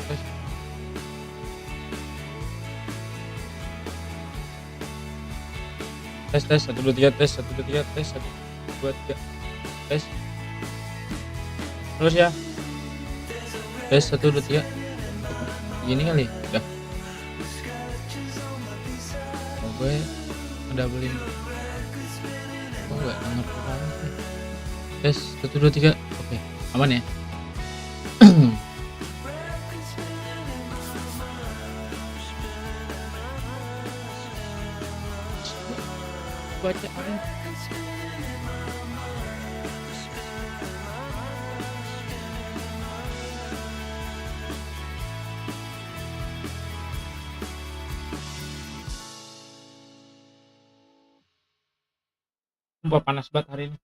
tes 1 2 3 tes 1 2 3 tes 1 2 3 tes terus ya tes 1 2 3 gini kali udah gue ngedoublein gue nggak ngerti tes 1 2 3 oke aman ya. Bacaan sumpah panas banget hari ini.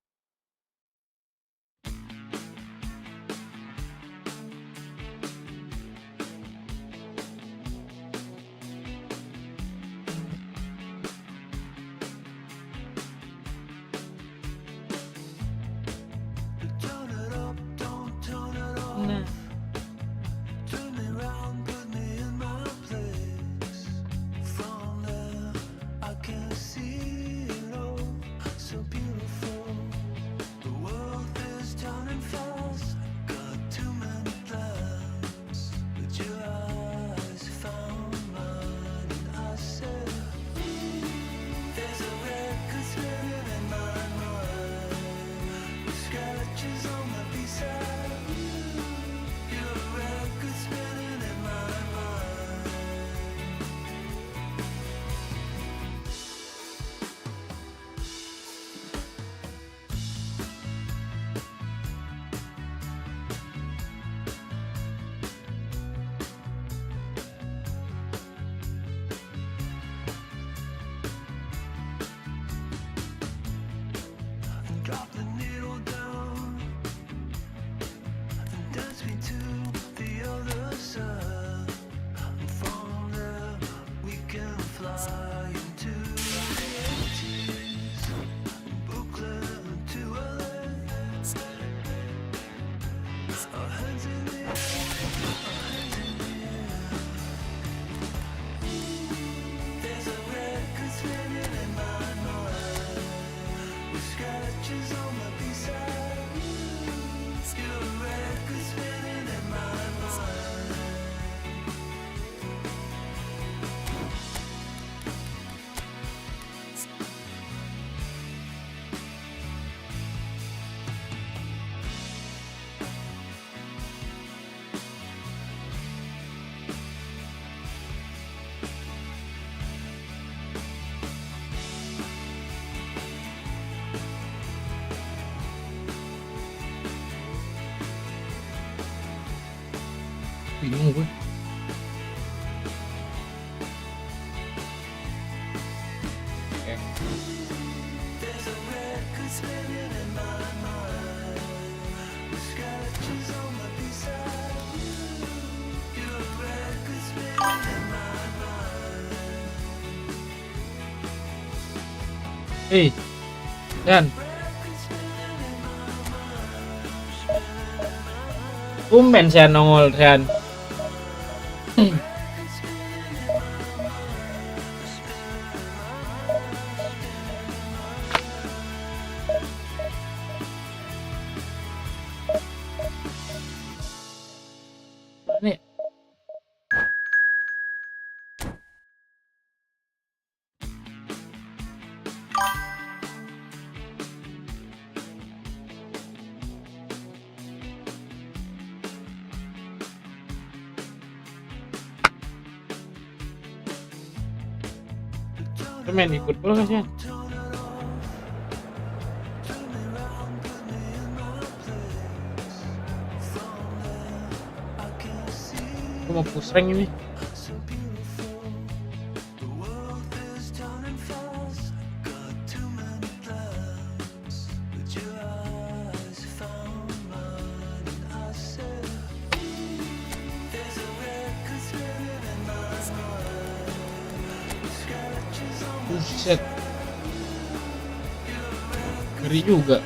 Nah, bingung gue. Oke. Hei, Dan. Tumben saya nongol, Sean. Nih. Lu main Efootball kan sih? Gue mau push rank ini. Buset, ngeri juga.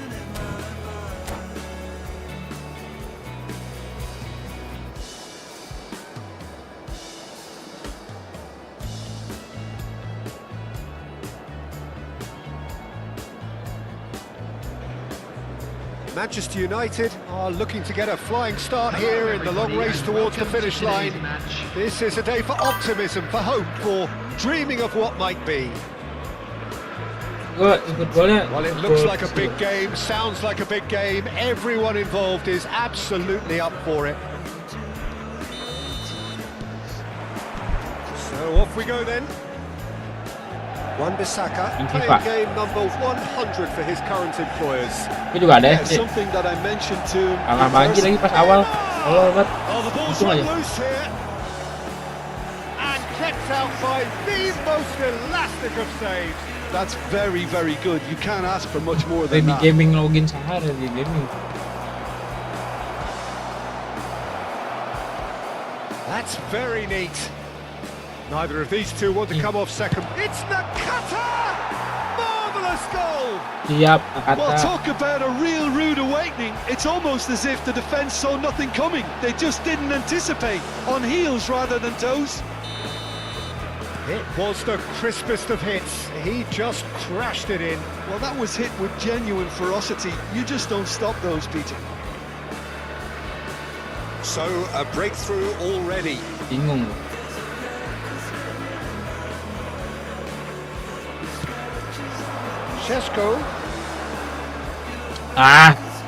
Manchester United are looking to get a flying start here in the long race towards the finish line. This is a day for optimism, for hope, for dreaming of what might be. Gue ikut golnya. Well, it looks like a big game, sounds like a big game. Everyone involved is absolutely up for it. So off we go then. Wan-Bissaka playing game number 100 for his current employers. Ini juga ada sih. Something that I mentioned to Agak banjir lagi pas awal. Kalau buat the ball's untung aja. loose here. And kept out by the most elastic of saves. That's very, very good. You can't ask for much more Baby than that. gaming login sahar di gaming. That's very neat. Neither of these two want to come off second. It's Nakata! Marvellous goal! Siap, Well, kata. talk about a real rude awakening. It's almost as if the defence saw nothing coming. They just didn't anticipate. On heels rather than toes. It was the crispest of hits. He just crashed it in. Well, that was hit with genuine ferocity. You just don't stop those, Peter. So, a breakthrough already. Bingung. Šeško.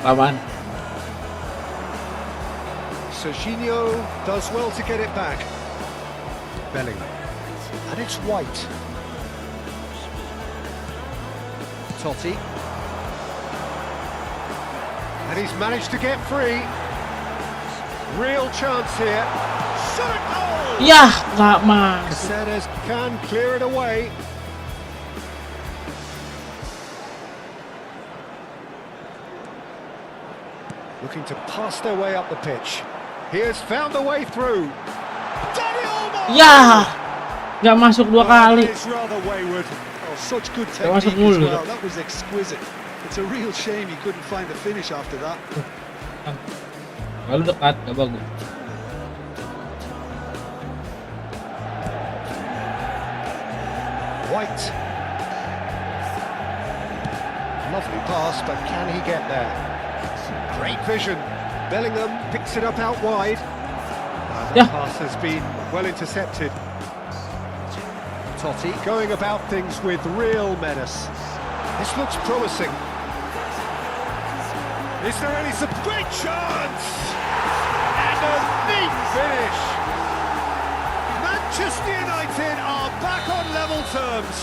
Lawan. Serginho does well to get it back. Bellingham. And it's White. Totti. And he's managed to get free. Real chance here. Shot goal! Yah, nggak masuk. Caceres can clear it away. Looking to pass their way up the pitch. He has found a way through. Yah, nggak masuk 2 kali. It's rather wayward. Oh, such good masuk technique as mulu. well. That was exquisite. It's a real shame he couldn't find the finish after that. Lalu dekat, nggak bagus. White. Lovely pass, but can he get there? Great vision. Bellingham picks it up out wide. The Yeah. pass has been well intercepted. Totti going about things with real menace. This looks promising. Is there any great chance? And a neat finish. Manchester United are back on level terms.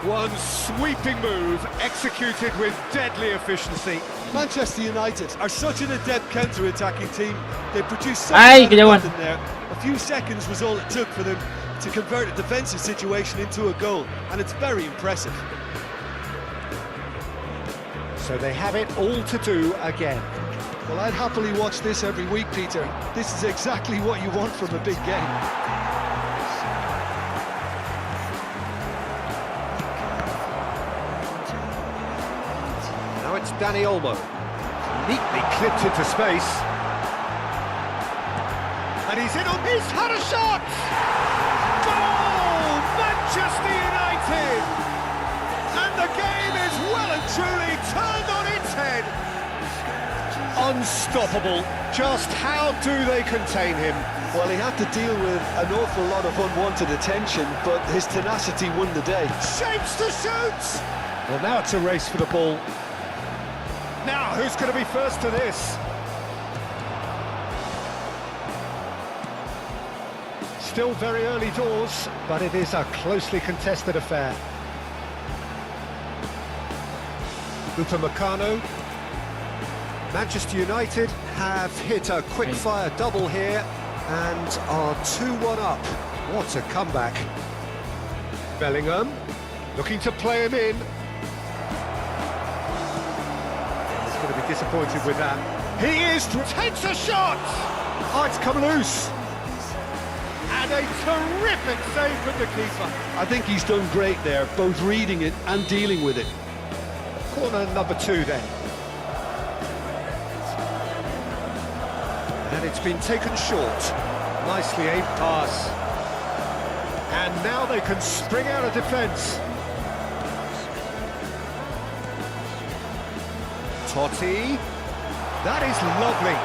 One sweeping move executed with deadly efficiency. Manchester United are such an adept counter-attacking team. They produced Ay, something kejauhan. in there. A few seconds was all it took for them to convert a defensive situation into a goal, and it's very impressive. So they have it all to do again. Well, I'd happily watch this every week, Peter. This is exactly what you want from a big game. Now it's Dani Olmo. Neatly clipped into space. And he's in on he's had a shot! Goal! Manchester United! And the game is well and truly turned on its head. Unstoppable. Just how do they contain him? Well, he had to deal with an awful lot of unwanted attention, but his tenacity won the day. Shapes to shoot! Well, now it's a race for the ball. Now, who's going to be first to this? Still very early doors, but it is a closely contested affair. Upamecano. Manchester United have hit a quick-fire double here and are 2-1 up. What a comeback. Bellingham looking to play him in. He's going to be disappointed with that. He takes a shot! Oh, it's come loose. And a terrific save from the keeper. I think he's done great there, both reading it and dealing with it. Corner number 2 then. And it's been taken short. Nicely aimed pass. And now they can spring out of defence. Totti. That is lovely.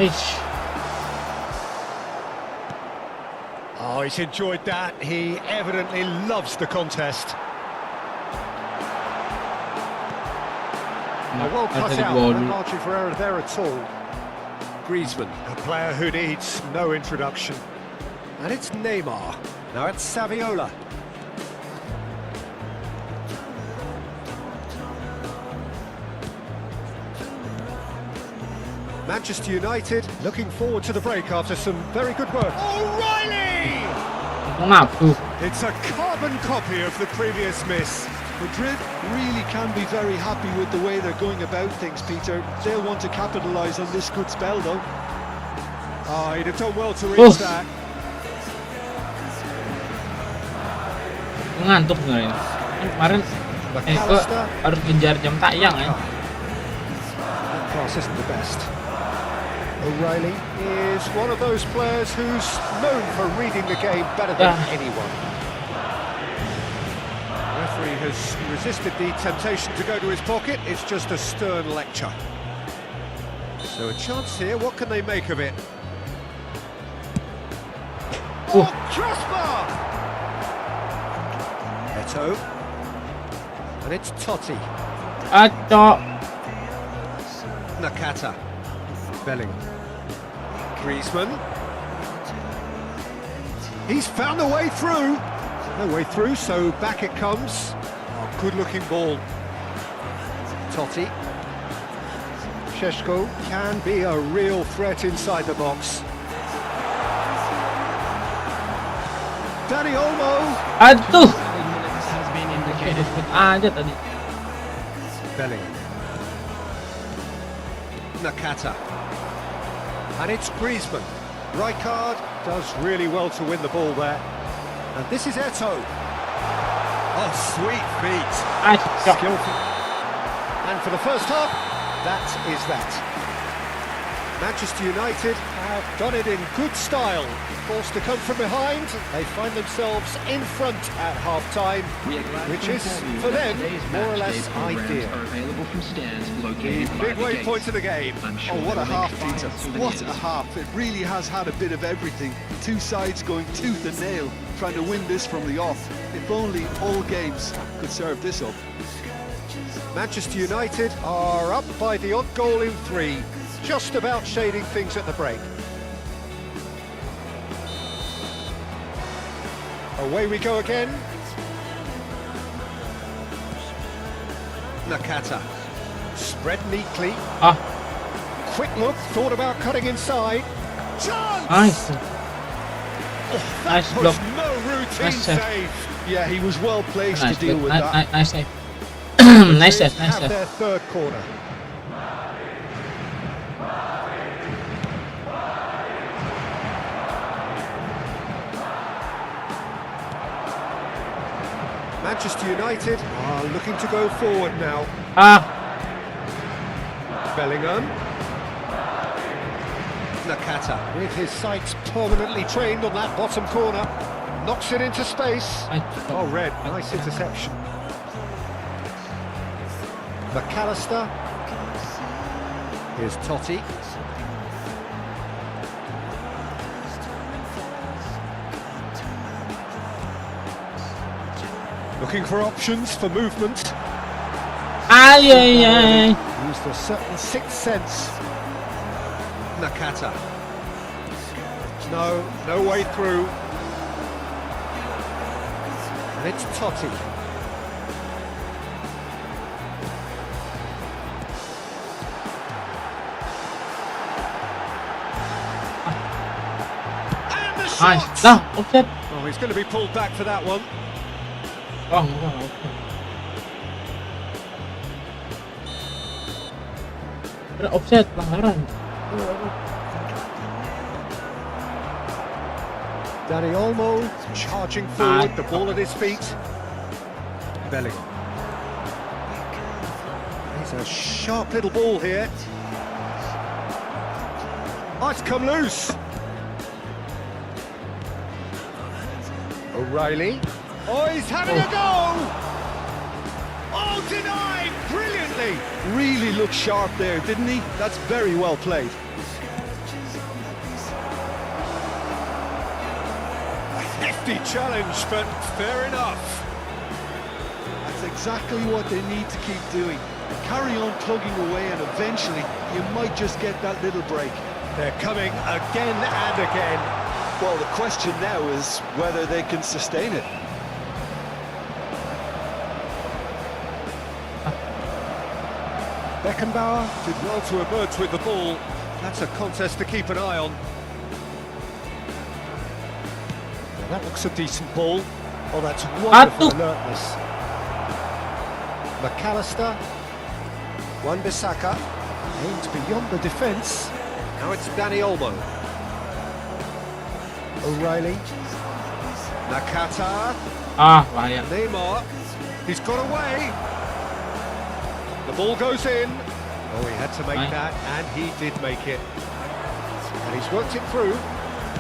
Aish. Oh, he's enjoyed that. He evidently loves the contest. A well cut out, no margin for error there at all. Griezmann, a player who needs no introduction. And it's Neymar. Now it's Saviola. Manchester United looking forward to the break after some very good work. O'Reilly! It's a carbon copy of the previous miss. Madrid really can be very happy with the way they're going about things, Peter. They'll want to capitalise on this good spell, though. Oh, he'd have done well to reach that. Ngantuk sebenarnya. Kemarin gue harus kejar jam tayang ya. That pass isn't the best. O'Reilly is one of those players who's known for reading the game better than anyone. The referee has resisted the temptation to go to his pocket. It's just a stern lecture. So a chance here. What can they make of it? Oh, crossbar! Eto. And it's Totti. Aco. Nakata. Bellingham. Griezmann. He's found the way through. No way through, so back it comes. Oh, good-looking ball. Totti. Šeško can be a real threat inside the box. Dani Olmo. Aduh. Aja tadi. Bellingham. Nakata. And it's Griezmann. Rijkaard does really well to win the ball there. And this is Eto. Oh, sweet feet. Skillful. And for the first half, that is that. Manchester United have done it in good style. Forced to come from behind, they find themselves in front at half-time, which is, for them, more or less ideal. The big waypoint of the game. Oh, what a half, Peter. What a half. It really has had a bit of everything. Two sides going tooth and nail, trying to win this from the off. If only all games could serve this up. Manchester United are up by the odd goal in 3, just about shading things at the break. Away we go again. Nakata. Spread neatly. Quick look, thought about cutting inside. Chance! Nice. Oh, Nice block. no routine Nice save. Yeah, he was well placed to deal with that. Nice save. Nice save. Nice Have save. their third corner. Manchester United are looking to go forward now. Bellingham. Nakata, with his sights permanently trained on that bottom corner, knocks it into space. Oh, red, nice interception. McAllister. Here's Totti. Looking for options for movement. Used a certain sixth sense. Nakata. No way through. And it's Totti. And the shot! Nice. No, offset. Oh, he's going to be pulled back for that one. Oh, offset. Ada offset, pelanggaran. Dani Olmo charging forward, the ball at his feet. Bellingham. He's a sharp little ball here. Oh, it's come loose. O'Reilly. Oh, he's having a go! Oh, denied brilliantly! brilliantly. Really looked sharp there, didn't he? That's very well played. A hefty challenge, but fair enough. That's exactly what they need to keep doing. Carry on plugging away and eventually you might just get that little break. They're coming again and again. Well, the question now is whether they can sustain it. Beckenbauer did well to emerge with the ball. That's a contest to keep an eye on. Now that looks a decent ball. Oh, that's wonderful alertness. McAllister. Wan-Bissaka aimed beyond the defence. Now it's Danny Olmo. O'Reilly. Nakata. Bahaya. Neymar. He's got away. The ball goes in. Oh, he had to make that, and he did make it. And he's worked it through.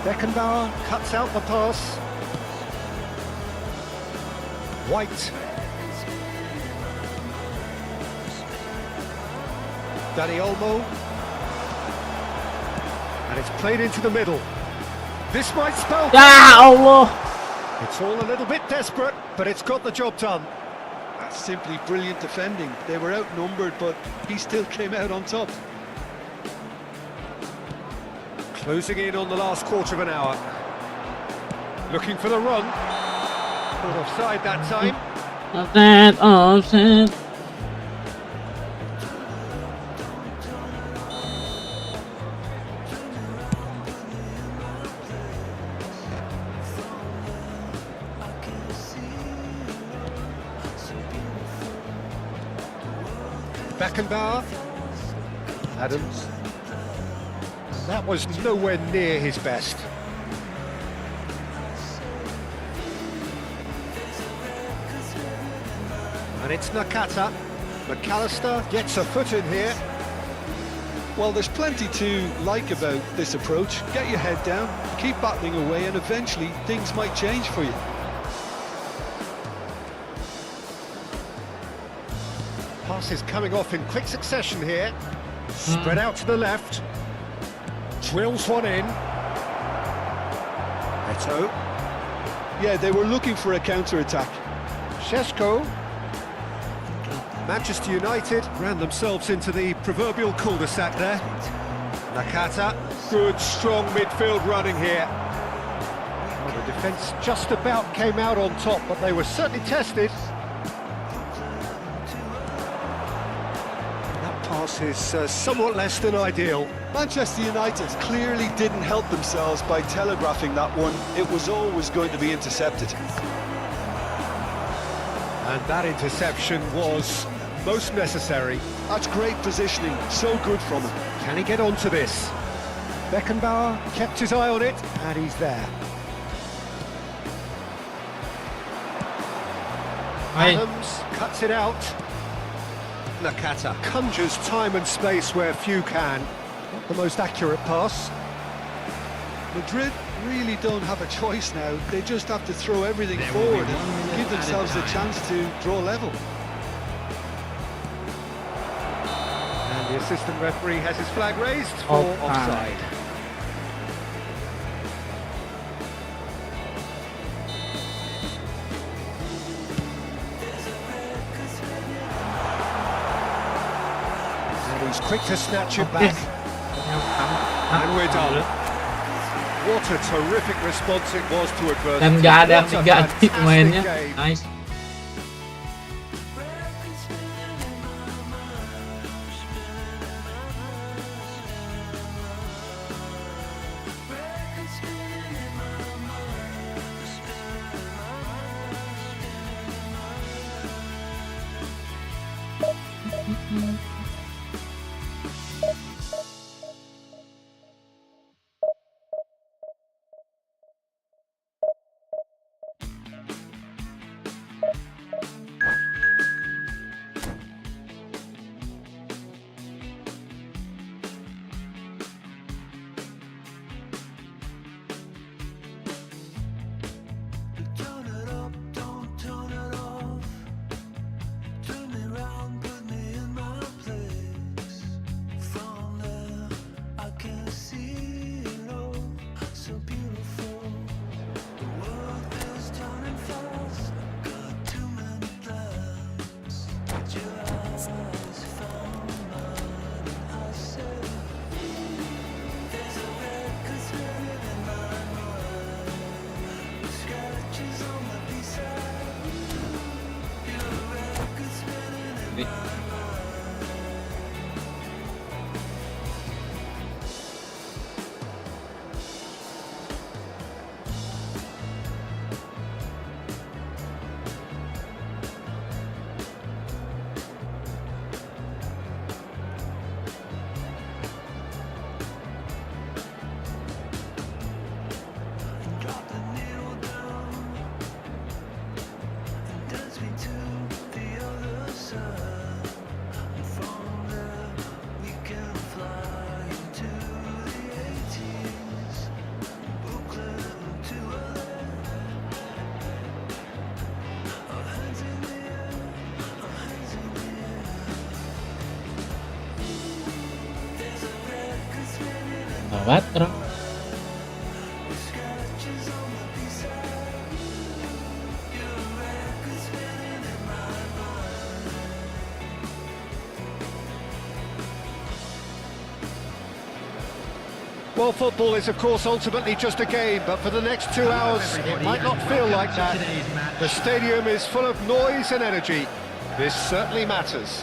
Beckenbauer cuts out the pass. White. Danny Olmo. And it's played into the middle. This might spell... Allah. It's all a little bit desperate, but it's got the job done. That's simply brilliant defending. They were outnumbered, but he still came out on top. Closing in on the last quarter of an hour. Looking for the run. Caught offside that time. Offside. Beckenbauer. Adams. That was nowhere near his best. And it's Nakata. McAllister gets a foot in here. Well, there's plenty to like about this approach. Get your head down, keep battling away, and eventually things might change for you. Passes coming off in quick succession here. Spread out to the left. Drills one in. Eto. Yeah, they were looking for a counter-attack. Šeško. Manchester United ran themselves into the proverbial cul-de-sac there. Nakata. Good, strong midfield running here. Well, the defence just about came out on top, but they were certainly tested. Pass is somewhat less than ideal. Manchester United clearly didn't help themselves by telegraphing that one. It was always going to be intercepted. And that interception was most necessary. That's great positioning, so good from him. Can he get onto this? Beckenbauer kept his eye on it, and he's there. Adams cuts it out. Nakata conjures time and space where few can. Not the most accurate pass. Madrid really don't have a choice now. They just have to throw everything forward and give themselves a chance to draw level. And the assistant referee has his flag raised for offside. He's quick to snatch it back. And we're done. What a terrific response it was to adversity. Dan gak ada yang diganti pemainnya. Nice. sih. Lewat terus. Well, football is of course ultimately just a game, but for the next 2 hours it might not feel like that. The stadium is full of noise and energy. This certainly matters.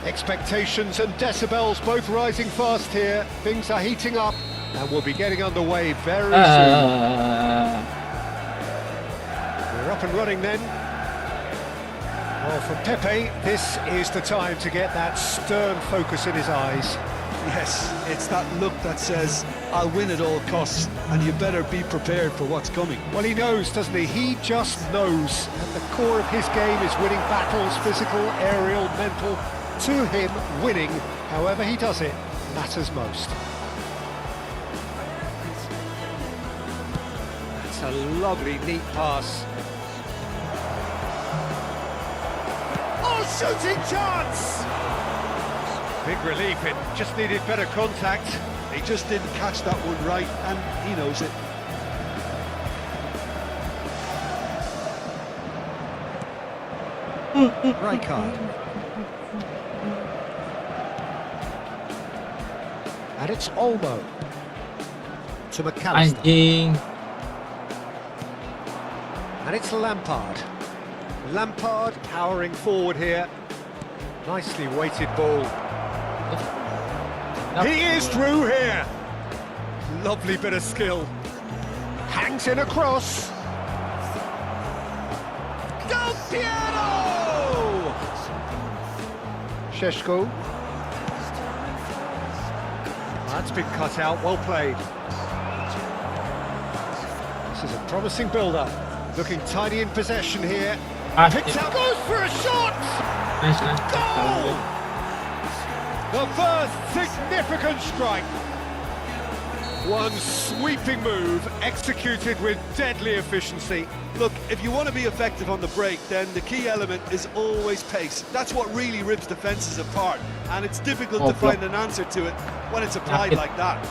Expectations and decibels both rising fast here. Things are heating up and we'll be getting underway very soon. We're up and running then. Well, from Pepe, this is the time to get that stern focus in his eyes. Yes, it's that look that says, I'll win at all costs, and you better be prepared for what's coming. Well, he knows, doesn't he? He just knows. At the core of his game is winning battles, physical, aerial, mental. To him, winning, however he does it, matters most. That's a lovely, neat pass. Oh, shooting chance! Big relief, it just needed better contact. He just didn't catch that one right, and he knows it. Right card. And it's Olmo to McAllister. Anjing. And it's Lampard. Lampard powering forward here. Nicely weighted ball. He is through here. Lovely bit of skill. Hangs in across. Del Piero! Šeško. That's been cut out, well played. This is a promising build-up. Looking tidy in possession here. Picked out, goes for a shot! Goal! The first significant strike. One sweeping move, executed with deadly efficiency. Look, if you want to be effective on the break, then the key element is always pace. That's what really rips defences apart, and it's difficult to find an answer to it when it's applied like that.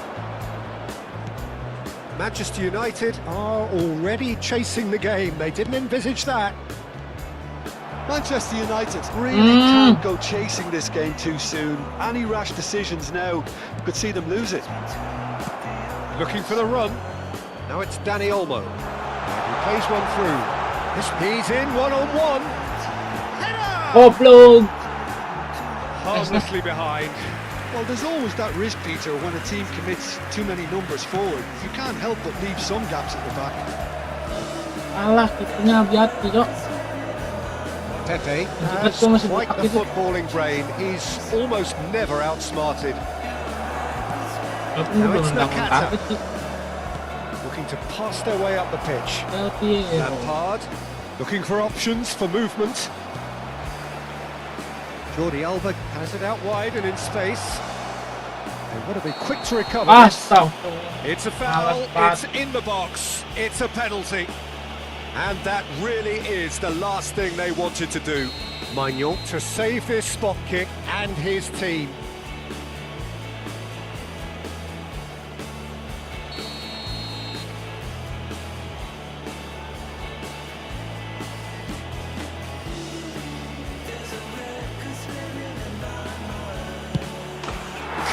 Manchester United are already chasing the game. They didn't envisage that. Manchester United really can't go chasing this game too soon. Any rash decisions now could see them lose it. Looking for the run. Now it's Dani Olmo. He plays one through. He's in one-on-one. Header! Goblok. Harmlessly behind. Well, there's always that risk, Peter, when a team commits too many numbers forward. You can't help but leave some gaps at the back. Alah, kipernya hati-hati, Cok. Pepe has quite the footballing brain. He's almost never outsmarted. Now it's Nakata. Looking to pass their way up the pitch. Lampard looking for options for movement. Jordi Alba has it out wide and in space. They've got to be quick to recover this. It's a foul, it's in the box, it's a penalty. And that really is the last thing they wanted to do. Maignan to save this spot kick and his team.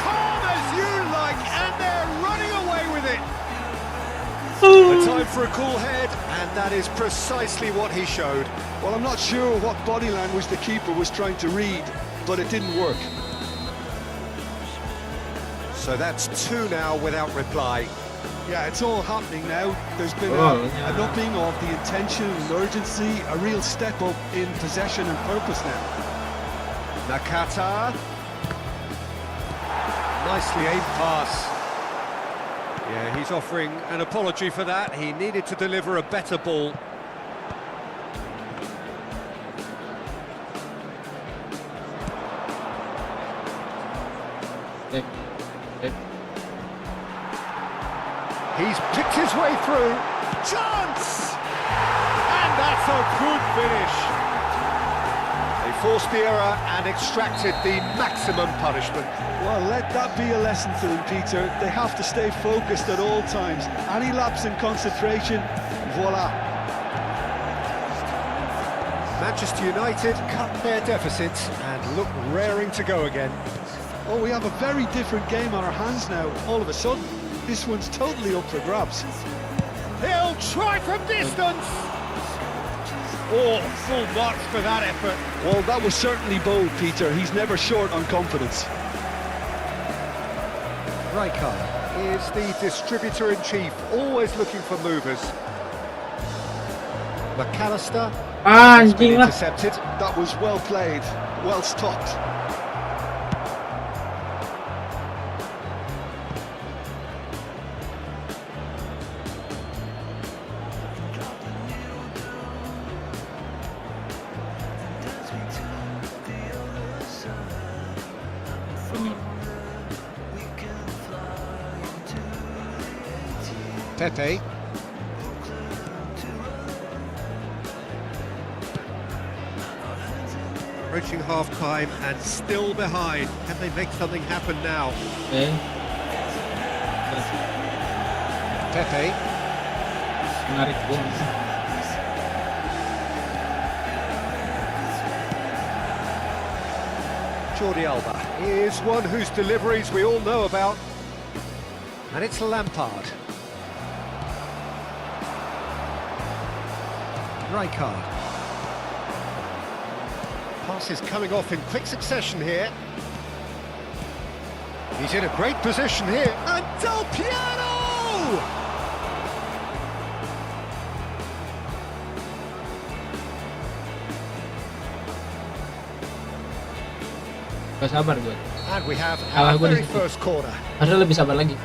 Calm as you like, and they're running away with it. The time for a cool head, and that is precisely what he showed. Well, I'm not sure what body language the keeper was trying to read, but it didn't work. So that's 2 now without reply. Yeah, it's all happening now. There's been an upping of the intention and urgency, a real step up in possession and purpose now. Nakata. Nicely aimed pass. Yeah, he's offering an apology for that. He needed to deliver a better ball. He's picked his way through. Chance! And that's a good finish. They forced the error and extracted the maximum punishment. Well, let that be a lesson to them, Peter. They have to stay focused at all times. Any lapse in concentration, voila. Manchester United cut their deficit and look raring to go again. Oh, we have a very different game on our hands now, all of a sudden. This one's totally up for grabs. He'll try from distance. Oh, full marks for that effort. Well, that was certainly bold, Peter. He's never short on confidence. Rijkaard is the distributor-in-chief, always looking for movers. McAllister has been intercepted. That was well played, well stopped. Pepe. Approaching half-time and still behind. Can they make something happen now? Pepe. Jordi Alba is one whose deliveries we all know about. And it's Lampard. Rijkaard. Passes coming off in quick succession here. He's in a great position here. And Del Piero! Gak sabar gue. And we have our very first corner. Harusnya lebih sabar lagi.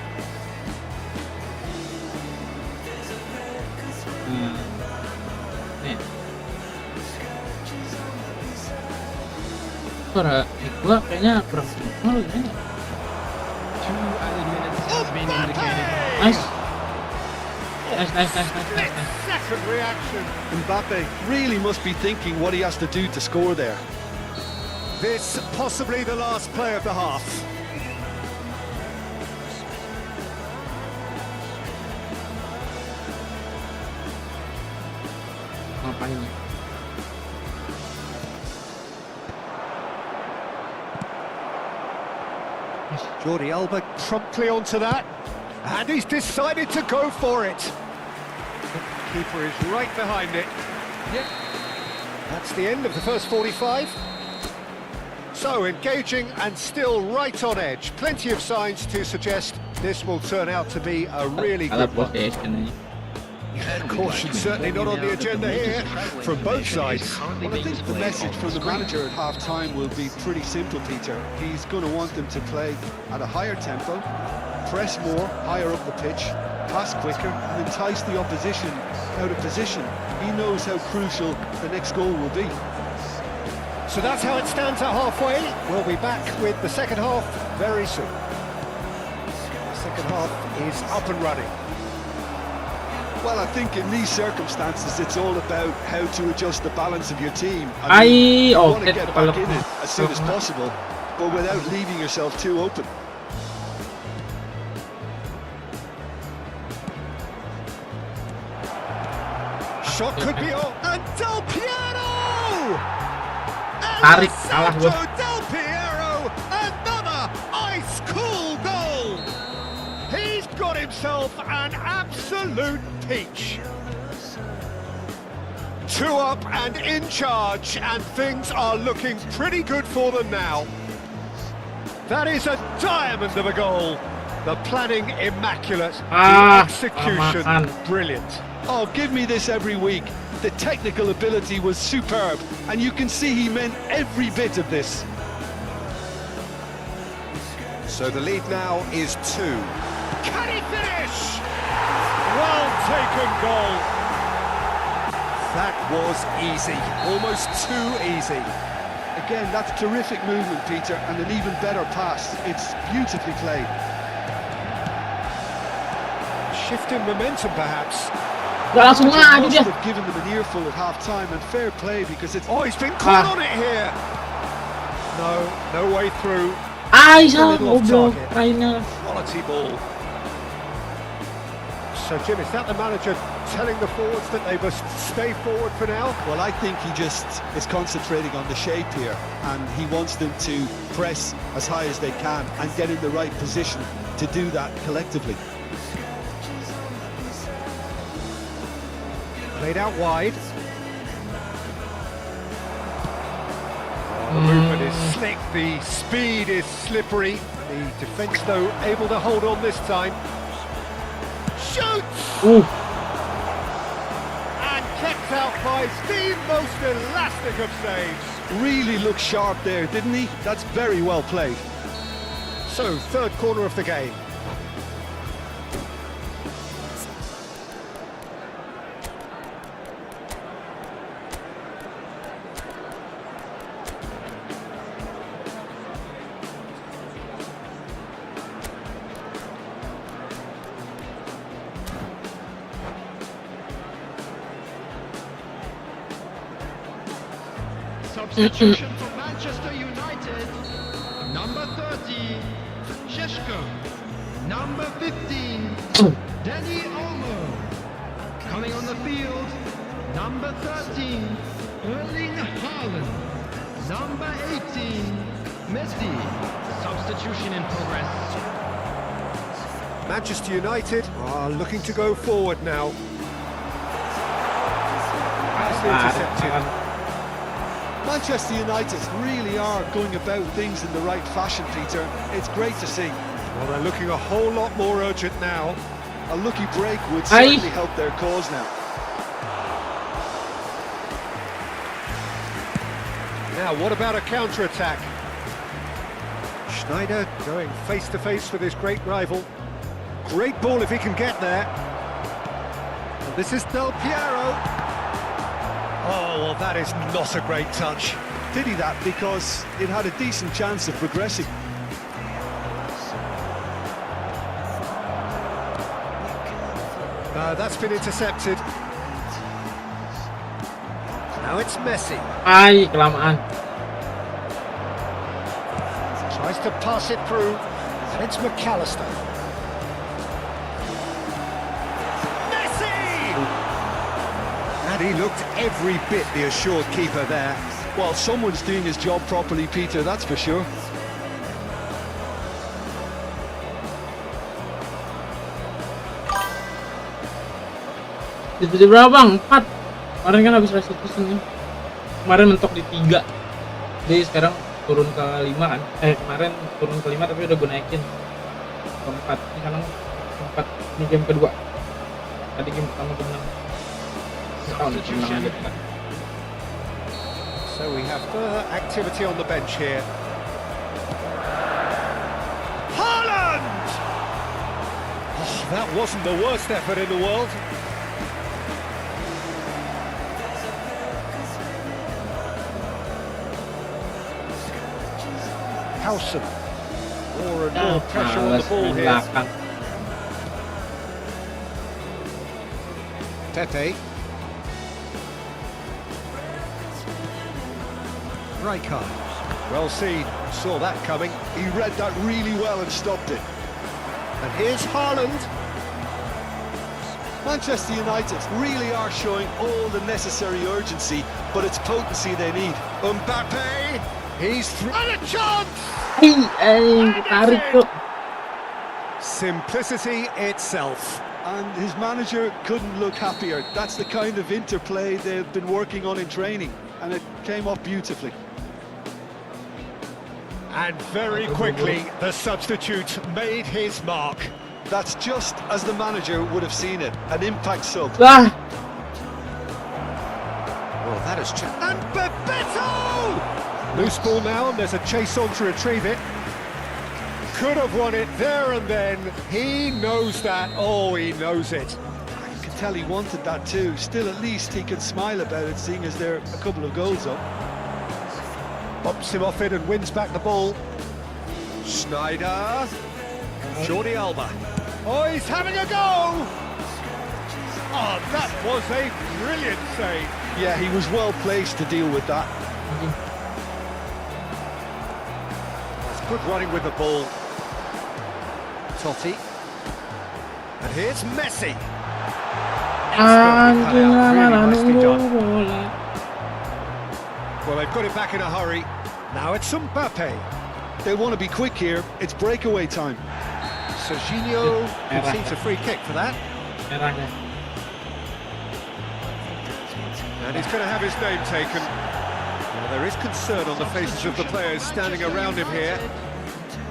Suara gua kayaknya kurang sinkron kayaknya. Nice. Second reaction. Mbappe really must be thinking what he has to do to score there. This possibly the last play of the half. Ngapain ya? Jordi Alba promptly onto that, and he's decided to go for it. The keeper is right behind it. Yeah. That's the end of the first 45. So engaging and still right on edge. Plenty of signs to suggest this will turn out to be a really good one. Caution certainly not on the agenda here from both sides. Well, I think the message from the manager at half-time will be pretty simple, Peter. He's going to want them to play at a higher tempo, press more, higher up the pitch, pass quicker, and entice the opposition out of position. He knows how crucial the next goal will be. So that's how it stands at halfway. We'll be back with the second half very soon. The second half is up and running. Well, I think in these circumstances, it's all about how to adjust the balance of your team. I mean, you want to get back in it as soon as possible, but without leaving yourself too open. Shot could be on, and Del Piero! Tarik, kalah gue. Del Piero, another ice-cool goal! He's just got himself an absolute peach. 2 up and in charge, and things are looking pretty good for them now. That is a diamond of a goal. The planning immaculate, the execution brilliant. Oh, give me this every week. The technical ability was superb, and you can see he meant every bit of this. So the lead now is 2. Can he finish? Well taken goal. That was easy, almost too easy. Again, that's terrific movement, Peter, and an even better pass. It's beautifully played. Shifting momentum, perhaps. Must have given them an earful at half-time, and fair play, because it's... Oh, he's been caught on it here. No way through. Quality ball. So, Jim, is that the manager telling the forwards that they must stay forward for now? Well, I think he just is concentrating on the shape here, and he wants them to press as high as they can and get in the right position to do that collectively. Played out wide. The movement is slick, the speed is slippery. The defence, though, able to hold on this time. Shoots! Ooh. And kept out by the most elastic of saves. Really looked sharp there, didn't he? That's very well played. So, third corner of the game. Substitution for Manchester United. Number 30, Šeško. Number 15, Danny Olmo. Coming on the field, number 13, Erling Haaland. Number 18, Messi. Substitution in progress. Manchester United are looking to go forward now. That's intercepted. Manchester United really are going about things in the right fashion, Peter. It's great to see. Well, they're looking a whole lot more urgent now. A lucky break would certainly help their cause now. Now, what about a counter-attack? Schneider going face-to-face with his great rival. Great ball if he can get there. And this is Del Piero. Oh, well, that is not a great touch. Did he that? Because it had a decent chance of progressing. That's been intercepted. Now it's Messi. Kelamaan. Tries to pass it through, and it's McAllister. Messi! And he looked every bit the assured keeper there. Well, someone's doing his job properly, Peter, that's for sure. Jadi berapa bang? 4. Kemarin kan habis restitusi nih. Kemarin mentok di 3. Jadi sekarang turun ke 5 kan. Kemarin turun ke 5 tapi udah gue naikin ke 4. Ini sekarang 4. Ini game kedua. Tadi game pertama gue menang. So we have further activity on the bench here. Haaland! Oh, that wasn't the worst effort in the world. Howson. More and more pressure on the ball here. Tete. Rijkaard. Well seen. Saw that coming. He read that really well and stopped it. And here's Haaland. Manchester United really are showing all the necessary urgency, but it's potency they need. Mbappe. He's through. And a chance! Tarik tuh. Simplicity itself. And his manager couldn't look happier. That's the kind of interplay they've been working on in training, and it came off beautifully. And very quickly, the substitute made his mark. That's just as the manager would have seen it, an impact sub. Ah! Well, that has changed. And Bebeto! Loose ball now, and there's a chase on to retrieve it. Could have won it there and then. He knows that. Oh, he knows it. You can tell he wanted that too. Still, at least he can smile about it, seeing as they're a couple of goals up. Bumps him off it and wins back the ball. Schneider. Jordi Alba. Oh, he's having a go! Oh, that was a brilliant save. Yeah, he was well placed to deal with that. That's good running with the ball. Totti. And here's Messi. Expertly cut out, really nicely done. Well, they've got it back in a hurry. Now it's Mbappe. They want to be quick here. It's breakaway time. Serginho concedes a free kick for that. Merahnya. And he's going to have his name taken. Well, there is concern on the faces of the players standing around him here.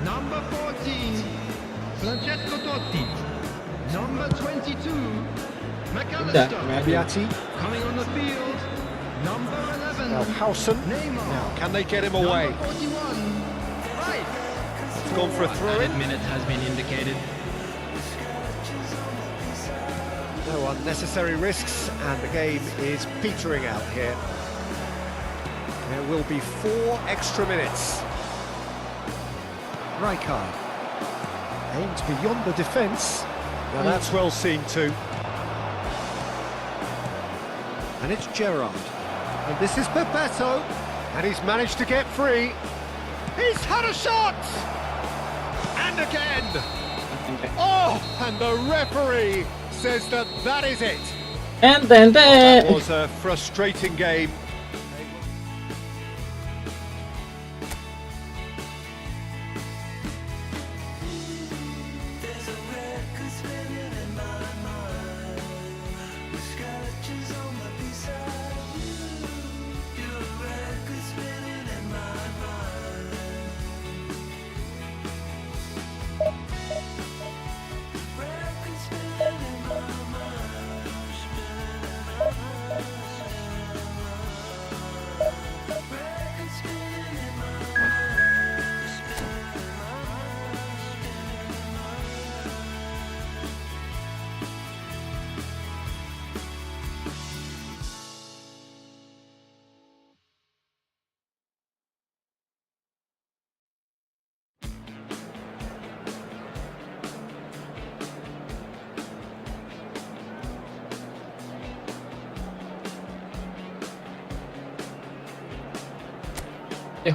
Number 14, Francesco Totti. Number 22, McAllister. Biatti. Coming on the field, number 11, Now Howson. Neymar. Now, can they get him away? Number 41, right. It's gone for a throw-in. Minute has been indicated. No unnecessary risks, and the game is petering out here. There will be 4 extra minutes. Rijkaard aims beyond the defence. Now that's well seen too. And it's Gerrard. And this is Bebeto. And he's managed to get free. He's had a shot! And again! Oh, and the referee says that that is it. That was a frustrating game.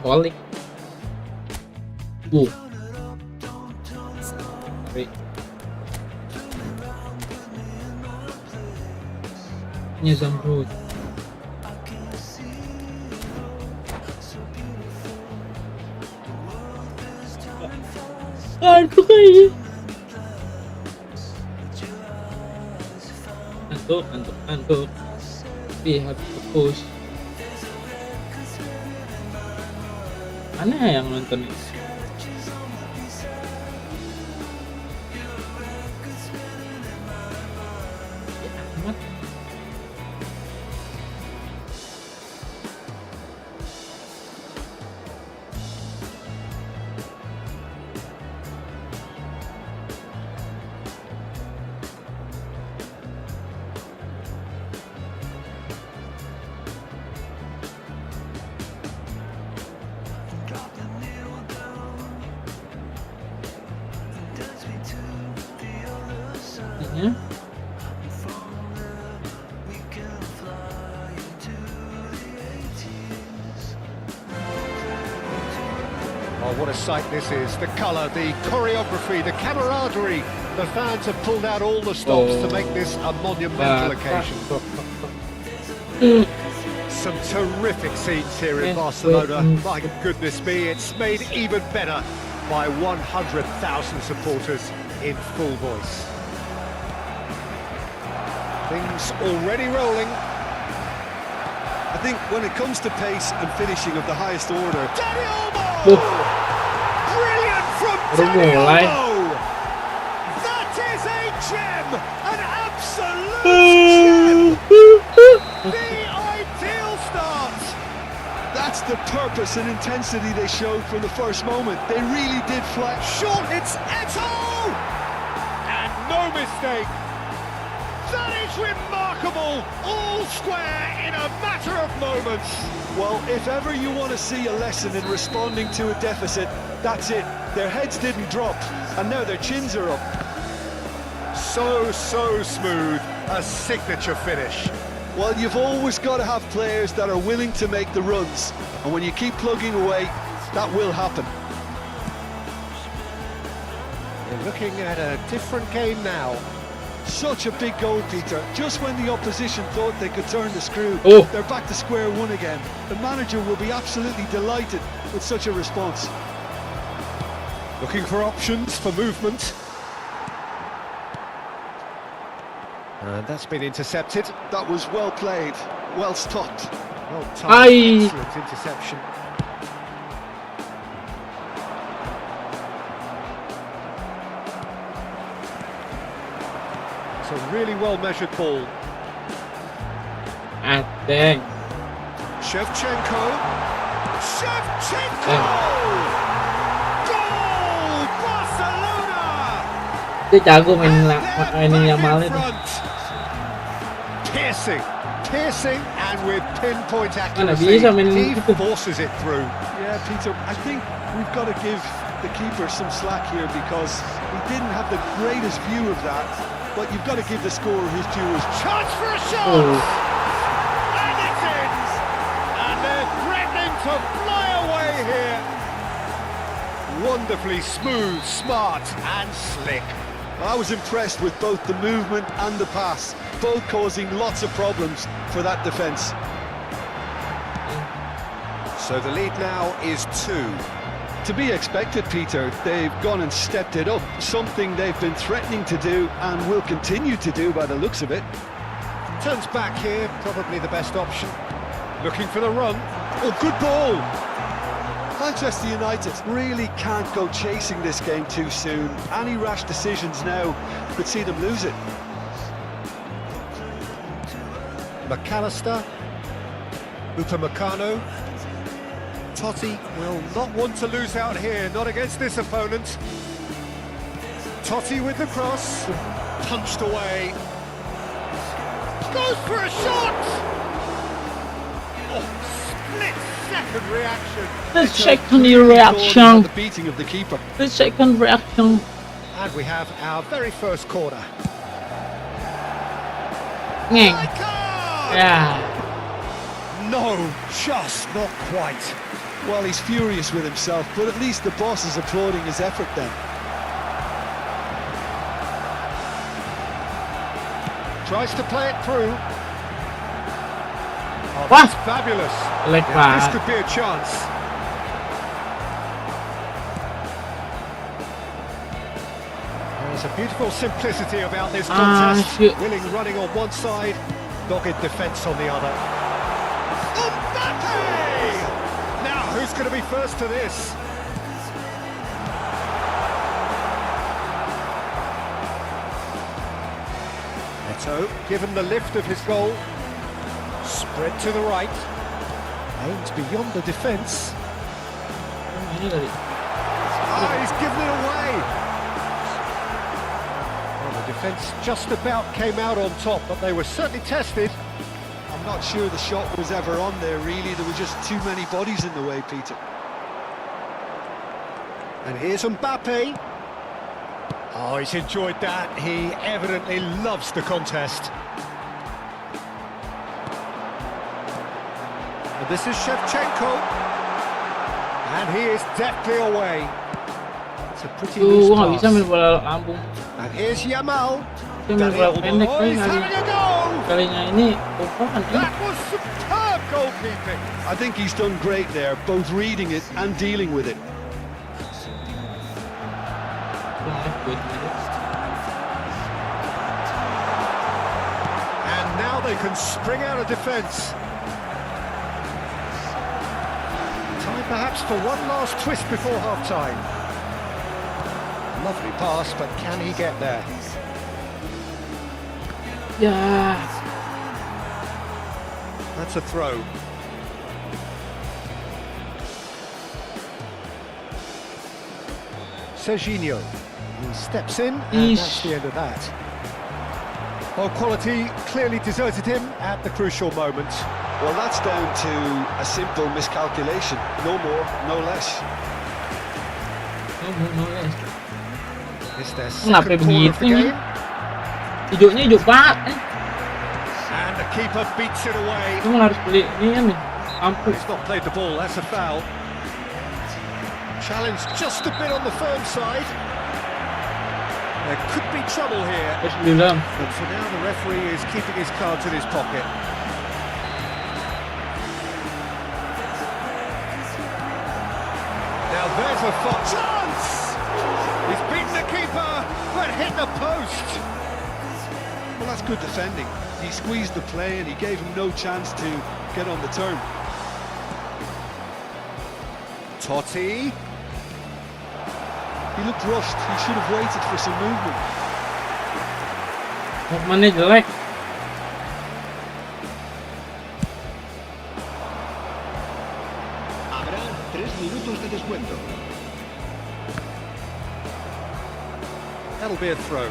Holy. Wait. Nie Zamrud. Aduh kayaknya. Antuk. Pihak push. Aneh yang nonton ini. Ya, amat. Yeah. Oh, what a sight this is. The colour, the choreography, the camaraderie. The fans have pulled out all the stops to make this a monumental occasion. Some terrific scenes here in Barcelona. My goodness me, it's made even better by 100,000 supporters. in full voice. Things already rolling. I think when it comes to pace and finishing of the highest order, Danny Olmo! Look. Brilliant from Baru Danny mulai. Olmo! That is a gem! An absolute gem! The ideal start! that's the purpose and intensity they showed from the first moment. They really did fly. Shot, it's Eto'o! And no mistake. That is remarkable! All square in a matter of moments. Well, if ever you want to see a lesson in responding to a deficit, that's it. Their heads didn't drop, and now their chins are up. So smooth. A signature finish. Well, you've always got to have players that are willing to make the runs, and when you keep plugging away, that will happen. We're looking at a different game now. Such a big goal, Peter. Just when the opposition thought they could turn the screw, Oh. they're back to square one again. The manager will be absolutely delighted with such a response. Looking for options for movement. And that's been intercepted. That was well played, well stopped. Well timed. Excellent interception. It's a really well measured ball. Ah, dang. Shevchenko. Shevchenko! Goal! Barcelona! Dia jago mainin They're Yamal back in itu. front. Piercing, and with pinpoint Mana accuracy, bisa main he gitu. forces it through. Yeah, Peter, I think we've got to give the keeper some slack here because he didn't have the greatest view of that, but you've got to give the scorer his due as Chance for a shot! Oh. And it's in! And they're threatening to fly away here. Wonderfully smooth, smart, and slick. I was impressed with both the movement and the pass, both causing lots of problems for that defence. So the lead now is 2. To be expected, Peter, they've gone and stepped it up, something they've been threatening to do and will continue to do by the looks of it. Turns back here, probably the best option. Looking for the run. Oh, good ball! Manchester United really can't go chasing this game too soon. Any rash decisions now could see them lose it. McAllister. Upamecano. Totti will not want to lose out here, not against this opponent. Totti with the cross. Punched away. Goes for a shot! Oh, split-second reaction. The It's a second really reaction. thought about the beating of the keeper. The second reaction. And we have our very first corner. Ngeng. My card! Ya. No, just not quite. Well, he's furious with himself, but at least the boss is applauding his effort then. Tries to play it through. Oh, Wah. that's fabulous. Jelek This banget. could be a chance. There's a beautiful simplicity about this contest. Shoot. Willing running on one side, dogged defence on the other. Mbappe! Now, who's going to be first to this? Eto'o, given the lift of his goal, spread to the right, aims beyond the defence. Ini tadi. Ah, he's given it away. Well, the defence just about came out on top, but they were certainly tested. I'm not sure the shot was ever on there, really. There were just too many bodies in the way, Peter. And here's Mbappe. Oh, he's enjoyed that. He evidently loves the contest. And this is Shevchenko. And he is deftly away. It's a pretty Tuh, loose gua nggak bisa main pass. bola lambung. And here's Yamal. Dia main bola pendek Oh, kali he's kali. having a go! Kalinya ini umpan ini. That was superb goalkeeping. I think he's done great there, both reading it and dealing with it. Good. They can spring out of defence. Time perhaps for one last twist before half-time. Lovely pass, but can he get there? Ya. That's a throw. Serginho, he steps in, and that's the end of that. Well, quality clearly deserted him at the crucial moment. Well, that's down to a simple miscalculation. No more, no less. No less. Is their Kenapa second corner of the begitu nih? game, Hijaunya hijau pak. and the keeper beats it away. Kamu harus beli ini kan nih. Ampun. He's not played the ball, that's a foul. Challenge just a bit on the firm side. There could be trouble here, Terus bilang, but for now the referee is keeping his cards in his pocket. Now there's a chance! He's beaten the keeper, but hit the post! Well, that's good defending. He squeezed the play and he gave him no chance to get on the turn. Totti. He looked rushed. He should have waited for some movement. movementnya jelek. Habrá 3 minutos de descuento. That'll be a throw.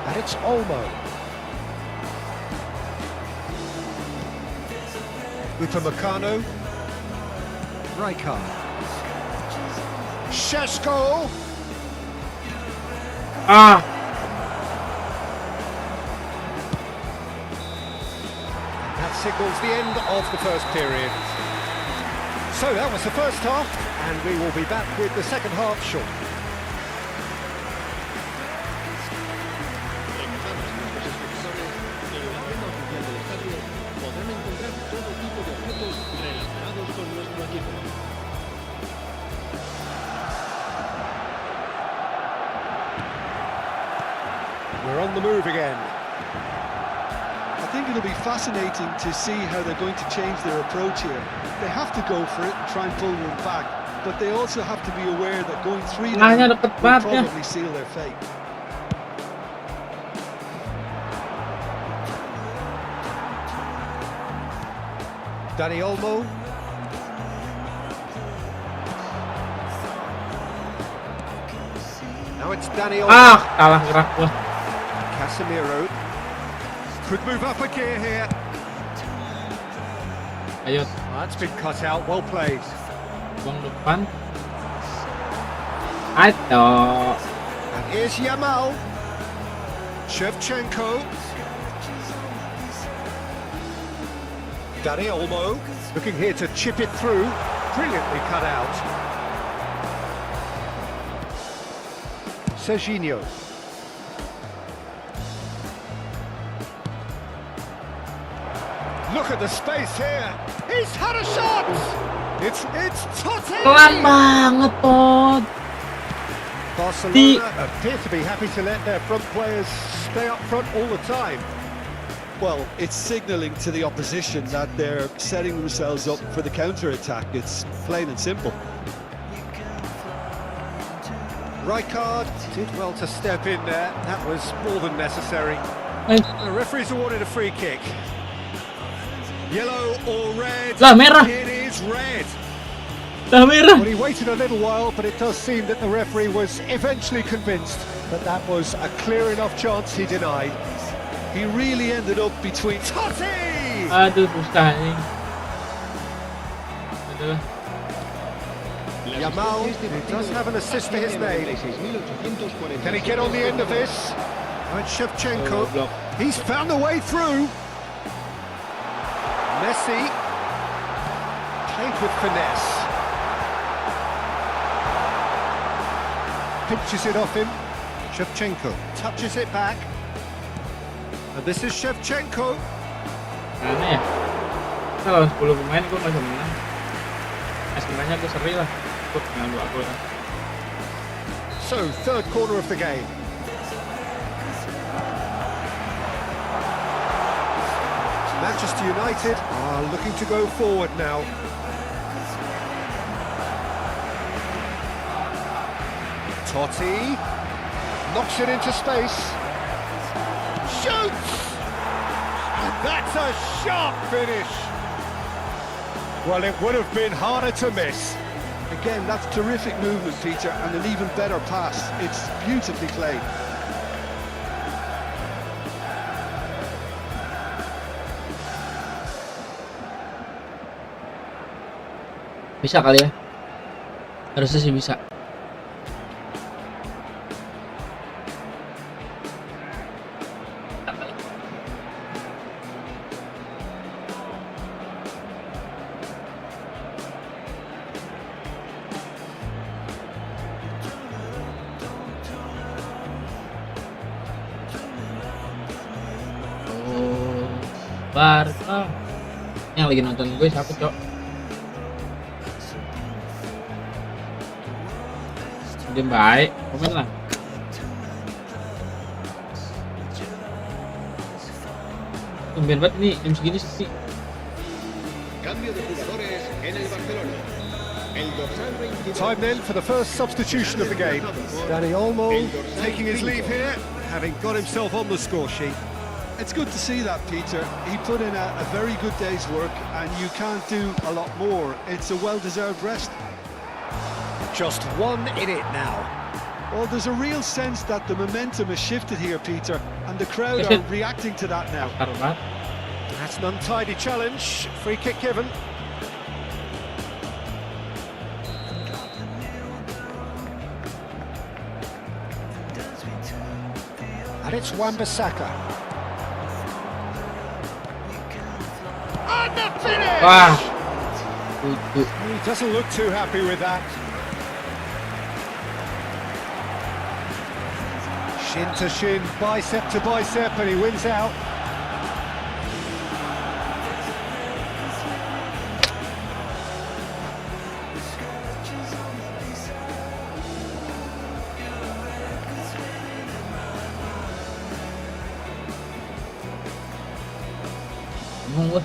And it's Olmo. Upamecano. Rijkaard. Šeško. Ah, That signals the end of the first period. So that was the first half, and we will be back with the second half shortly. En todas nuestras expresiones, en la tienda oficial del estadio podrán encontrar todo tipo de objetos relacionados con nuestro equipo. We're on the move again. I think it'll be fascinating to see how they're going to change their approach here. They have to go for it and try and pull one back, but they also have to be aware that going 3 Tengahnya down deket will banget ya. probably seal their fate. Dani Olmo. Now it's Dani Olmo. ah, kalah gerak gua. Casemiro. Could move up a gear here. Ayo, That's been cut out. Well played. buang depan. Ayo. And here's Yamal. Shevchenko. Dani Olmo. Looking here to chip it through. Brilliantly cut out. Serginho. Look at the space here. He's had a shot. It's Totti. Pelan banget, Pod. Barcelona appear to be happy to let their front players stay up front all the time. Well, it's signalling to the opposition that they're setting themselves up for the counter-attack. It's plain and simple. Rijkaard did well to step in there. That was more than necessary. Eh, The referee's awarded a free kick. Yellow or red? Lah, merah. It is red. dah merah. Well, he waited a little while, but it does seem that the referee was eventually convinced that that was a clear enough chance he denied. He really ended up between... Totti! Aduh, susah nih. Aduh. Yamal, he does have an assist to his name. Can he get on the end of this? And Shevchenko, Block. he's found a way through. Messi, played with finesse. Pinches it off him. Shevchenko touches it back. And this is Shevchenko. Aneh ya. Kita lawan 10 pemain gue masih menang. Sebenarnya gue seri lah. Gue tinggal 2 gol kan. So, third corner of the game. Manchester United are looking to go forward now. Totti knocks it into space. Shoots! And that's a sharp finish. Well, it would have been harder to miss. Again, that's terrific movement, Peter, and an even better pass. It's beautifully played. Bisa kali ya? Harusnya sih bisa. Oh, Barca. Yang lagi nonton gue siapa, Cok? Dia baik, komen lah. Tumben banget ini jam segini sepi. Cambio de jugadores en el Barcelona. El dorsal 22. Time then for the first substitution of the game. Dani Olmo taking his leave here, having got himself on the score sheet. It's good to see that, Peter. He put in a very good day's work, and you can't do a lot more. It's a well-deserved rest. Just 1 in it now. Well, there's a real sense that the momentum has shifted here, Peter, and the crowd are reacting to that now. That's an untidy challenge. Free kick given. And it's Wan-Bissaka. And the finish! Wah. He doesn't look too happy with that. Shin to shin, bicep to bicep, and he wins out. Bingung gue.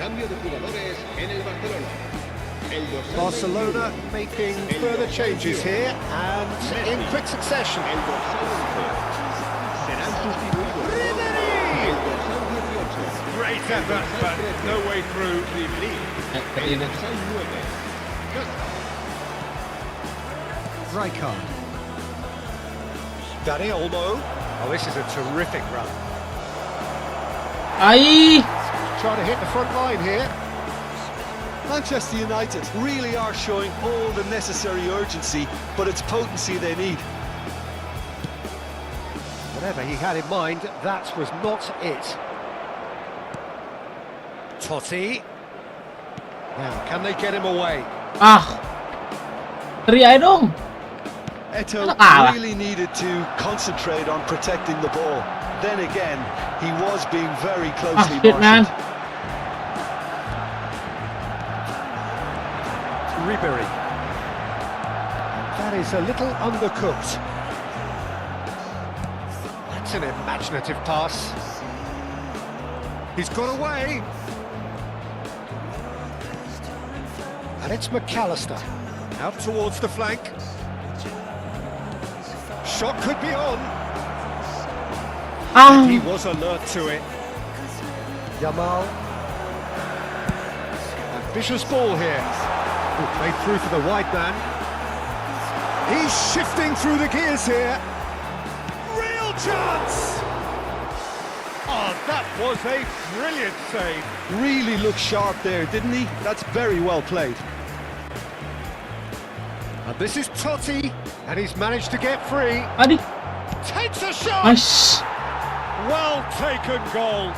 Cambio de jugadores en el Barcelona. El dorsal Barcelona 21. making further changes here, and in quick succession. El dorsal 11. Serán sustituidos por el dorsal 18. Great effort, but no way through the lead. El dorsal 9. Rijkaard. Dani Olmo. Oh, this is a terrific run. Ai. Trying to hit the front line here. Manchester United really are showing all the necessary urgency, but it's potency they need. Whatever he had in mind, that was not it. Totti. Now, can they get him away? Ah. Teriak dong. Eto Ah. really needed to concentrate on protecting the ball. Then again, he was being very closely Shit, man. marshalled. Ribery. That is a little undercooked. That's an imaginative pass. He's got away. And it's McAllister. Out towards the flank. Shot could be on. Ah. He was alert to it. Yamal. Ambitious ball here. Who played through for the wide man. He's shifting through the gears here. Real chance! Oh, that was a brilliant save. Really looked sharp there, didn't he? That's very well played. And this is Totti, and he's managed to get free. Adi. Takes a shot! Nice. Well taken goal.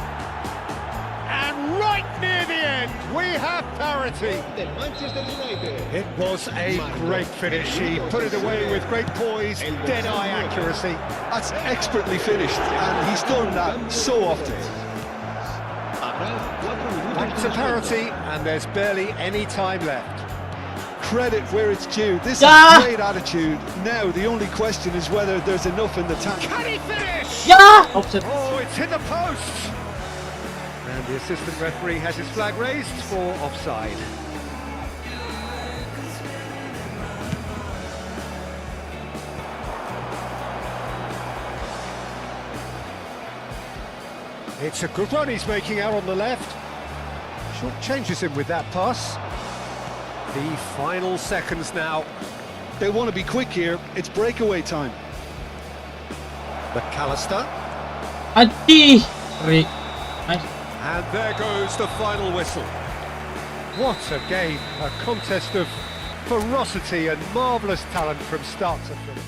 And right near the end, we have parity. Del Manchester United. It was a great finish. He put it away with great poise, dead-eye accuracy. That's expertly finished, and he's done that so often. Back to parity, and there's barely any time left. Credit where it's due. This Yeah. is great attitude. Now the only question is whether there's enough in the tank. Can he finish? Yeah. Offset. Oh, it's hit the post. And the assistant referee has his flag raised for offside. It's a good run he's making out on the left. Short changes him with that pass. The final seconds now. They want to be quick here. It's breakaway time. McAllister. Adi. Nice. And there goes the final whistle. What a game, a contest of ferocity and marvellous talent from start to finish.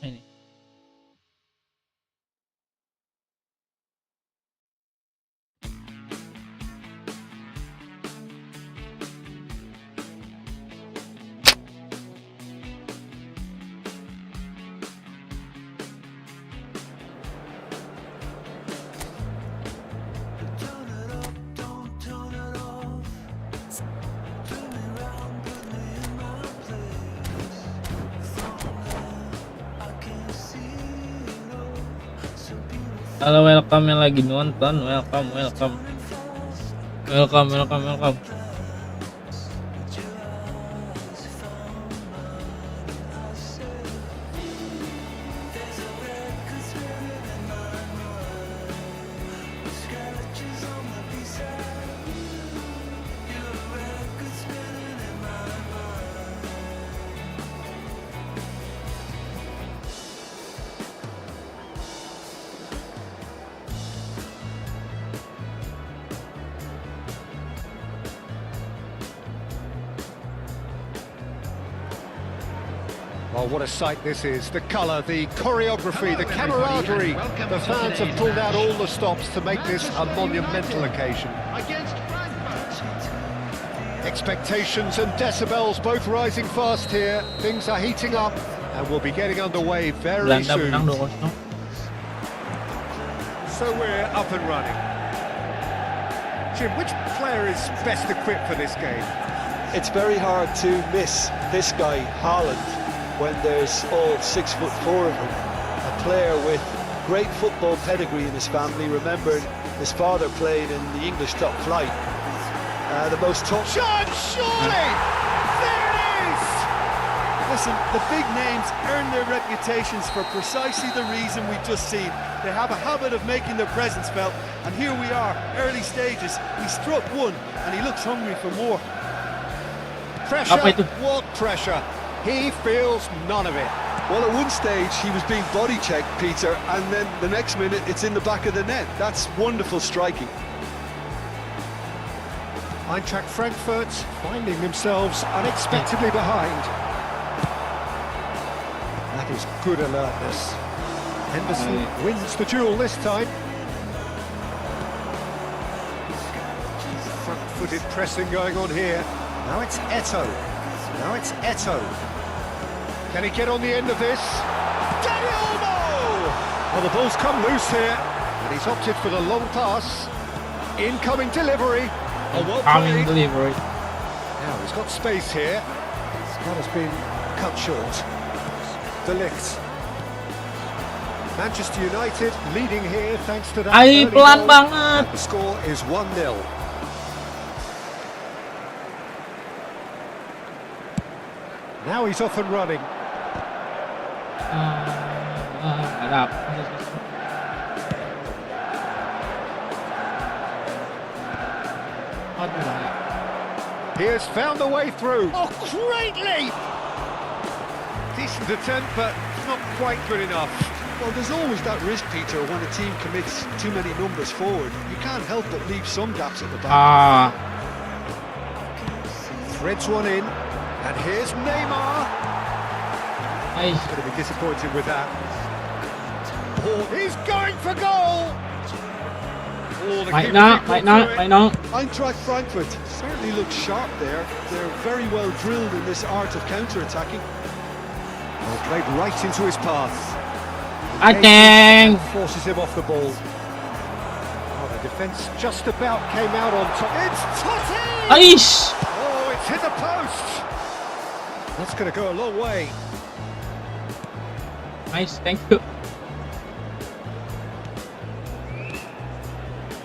Ini. Halo, welcome yang lagi nonton, welcome. Oh, what a sight this is. The colour, the choreography, the camaraderie. The fans have pulled out all the stops to make this a monumental occasion. Against Frankfurt. Expectations and decibels both rising fast here. Things are heating up and we'll be getting underway very Belanda soon. menang 2-0. So we're up and running. Jim, which player is best equipped for this game? It's very hard to miss this guy, Haaland, when there's all 6'4" of them. A player with great football pedigree in his family. Remember, his father played in the English top flight. The most top Shot, surely! There it is! Listen, the big names earn their reputations for precisely the reason we've just seen. They have a habit of making their presence felt, and here we are, early stages. He struck one, and he looks hungry for more. Pressure, Apa itu? what pressure? He feels none of it. Well, at one stage he was being body checked, Peter, and then the next minute it's in the back of the net. That's wonderful striking. Eintracht Frankfurt finding themselves unexpectedly behind. That is good alertness. Henderson wins the duel this time. Front-footed pressing going on here. Now it's Eto'o. Can he get on the end of this? Dani Olmo! Well, the ball's come loose here, and he's opted for the long pass. Incoming delivery. Oh, well Coming played. delivery. Now he's got space here. That has been cut short. De Ligt. Manchester United leading here thanks to that Ay, early pelan goal. banget. And the score is 1-0. Now he's off and running. Nggak dapet. Aduh, bahaya. He has found a way through. Oh, great leap! Decent attempt, but not quite good enough. Well, there's always that risk, Peter, when a team commits too many numbers forward. You can't help but leave some gaps at the back. Threads one in, and here's Neymar. Ay, He's going to be disappointed with that. Oh, he's going for goal! Oh, the baik keeper nak, did baik go nak, through it. baik nak. Eintracht Frankfurt certainly look sharp there. They're very well drilled in this art of counter-attacking. Oh, played right into his path. Aceng. Forces him off the ball. Oh, the defence just about came out on top. It's Totti! Aish. Oh, it's hit the post! That's going to go a long way. Nice, thank you.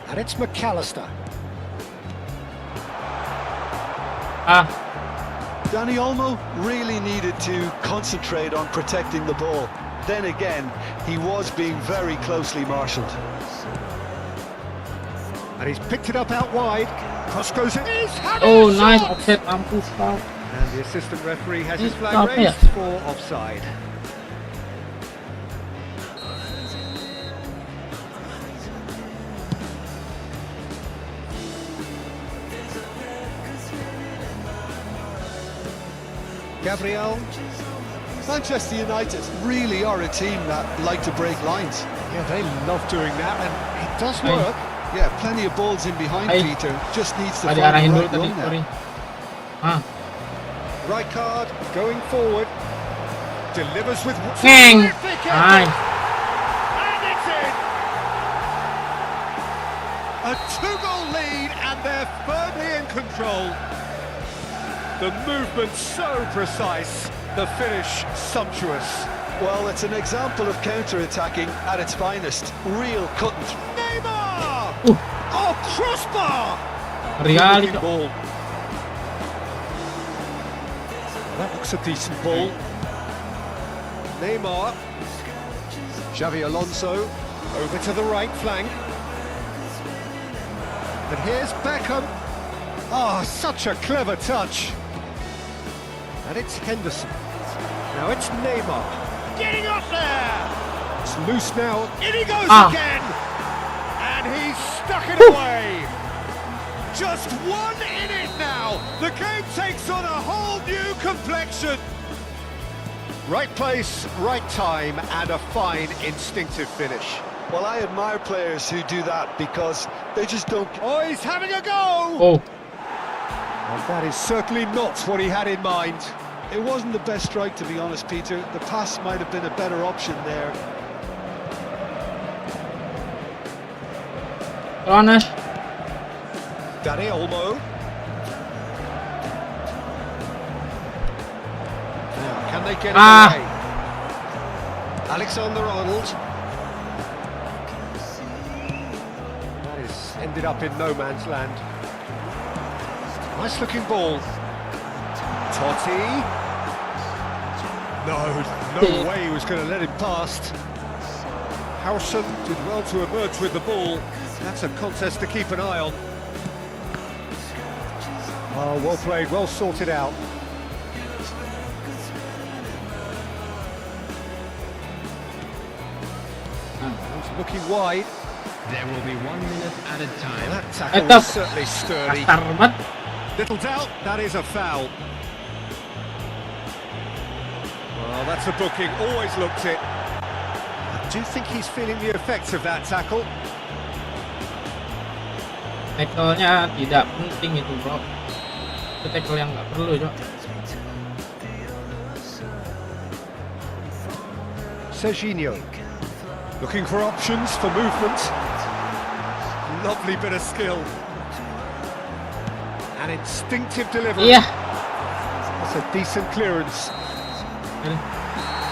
And it's McAllister. Dani Olmo really needed to concentrate on protecting the ball. Then again, he was being very closely marshalled. And he's picked it up out wide. Cross goes in. He's had Oh, a nice shot! offset, mampus kau. And the assistant referee has his It's flag up here. raised for offside. Gabriel. Manchester United really are a team that like to break lines. Yeah, they love doing that, and it does Hey. work. Yeah, plenty of balls in behind Hey. Peter. Just needs to Tadi find arahin the dulu right tadi, run sorry. there. Rijkaard going forward. Delivers with Ngeng. terrific Nice. effort. And it's in. A 2-goal lead, and they're firmly in control. The movement so precise, the finish sumptuous. Well, it's an example of counter-attacking at its finest. Real cut and Neymar! Uh. Oh, crossbar! Real Good-looking ball. That looks a decent ball. Neymar. Xavi Alonso over to the right flank. And here's Beckham. Oh, such a clever touch. And it's Henderson. Now it's Neymar. Getting up there! It's loose now. In he goes again! And he's stuck it away! Just one in it now! The game takes on a whole new complexion! Right place, right time, and a fine instinctive finish. Well, I admire players who do that because they just don't... Oh, he's having a go! Oh, And that is certainly not what he had in mind. It wasn't the best strike, to be honest, Peter. The pass might have been a better option there. Ronas. Dani Olmo. Now, can they get it away? Alexander-Arnold. That is ended up in no man's land. Nice looking ball. Totti. No way he was going to let him past. Harrison did well to emerge with the ball. That's a contest to keep an eye on. Oh, well played, well sorted out. He's looking wide. There will be 1 minute at a time. That tackle Etap. was certainly sturdy. Kasar banget. Little doubt, that is a foul. Well, that's a booking, always looked it. I do think he's feeling the effects of that tackle. Tackle-nya tidak penting itu, bro. Itu tackle yang nggak perlu, Cok. Serginho, looking for options for movement. Lovely bit of skill. An instinctive delivery. Iya. That's a decent clearance. Ini.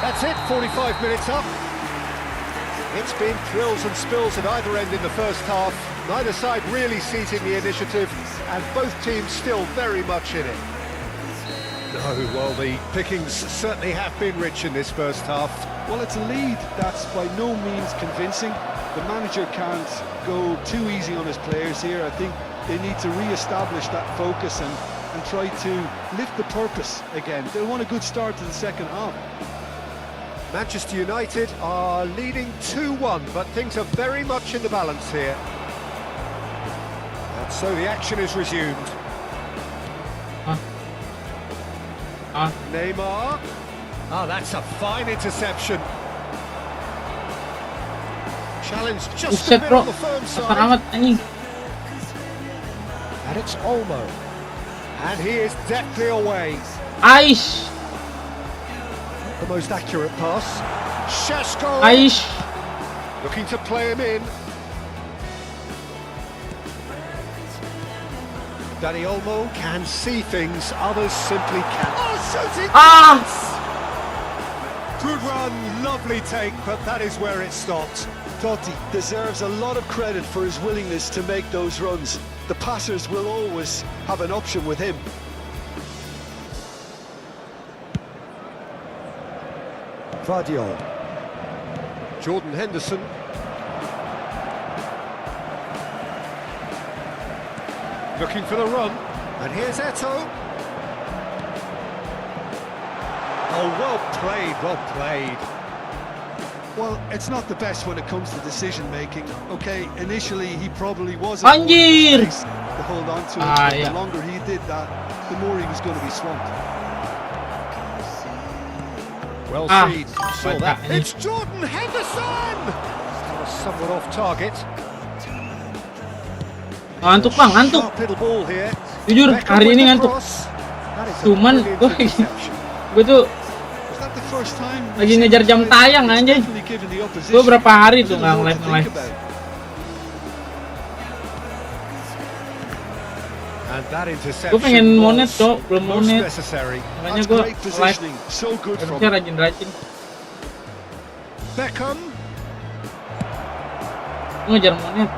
That's it, 45 minutes up. It's been thrills and spills at either end in the first half. Neither side really seizing the initiative, and both teams still very much in it. No, well, the pickings certainly have been rich in this first half. Well, it's a lead that's by no means convincing. The manager can't go too easy on his players here. I think they need to re-establish that focus and try to lift the purpose again. They want a good start to the second half. Manchester United are leading 2-1, but things are very much in the balance here. And so the action is resumed. Neymar. Ah, that's a fine interception. Challenge just a Buset bit bro, on the firm kasar side. amat anjing. And it's Olmo. And he is deftly away. Aish, The most accurate pass. Šeško Aish. looking to play him in. Dani Olmo can see things, others simply can't. Oh, shooting! Ah, Good run, lovely take, but that is where it stopped. Totti deserves a lot of credit for his willingness to make those runs. The passers will always have an option with him. Vardiol. Jordan Henderson. Looking for the run. And here's Eto'o. Oh, well played, well played. Well, it's not the best when it comes to decision making. Okay, initially he probably was Anjir! to hold on to it, Ah, but yeah. the longer he did that, the more he was going to be swamped. Well Ah, seen. Saw like that. that. It's Jordan Henderson! That was somewhat off target. ngantuk bang, ngantuk. Sharp little ball here. Jujur, Beckham hari with ini the ngantuk. cross. That is a Cuman brilliant gue interception. gue tuh Was that the first time lagi ngejar jam tayang anjing. Gue berapa hari tuh nggak nge-live. And that interception Gue pengen monet was cok, belum most monet. necessary. Makanya That's gue great live positioning, so good from harusnya him. rajin-rajin. Beckham. Gue ngejar monet.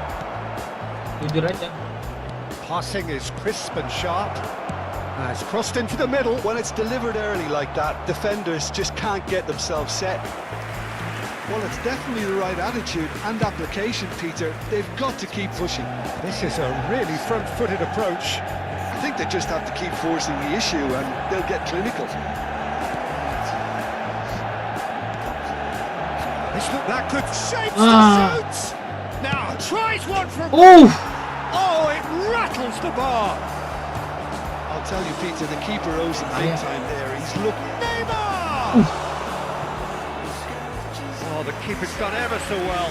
Jujur aja. Passing is crisp and sharp. It's crossed into the middle. When it's delivered early like that, defenders just can't get themselves set. Well, it's definitely the right attitude and application, Peter. They've got to keep pushing. This is a really front-footed approach. I think they just have to keep forcing the issue and they'll get clinical. That could shape Ah. the shoot. Now tries one from. Oh, Oh, it rattles the bar. I'll tell you, Peter, the keeper owes him big time there. He's looking. Neymar. Oh, the keeper's done ever so well.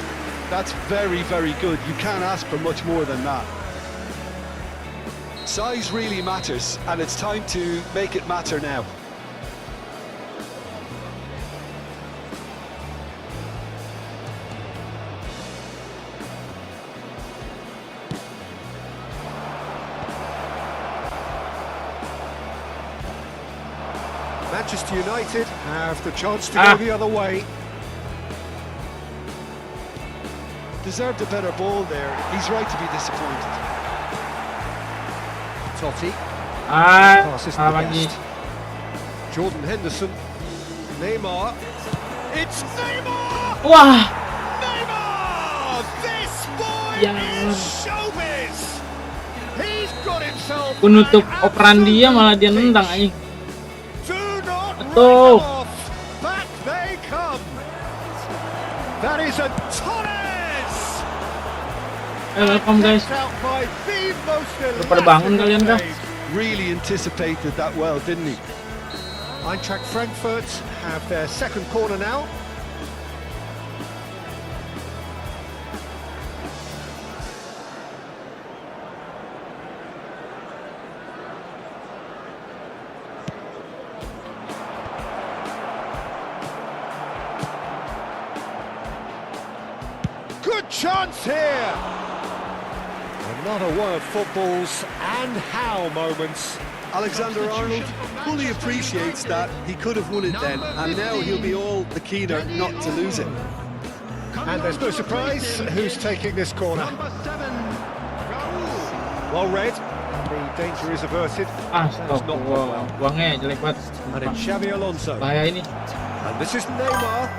That's very, very good. You can't ask for much more than that. Size really matters, and it's time to make it matter now. Manchester United have the chance to Ah. go the other way. Deserved a better ball there. He's right to be disappointed. Totti. Pass isn't the lagi. best. Jordan Henderson. Neymar. It's Neymar! Wah, Neymar! This boy Jangan. is showbiz! He's got himself penutup an operan dia malah dia absolute nendang peach. anjing. Do not Betul. write off. Back they come. That is a Torres. Welcome guys. Out by the most Udah pada bangun kalian kah? save. Really anticipated that well, didn't he? Eintracht Frankfurt have their second corner now. Good chance here. Another one of football's and how moments. Alexander-Arnold fully appreciates that he could have won it then, and now he'll be all the keener not to lose it. And there's no surprise who's taking this corner. Well read. The danger is averted. Astagfirullah, buangnya jelek banget. And it's Xavi Alonso. Bahaya ini. And this is Neymar.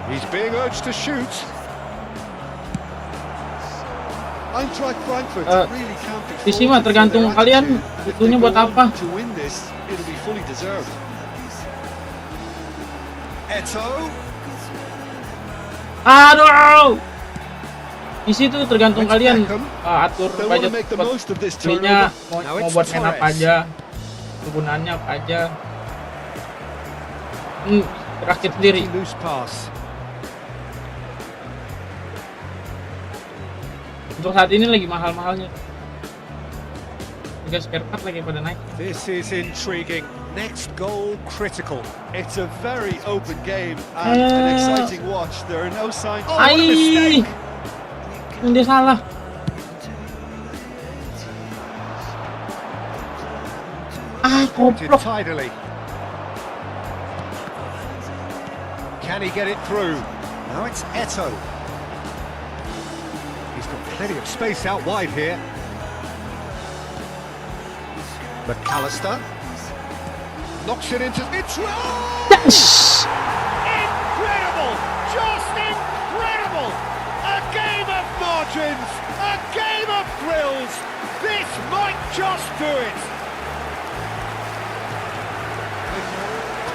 He's being urged to shoot. Eintracht Frankfurt really can't be Visi mah faulted tergantung for their kalian attitude. If butuhnya they buat go apa. on to win this, it'll be fully deserved. Eto. Aduh. Visi itu tergantung kalian atur They want budget to make the buat most of this belinya turnover. mau buat main apa aja, kegunaannya apa aja. Rakit sendiri. Loose pass. Untuk saat ini lagi mahal-mahalnya. Juga spare part lagi pada naik. This is intriguing. Next goal critical. It's a very open game and an exciting watch. There are no signs. Oh, what a mistake! Dia salah. Pointed Goblok. tidily. Can he get it through? Now it's Eto. He's got plenty of space out wide here. McAllister knocks it into. It's Yes! incredible! Just incredible! A game of margins, a game of thrills. This might just do it.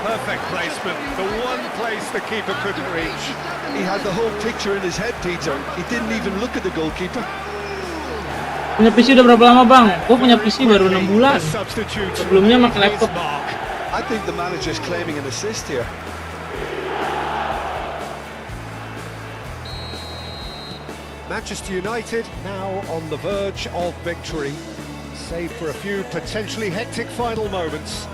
Perfect placement, the one place the keeper couldn't reach. He had the whole picture in his head, Peter. He didn't even look at the goalkeeper. Punya PC udah berapa lama bang? Gue punya PC baru 6 bulan. The substitute Sebelumnya pakai made his laptop. mark. I think the manager's claiming an assist here. Manchester United now on the verge of victory, save for a few potentially hectic final moments.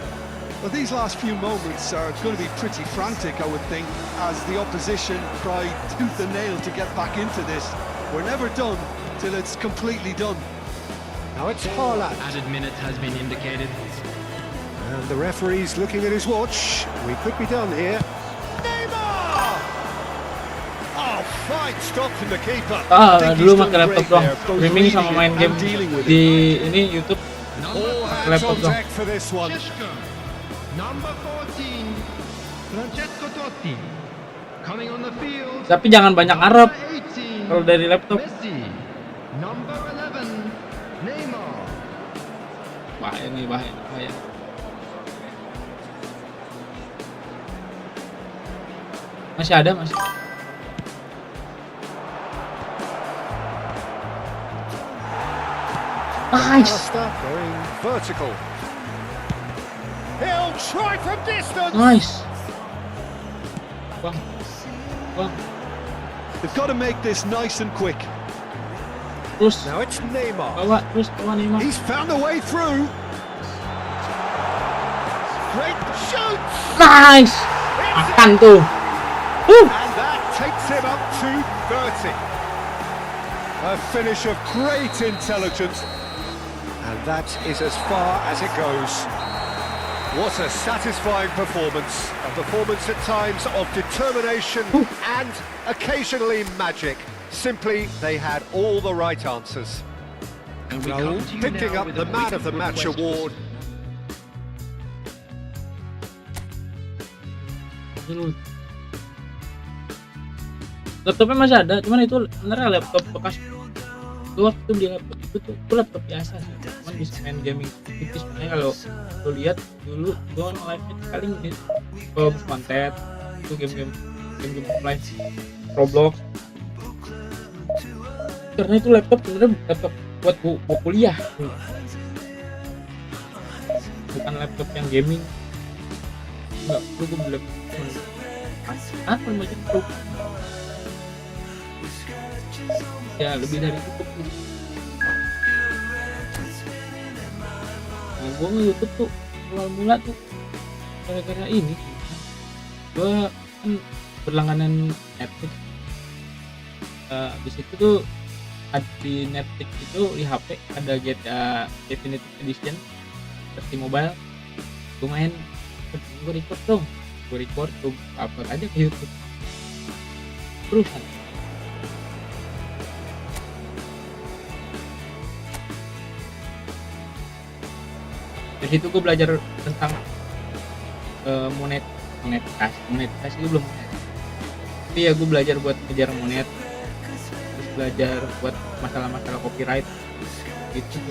Well, these last few moments are going to be pretty frantic, I would think, as the opposition try tooth and nail to get back into this. We're never done till it's completely done. Now it's Haaland, Added minute has been indicated. and the referee's looking at his watch. We could be done here. Neymar! Oh, fine stop from the keeper. think Dulu he's pakai done laptop great dong. there, both Streaming sama reading main it game and dealing with di ini YouTube. All hands laptop on dong. deck for this one. Sheshko, number 14, Francesco Totti, coming on the field. Tapi jangan banyak ngarep Number 18, kalau dari laptop. Messi, number 11, Neymar. Bahaya nih, bahaya. Masih ada, masih. Nice. McAllister going vertical. He'll try from distance. Nice. Bang. They've got to make this nice and quick. Terus Now it's Neymar. bawa Neymar. He's found a way through. Great shoots. Nice. Makan tuh. And that takes him up to 30. A finish of great intelligence. And that is as far as it goes. What a satisfying performance. A performance at times of determination and occasionally magic. Simply, they had all the right answers. And we Raul come to you picking now up with the a Man weighted of the Match request. award. Dulu. Laptopnya masih ada, cuman itu sebenarnya laptop bekas. Itu waktu beli laptop itu laptop biasa sih, cuman bisa main gaming tipis. Makanya kalau lo lihat dulu gue live kali ini kalau konten itu game offline Roblox, karena itu laptop sebenarnya laptop buat gua kuliah, bukan laptop yang gaming. Enggak, gue beli laptop apa macam itu ya, lebih dari cukup. Nah, gue nge-YouTube tuh awal mula tuh gara-gara ini. Gue kan berlangganan Netflix. Habis itu tuh di Netflix itu di HP ada GTA Definitive Edition versi mobile. Gue main, gue record, gue upload aja ke YouTube. Terus Dari situ gue belajar tentang monetisasi itu belum monet. Tapi ya gue belajar buat ngejar monet, terus belajar buat masalah-masalah copyright gitu.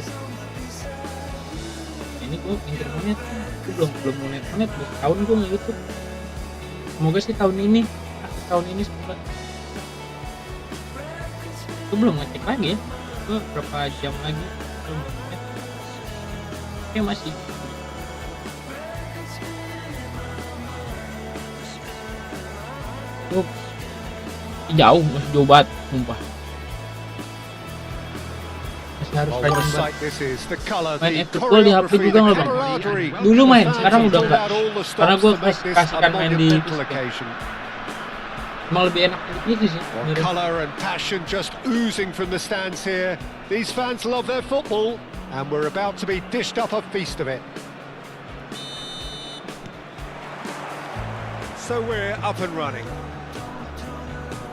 Ini gue pinter monet, gue belum monet tahun gue nge-YouTube. Semoga sih tahun ini semoga. Gue belum ngecek lagi ya, gue berapa jam lagi belum monet. Oke masih. Gue masih jauh banget, sumpah. Masih harus rajin banget. Main Efootball di HP juga nggak bang? Dulu main, sekarang udah nggak. Karena gue kasihkan main di PC. Emang lebih enak di PC sih. Colour and passion just oozing from the stands here. These fans love their football, and we're about to be dished up a feast of it. So we're up and running.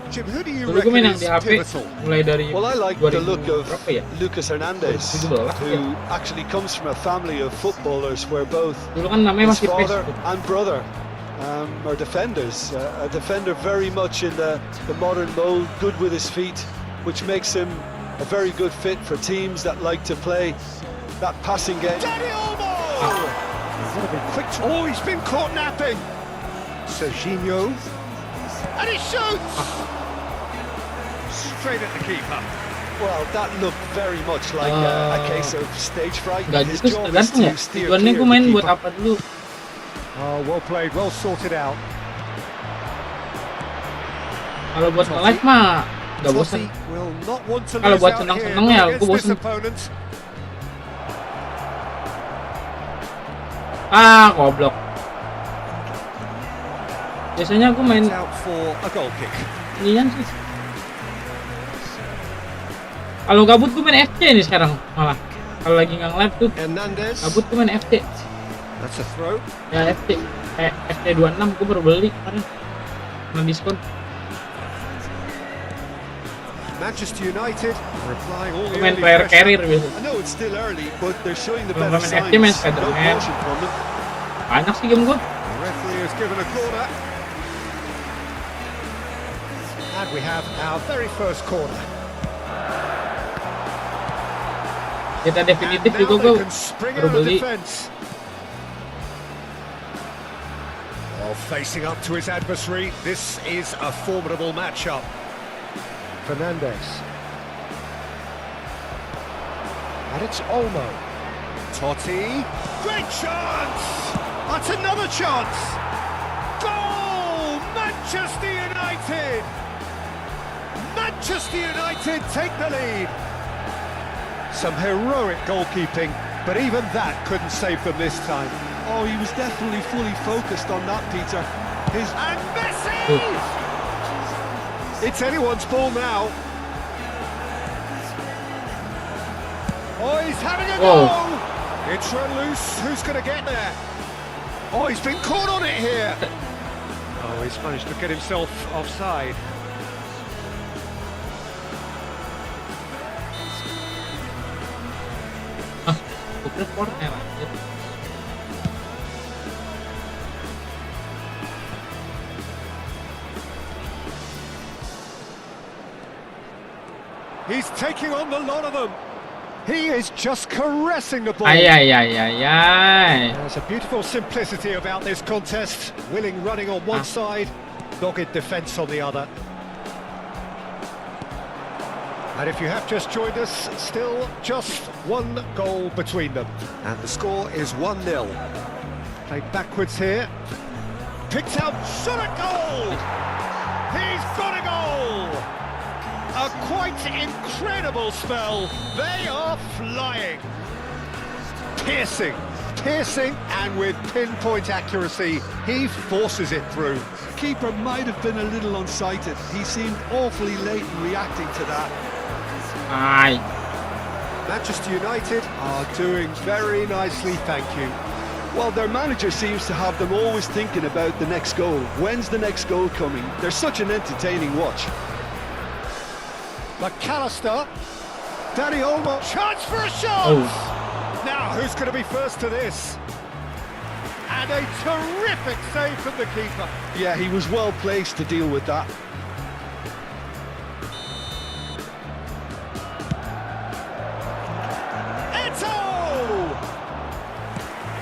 Jim, who do you Dulu gue reckon main yang is di HP pivotal? mulai dari Well, I like the look of berapa ya? Lucas Hernandez, 17, who actually comes from a family of footballers where both Dulu kan namanya his masih PES father tuh. and brother are defenders. A defender very much in the modern mold, good with his feet, which makes him a very good fit for teams that like to play that passing game. Dani Olmo! What a bit quick. Oh, he's been caught napping. Serginho. And he shoots! Straight at the keeper. Well, that looked very much like a case of stage fright. Nggak His gitu job is tergantung ya. to steer Tujuannya clear gue of main the buat keeper. apa dulu? Oh, well played, well sorted out. Kalau buat nge-live mah nggak bosan. Totti will not want to Kalau lose buat out senang-senang here ya, against gue this bosen. opponent. Goblok. Biasanya gue main It's out for a goal kick. inian sih. Kalau gabut gue main FC nih sekarang malah. Kalau lagi nggak nge-live tuh Hernandez. gabut gue main FC. That's a throw. Ya FC. FC 26 gue baru beli kemarin. Kena diskon. Manchester United replying all the Gue main early player pressure. carrier biasa. I know it's still early, but they're showing the Kalau better main signs. FC main No Spider-Man. caution from them. Banyak sih game gue. The referee has given a corner. And we have our very first corner. Kita And definitif now juga they gue can spring baru out of beli. defence. Well, facing up to his adversary, this is a formidable matchup. Fernandez. And it's Olmo. Totti. Great chance! That's another chance! Goal! Manchester United! Manchester United take the lead. Some heroic goalkeeping, but even that couldn't save them this time. Oh, he was definitely fully focused on that, Peter. His And Messi! It's anyone's ball now. Oh, he's having a Whoa. go! It's run loose. Who's going to get there? Oh, he's been caught on it here. Oh, he's managed to get himself offside. Gue kira corner anjir. He's taking on the lot of them. He is just caressing the ball. Ay. There's a beautiful simplicity about this contest. Willing running on one side, dogged defence on the other. And if you have just joined us, still just one goal between them. And the score is 1-0. Played backwards here. Picked out, shot a goal! He's got a goal! A quite incredible spell. They are flying. Piercing, and with pinpoint accuracy, he forces it through. keeper might have been a little unsighted. He seemed awfully late in reacting to that. Ay. Manchester United are doing very nicely, thank you. Well, their manager seems to have them always thinking about the next goal. When's the next goal coming? They're such an entertaining watch. McAllister, Dani Olmo, chance for a shot! Oh. Now, who's going to be first to this? And a terrific save from the keeper. Yeah, he was well placed to deal with that.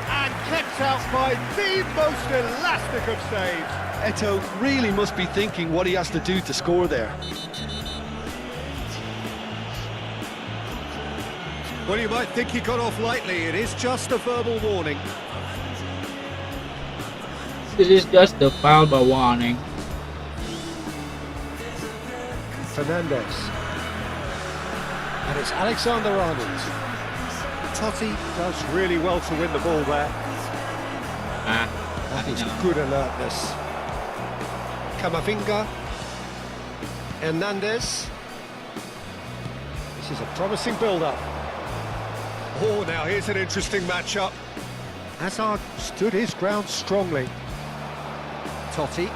And kept out by the most elastic of saves. Eto really must be thinking what he has to do to score there. Well, you might think he got off lightly. It is just a verbal warning. This is just the verbal warning. Fernandez. And it's Alexander-Arnold. Totti does really well to win the ball there. That is good alertness. Camavinga. Hernandez. This is a promising build-up. Oh, now here's an interesting matchup. Hazard stood his ground strongly. Totti.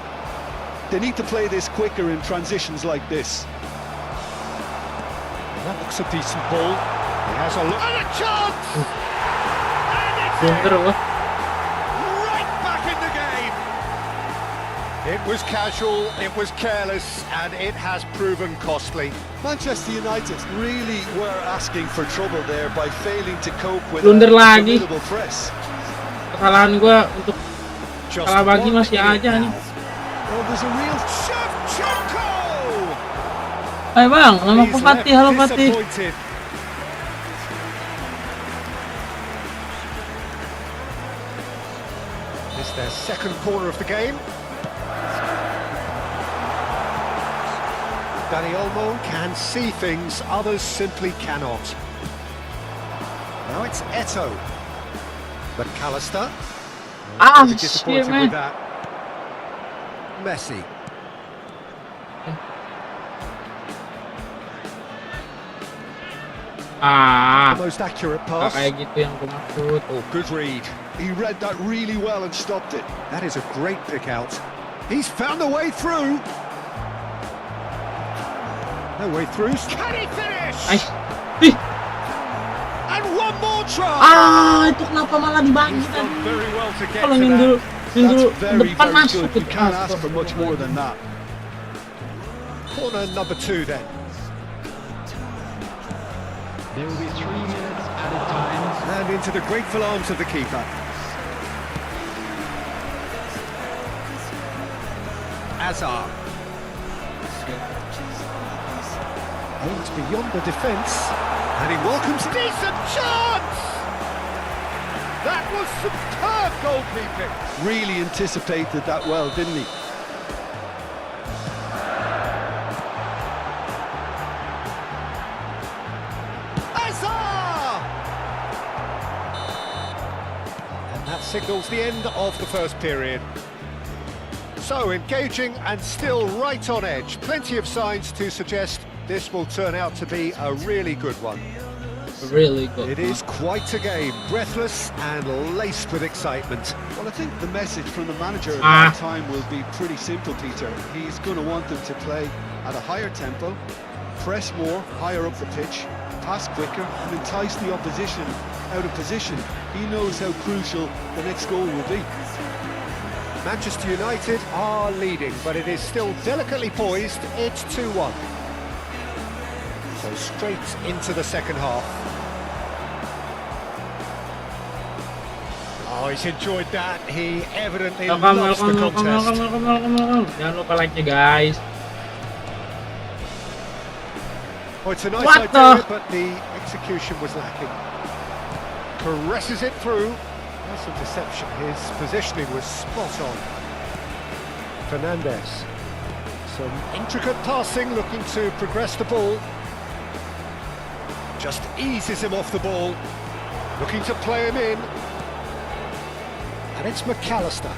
They need to play this quicker in transitions like this. That looks a decent ball. He has a look. And a chance! Blunder loh. Right back in the game! It was casual, it was careless, and it has proven costly. Manchester United really were asking for trouble there by failing to cope with Blunder a lagi. formidable press. Kesalahan gua untuk Just kalah bagi 1 masih minute aja nih. now. Well, there's a real Shevchenko! Hai bang, nama He's aku Fatih, halo left Fatih. disappointed. This is their second corner of the game. Dani Olmo can see things others simply cannot. Now it's Eto. McAllister. Ah, Pretty shit, disappointed man. with that. Messi. Ah, The most accurate nggak pass. kayak gitu yang aku maksud. Oh, good read. He read that really well and stopped it. That is a great pick out. He's found a way through. No way through. Can he finish? Ay, ih, And one more try. itu kenapa malah dibagi He's done tadi? very well to get Kalau to nyundul, that. nyundul That's very, depan very masuk good. You gitu. can't ask for much more than that. Corner number 2 then. There will be 3 minutes added time. And into the grateful arms of the keeper. Hazard. Aims beyond the defence. And he welcomes decent chance! That was superb goalkeeping. Really anticipated that well, didn't he? Hazard! And that signals the end of the first period. So engaging and still right on edge. Plenty of signs to suggest this will turn out to be a really good one. Really good. It is quite a game, breathless and laced with excitement. Well, I think the message from the manager at Ah. that time will be pretty simple, Peter. He's going to want them to play at a higher tempo, press more, higher up the pitch, pass quicker, and entice the opposition out of position. He knows how crucial the next goal will be. Manchester United are leading, but it is still delicately poised. It's 2-1. So straight into the second half. Oh, he's enjoyed that. He evidently loves the contest. Welcome. Jangan lupa like-nya guys. Oh, it's a nice What idea, the- but the execution was lacking. Caresses it through. That's a deception. His positioning was spot on. Fernandez. Some intricate passing, looking to progress the ball. Just eases him off the ball. Looking to play him in. And it's McAllister.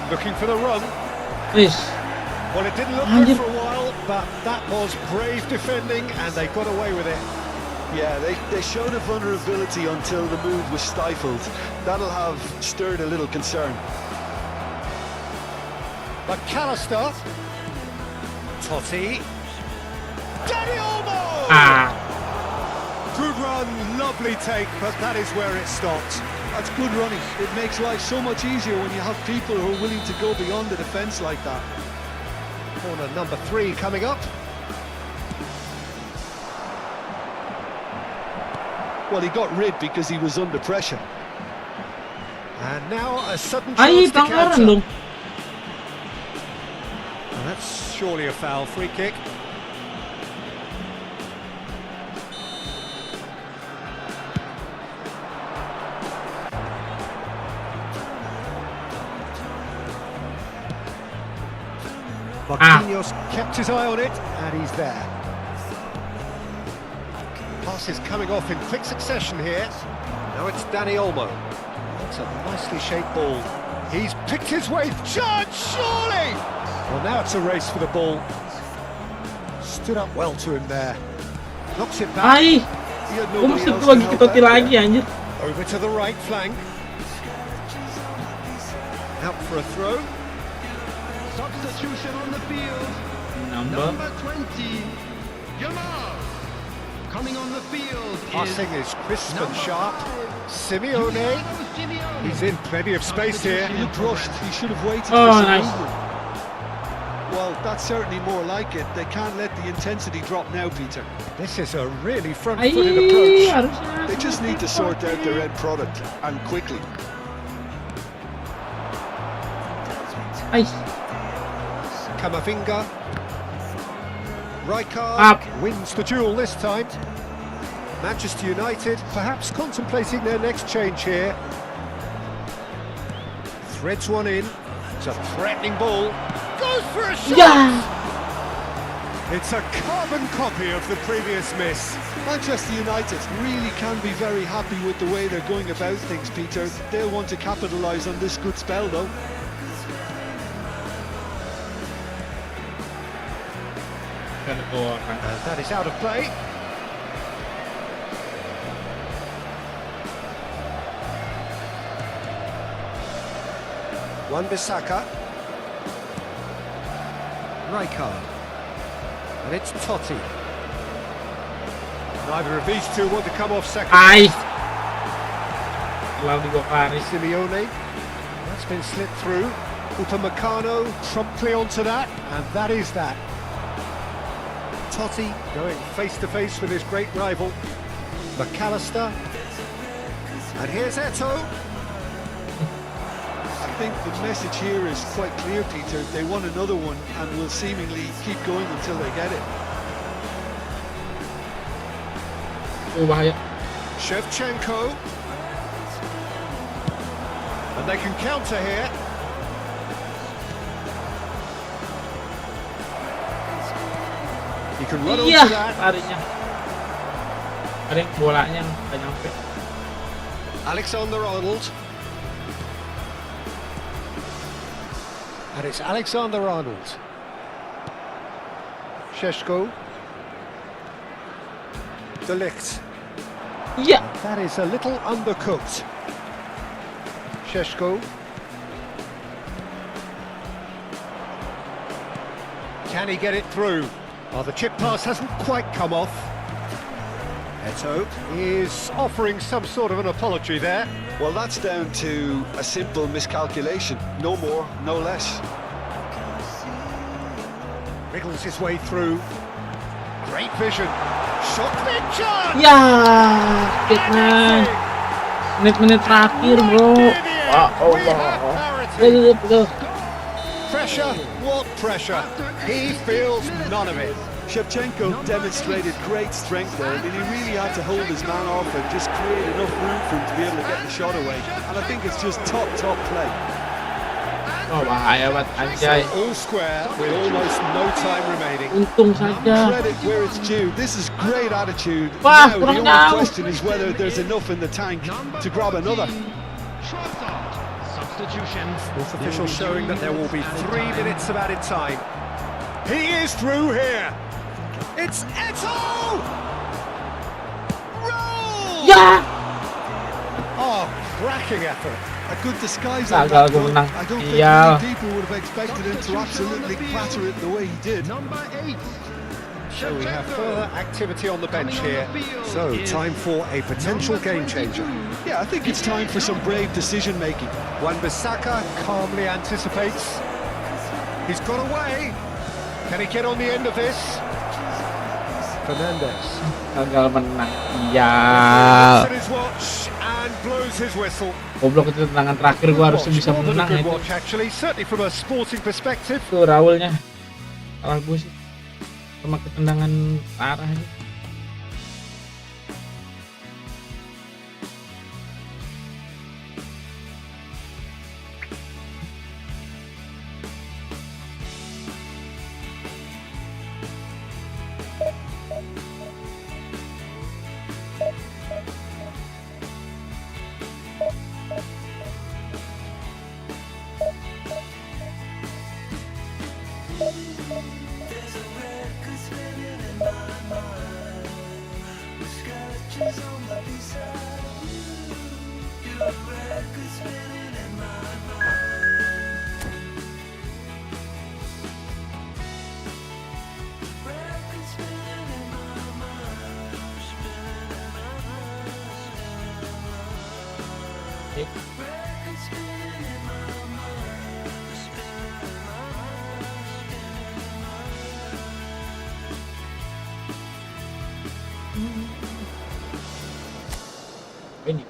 Looking for the run. Wis, Well, it didn't look Anjir. good for a while, but that was brave defending, and they got away with it. Yeah, they showed a vulnerability until the move was stifled. That'll have stirred a little concern. McAllister. Totti. Dani Olmo! ah, Good run. lovely take, but that is where it stopped. That's good running. It makes life so much easier when you have people who are willing to go beyond the defence like that. Corner number 3 coming up. Well, he got rid because he was under pressure. And now a sudden Ay, chance to pelanggaran counter. dong. And that's surely a foul. Free kick. Marquinhos kept his eye on it, and he's there. Passes coming off in quick succession here. Now it's Danny Olmo. It's a nicely shaped ball. He's picked his way. Chance, surely! Well, now it's a race for the ball. Stood up well to him there. Knocks it back. Ay, He had kok nobody mesti else gua to gitu help toti out lagi there. anjir. Over to the right flank. Out for a throw. Substitution on the field. Nambah. Number 20, Yamal. Coming on the field Passing is crisp and number sharp. 5, Simeone. Simeone. He's in plenty of space here. He looked rushed. He should have waited Oh, for some nice. movement. Well, that's certainly more like it. They can't let the intensity drop now, Peter. This is a really Ay, front-footed approach. harusnya. They just need to sort out their end product, and quickly. Ay, Camavinga. Rijkaard Up. wins the duel this time. Manchester United perhaps contemplating their next change here. Threads one in. It's a threatening ball. Goes for a shot! ya. It's a carbon copy of the previous miss. Manchester United really can be very happy with the way they're going about things, Peter. They'll want to capitalise on this good spell, though. And that is out of play. Wan-Bissaka. Rijkaard. And it's Totti. Neither of these two want to come off second. Ay. Lalu di Paris. Simeone. That's been slipped through. Upamecano promptly onto that, and that is that. Totti going face to face with his great rival, McAllister. And here's Eto'o. I think the message here is quite clear, Peter. They want another one and will seemingly keep going until they get it. Oh, bahaya. Shevchenko. And they can counter here. He can run Iya, onto that. larinya. Ada yang bolanya nggak nyampe. Alexander-Arnold. And it's Alexander-Arnold. Šeško. De Ligt. Iya. That is a little undercooked. Šeško. Can he get it through? Oh, the chip pass hasn't quite come off. Eto'o is offering some sort of an apology there. Well, that's down to a simple miscalculation. No more, no less. Wriggles his way through. Great vision. Shot big chance! Ya, man. Menit-menit terakhir, bro. Wah, Allah. Pressure, what pressure? He feels none of it. Shevchenko demonstrated great strength there. I mean, he really had to hold his man off and just create enough room for him to be able to get the shot away. And I think it's just top play. Oh, bahaya banget, anjay. All square with almost no time remaining. Untung saja. Credit where it's due. This is great attitude. Wah, Now, the kurang only jauh. question is whether there's enough in the tank to grab another. Substitution. Fourth official showing that there will be 3 minutes of added time. He is through here. It's Eto'o! Roll! Ya. Oh, cracking effort. A good disguise Gagal on that gua one. menang. I don't think Iya. many people would have expected him to absolutely clatter it the way he did. Number 8. So we have further activity on the bench here. So time for a potential game changer. Yeah, I think it's time for some brave decision-making. Wan-Bissaka calmly anticipates. He's got away. Can he get on the end of this? Fernandes. Gagal menang. Iya. Looks at his watch and blows his whistle. Goblok, itu tendangan terakhir gua harusnya bisa More than a menang good itu. watch, actually, certainly from a sporting perspective. Tuh Raulnya. Salah gue sih. Sama ketendangan parah ini. Ini.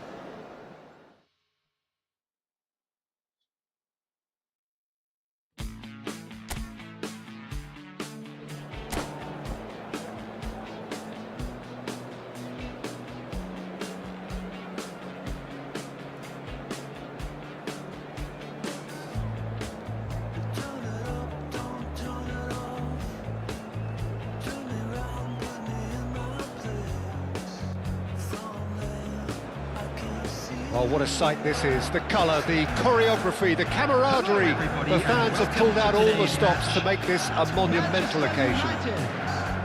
Oh, what a sight this is. The colour, the choreography, the camaraderie. The fans have pulled out all the stops to make this a monumental occasion.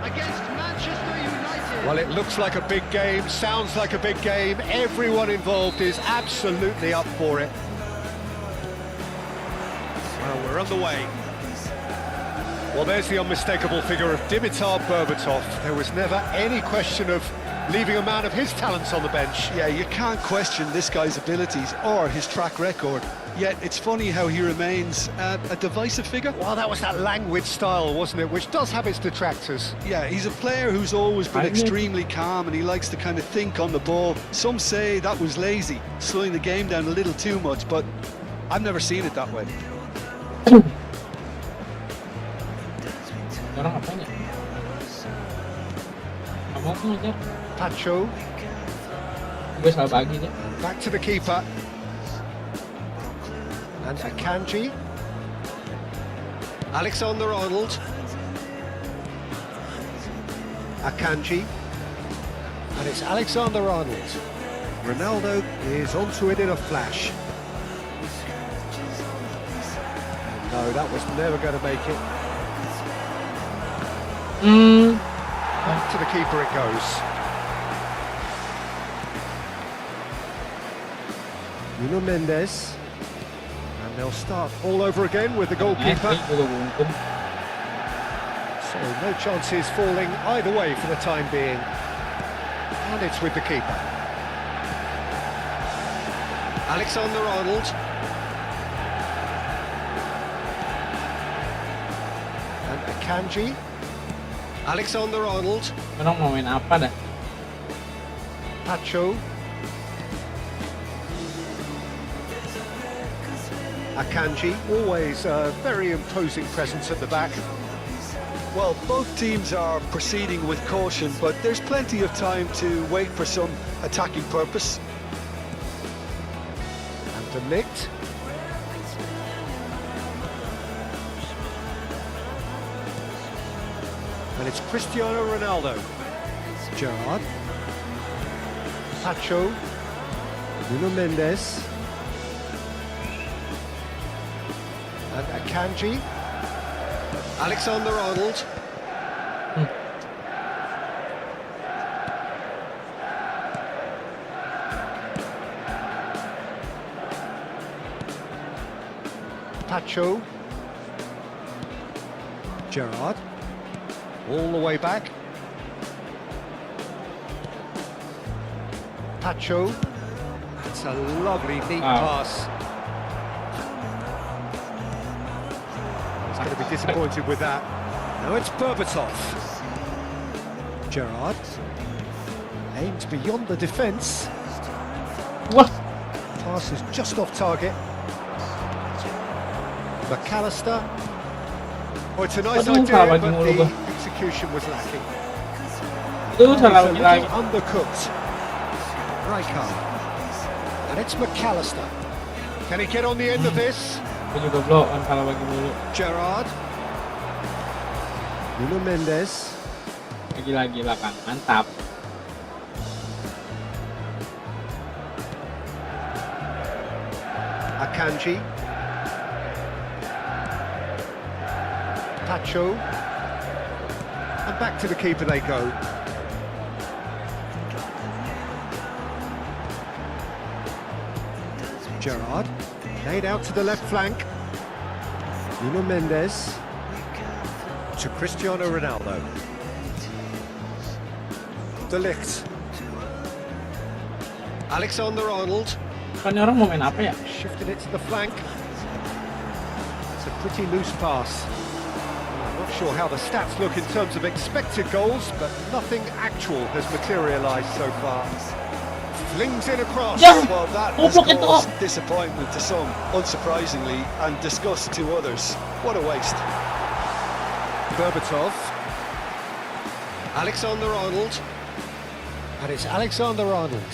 Against Manchester United. Well, it looks like a big game, sounds like a big game. Everyone involved is absolutely up for it. Well, we're underway. Well, there's the unmistakable figure of Dimitar Berbatov. There was never any question of leaving a man of his talents on the bench. Yeah, you can't question this guy's abilities or his track record. Yet it's funny how he remains a divisive figure. Well, that was that languid style, wasn't it? Which does have its detractors. Yeah, he's a player who's always been extremely calm and he likes to kind of think on the ball. Some say that was lazy, slowing the game down a little too much, but I've never seen it that way. Orang ngapain ya? Apa sih ngejar? Pacho, Gue salah bagi deh. back to the keeper. And Akanji. Alexander-Arnold. Akanji. And it's Alexander-Arnold. Ronaldo is onto it in a flash. No, that was never going to make it. Back to the keeper it goes. Nuno Mendes. And they'll start all over again with the goalkeeper. So no chances falling either way for the time being. And it's with the keeper. Alexander-Arnold. And Akanji. Alexander-Arnold. Orang mau main apa dah? Pacho. Akanji, always a very imposing presence at the back. Well, both teams are proceeding with caution, but there's plenty of time to wait for some attacking purpose. And De Ligt. And it's Cristiano Ronaldo. Gerrard. Pacho. Nuno Mendes. And Akanji. Alexander-Arnold. Pacho. Gerrard. All the way back. Pacho. That's a lovely, neat pass. He's going to be disappointed with that. Now it's Berbatov. Gerrard. Aimed beyond the defence. Wah. Pass is just off target. McAllister. Oh, it's a nice Aduh, idea, salah but bagi mulu the gua. execution was lacking. Itu salah He's a lagi. little undercooked. Rijkaard. And it's McAllister. Can he get on the end of this? Gue juga blok kan salah bagi mulu. Gerrard. Nuno Mendes. Gila-gila kan, mantap. Akanji. Pacho. And back to the keeper they go. Gerrard. Laid out to the left flank. Nuno Mendes. To Cristiano Ronaldo. De Ligt. Alexander-Arnold. Kan orang mau main apa ya? Shifted it to the flank. It's a pretty loose pass. I'm not sure how the stats look in terms of expected goals, but nothing actual has materialised so far. Flings in across. Yeah. Well, that Oh, has block it caused up. disappointment to some, unsurprisingly, and disgust to others. What a waste. Berbatov. Alexander-Arnold. And it's Alexander-Arnold.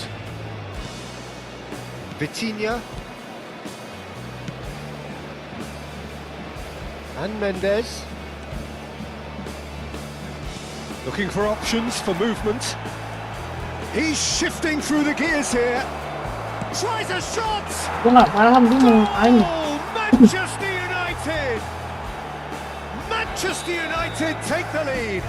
Vitinha. And Mendes. Looking for options for movement. He's shifting through the gears here. Tries a shot! Gue nggak paham dia mau ngapain. Oh, Manchester United! Manchester United take the lead.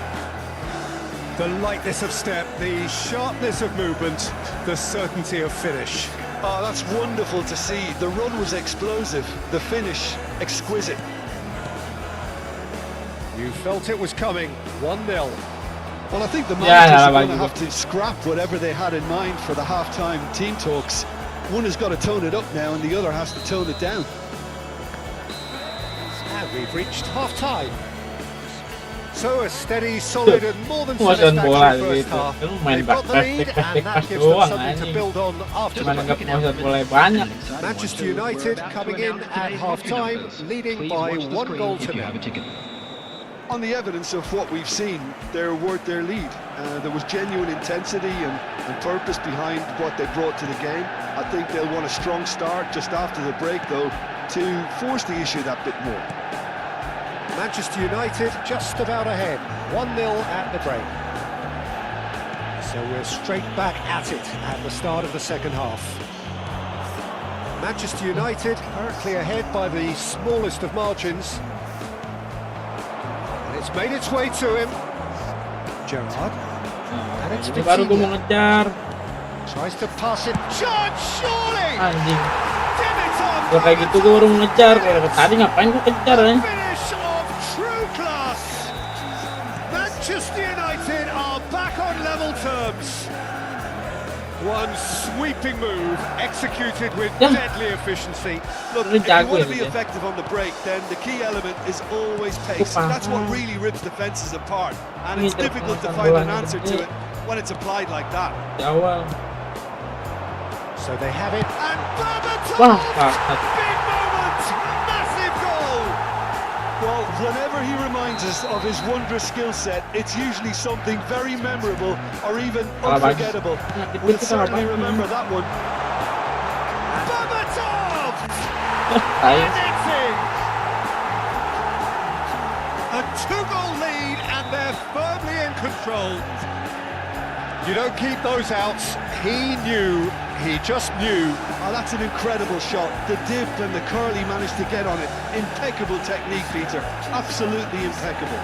The lightness of step, the sharpness of movement, the certainty of finish. Oh, that's wonderful to see. The run was explosive, the finish exquisite. You felt it was coming. 1-0. Well, I think the Yeah, managers are like going to you. have to scrap whatever they had in mind for the half-time team talks. One has got to tone it up now and the other has to tone it down. And we've reached half-time. So a steady, solid and more than Nguasain bola satisfactory first gitu. half. Lu main They've got the lead praktek and that gives them doang something to anjing. build on after Cuma the nggak break. nguasain bola banyak. Manchester United coming in at half-time, leading by 1 goal to nil. On the evidence of what we've seen, they're worth their lead. There was genuine intensity and purpose behind what they brought to the game. I think they'll want a strong start just after the break, though, to force the issue that bit more. Manchester United just about ahead, 1-0 at the break. So we're straight back at it at the start of the second half. Manchester United currently ahead by the smallest of margins. And it's made its way to him. Gerrard. And it's Ini baru gue mau ngejar. Tries to pass it. Shot, surely! Anjing. Dimitrov! Gue kayak gitu gue baru mau ngejar. Kalau tadi ngapain gue kejar ya? Finish of true class! Manchester United are back on level terms. One sweeping move executed with Yeah. deadly efficiency. Look, Really if you want jago to be ya. effective on the break, then the key element is always pace. Paham. That's what really rips defences apart. And Ini it's difficult to terpaksa find an bolanya answer gede. to it when it's applied like that. Di awal. So they have it. And Berbatov! Wah, bakat. Big moment! Massive goal! Well, whenever he reminds us of his wondrous skill set, it's usually something very memorable or even Salah bagus. unforgettable. Nah, itu We'll kita certainly ngapain? remember that one. Berbatov! Tai. And it's in! A 2-goal lead and they're firmly in control. You don't keep those out. He knew, he just knew. Oh, that's an incredible shot. The dip and the curl he managed to get on it. Impeccable technique, Peter. Absolutely impeccable.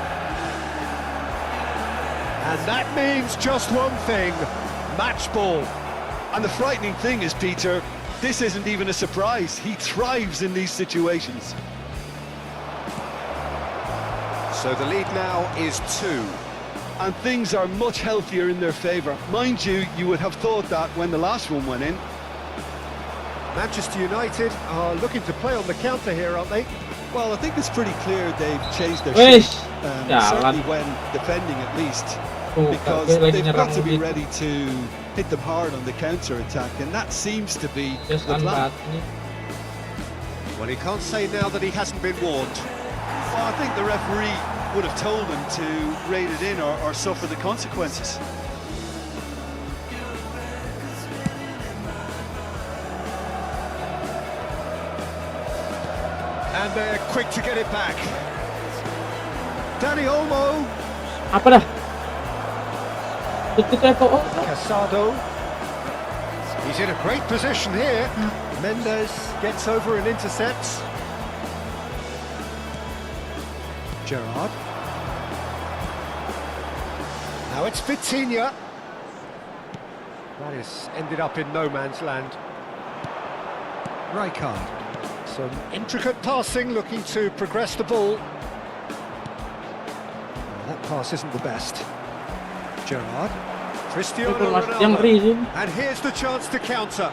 And that means just one thing, match ball. And the frightening thing is, Peter, this isn't even a surprise. He thrives in these situations. So the lead now is 2. and things are much healthier in their favour. Mind you, you would have thought that when the last one went in. Manchester United are looking to play on the counter here, aren't they? Well, I think it's pretty clear they've changed their Wih, shape, jalan. certainly when defending at least, Tuh, because Kake lagi they've got nyerang to be gitu. ready to hit them hard on the counter-attack, and that seems to be Yes, the plan. ini. Well, he can't say now that he hasn't been warned. Well, I think the referee would have told him to rein it in or suffer the consequences. And they're quick to get it back. Dani Olmo, Apa dah? Tutup Efootball. Oh, Casado. He's in a great position here. Mendes gets over and intercepts. Gerrard. Now it's Vitinha. That has ended up in no man's land. Rijkaard. Some intricate passing, looking to progress the ball. That pass isn't the best. Gerrard. Cristiano Informasi yang ngeri Ronaldo. sih. And here's the chance to counter.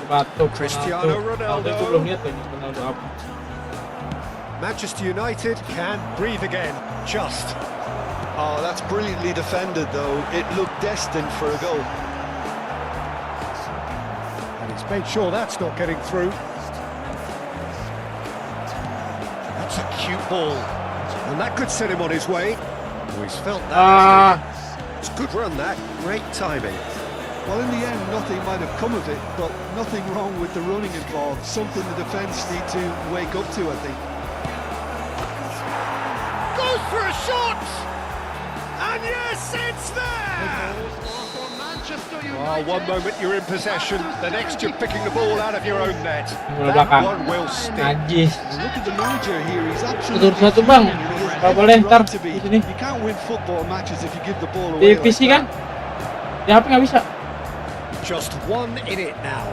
Berbatuk Cristiano Ronaldo. Itu belum lihat ini Ronaldo apa. Manchester United can breathe again. Just. Oh, that's brilliantly defended, though. It looked destined for a goal. And he's made sure that's not getting through. That's a cute ball. And that could set him on his way. Oh, he's felt that. Ah, It's a good run, that. Great timing. Well, in the end, nothing might have come of it, but nothing wrong with the running involved. Something the defence need to wake up to, I think. Goes for a shot! And yes, it's there! For Manchester Oh, United. one moment you're in possession, the next you're picking the ball out of your own net. bola That belakang. one will stick. Najis. Look at the manager here, he's absolutely Satu bang. fuming, and he has Gak every boleh ntar right to be. di sini. You can't win football matches if you give the ball Di away like PC kan? that. Di HP nggak bisa. Just one in it now.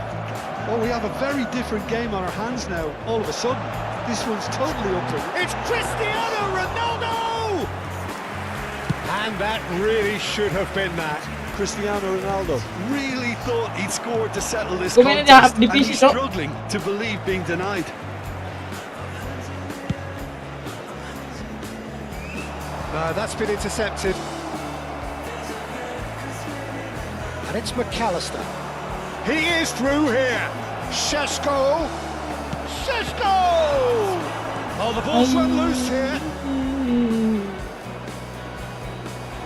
Well, we have a very different game on our hands now, all of a sudden. This one's totally up to... It's Cristiano Ronaldo! And that really should have been that. Cristiano Ronaldo really thought he'd scored to settle this Kung ini contest, di and PC, he's Cok. struggling to believe being denied. That's been intercepted. And it's McAllister. He is through here. Šeško. Šeško! Oh, the ball's run loose here.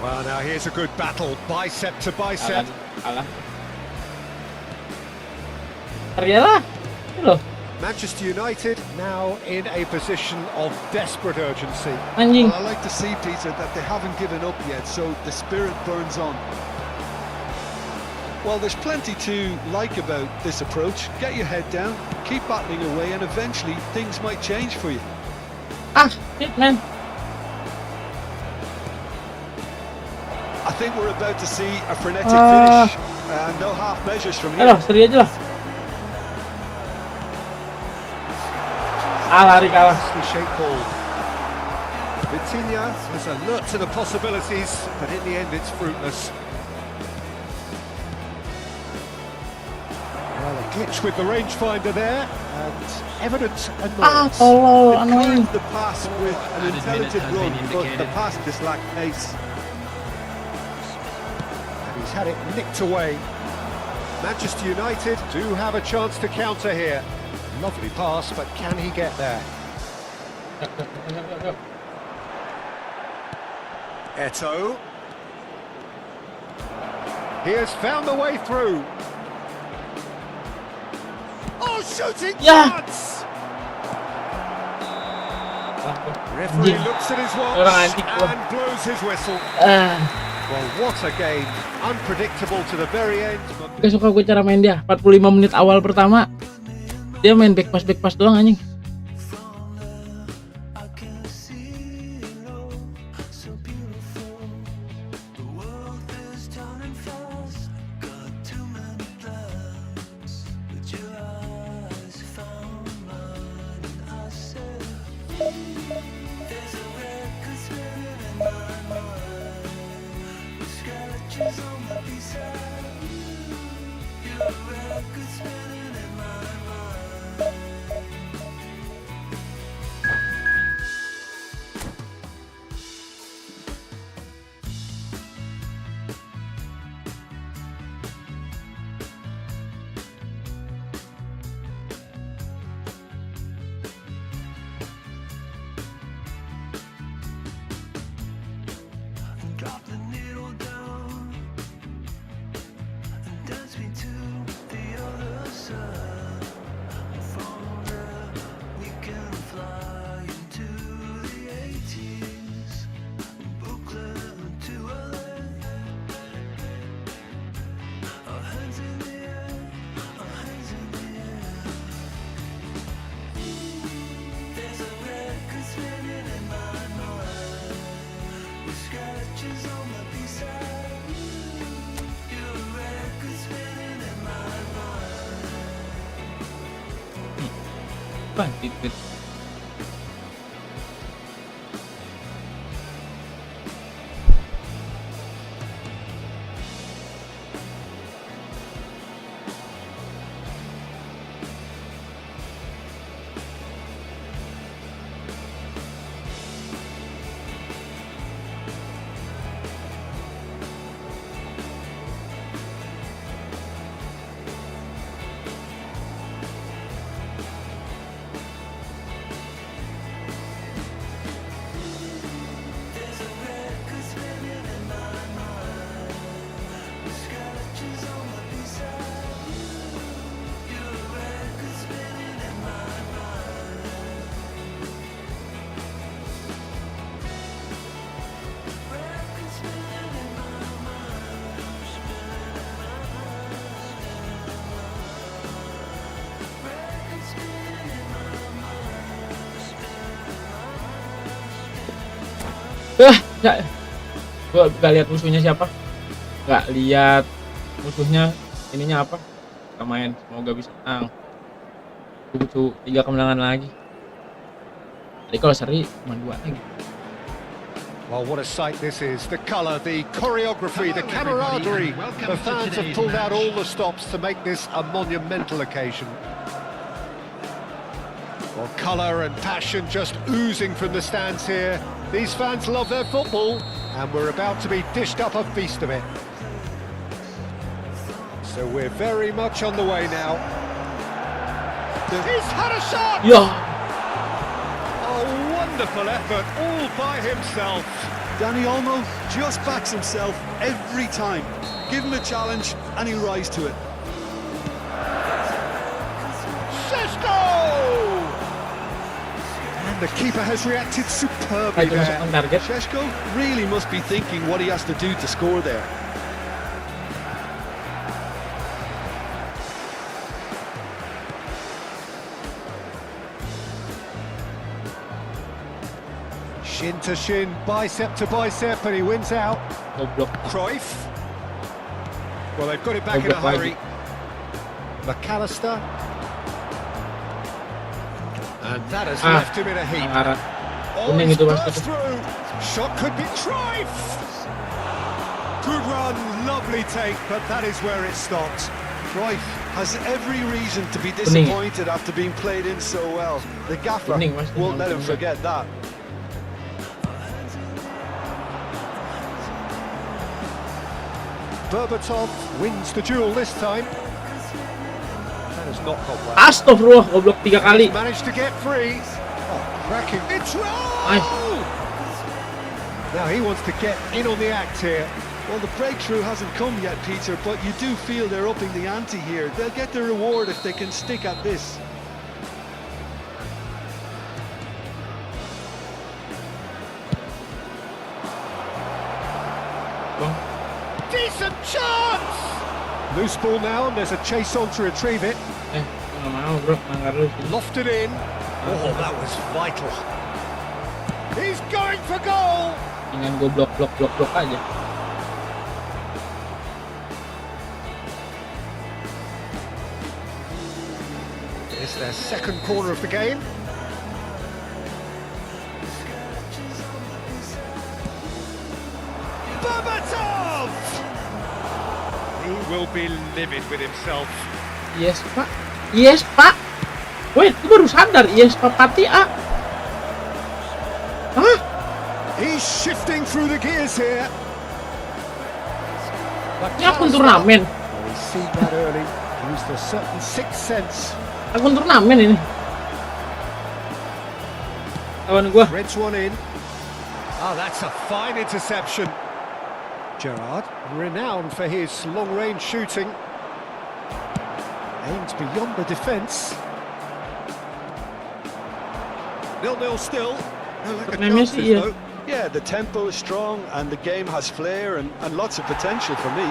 Well, now here's a good battle. Bicep to bicep. Alah. Ternyata. Ini loh. Manchester United now in a position of desperate urgency. Anjing. Well, I like to see, Peter, that they haven't given up yet, so the spirit burns on. Well, there's plenty to like about this approach. Get your head down, keep battling away, and eventually things might change for you. Ah, shit man. I think we're about to see a frenetic Ah. finish. No half measures from Aduh, here. seri aja lah. Ah, lari kalah. Nicely shaped ball. Vitinha is alert to the possibilities, but in the end it's fruitless. Well, a glitch with the rangefinder there, and evident Ah, annoyance. tolol, They annoying. climbed the pass with an intelligent run, but the pass just lacked pace. And he's had it nicked away. Manchester United do have a chance to counter here. Lovely pass, but can he get there? Eto'o. He has found the way through. Oh, shooting Yeah. chance! Ah, Referee anjing. looks at his Orang watch anjing gua. and blows his whistle. Ah, Well, what a game. Unpredictable to the very end. gak suka gue cara main dia. 45 menit awal pertama dia main back pass doang anjing. Drop the needle down and dance me to the other side. From there we can fly into the 80s, Brooklyn to LA. Our hands in the air, our hands in the air. There's a record spinning in my mind, with scratches on the B-side. Your record spinning in my mind. Bandit. There's a record spinning in my mind, with scratches on the B-side. Your record spinning in my mind. Record spinning in my mind, spinning in my mind, record spinning in my mind, spinning in my Gua gak lihat musuhnya siapa, gak lihat musuhnya ininya apa. Kita main, semoga bisa menang. Butuh 3 kemenangan lagi. Jadi kalau seri cuma 2 lagi. Well, what a sight this is. The colour, the choreography, the Hello, everybody, camaraderie. and welcome The to fans have today's pulled out match. all the stops to make this a monumental occasion. Well, colour and passion just oozing from the stands here. These fans love their football, and we're about to be dished up a feast of it. So we're very much on the way now. He's had a shot! Ya, A wonderful effort all by himself. Danny Olmo just backs himself every time. Give him a challenge and he'll rise to it. Cisco! And the keeper has reacted superbly itu masuk there. target. Sheshko really must be thinking what he has to do to score there. Shin to shin, bicep to bicep, and he wins out. Goblok. Cruyff. Well, they've got it back in a Goblok hurry. McAllister. And that has left him in a heap. Arah. Oh, Kuning he's itu burst pasti. through. Shot could be Cruyff. Good run, lovely take, but that is where it stopped. Cruyff has every reason to be Kuning. disappointed after being played in so well. The gaffer Kuning, pasti. won't let him forget that. Berbatov wins the duel this time. That has not gone well. Astagfirullah, goblok 3 kali. Managed to get free. Oh, cracking. It's Nice. Now he wants to get in on the act here. Well, the breakthrough hasn't come yet, Peter, but you do feel they're upping the ante here. They'll get the reward if they can stick at this. Bang. Decent chance! Loose ball now, and there's a chase on to retrieve it. Gua nggak mau bro, manggar lu. Lofted in. Oh, that was vital. He's going for goal! Dengan gue blok aja. It's their second corner of the game. Berbatov! will be livid with himself. Yes pak. Yes pak. Wait, gue baru sadar. Yes pak Pati ah. Hah? He's shifting through the gears here. Ini akun turnamen. He's seen that early. Used a certain sixth sense. Akun turnamen ini. Lawan gua. Threads one in. Ah, that's a fine interception. Gerrard, renowned for his long-range shooting. Aims beyond the defence. 0-0 still. Turnamen sih iya. Yeah, the tempo is strong and the game has flair and lots of potential for me.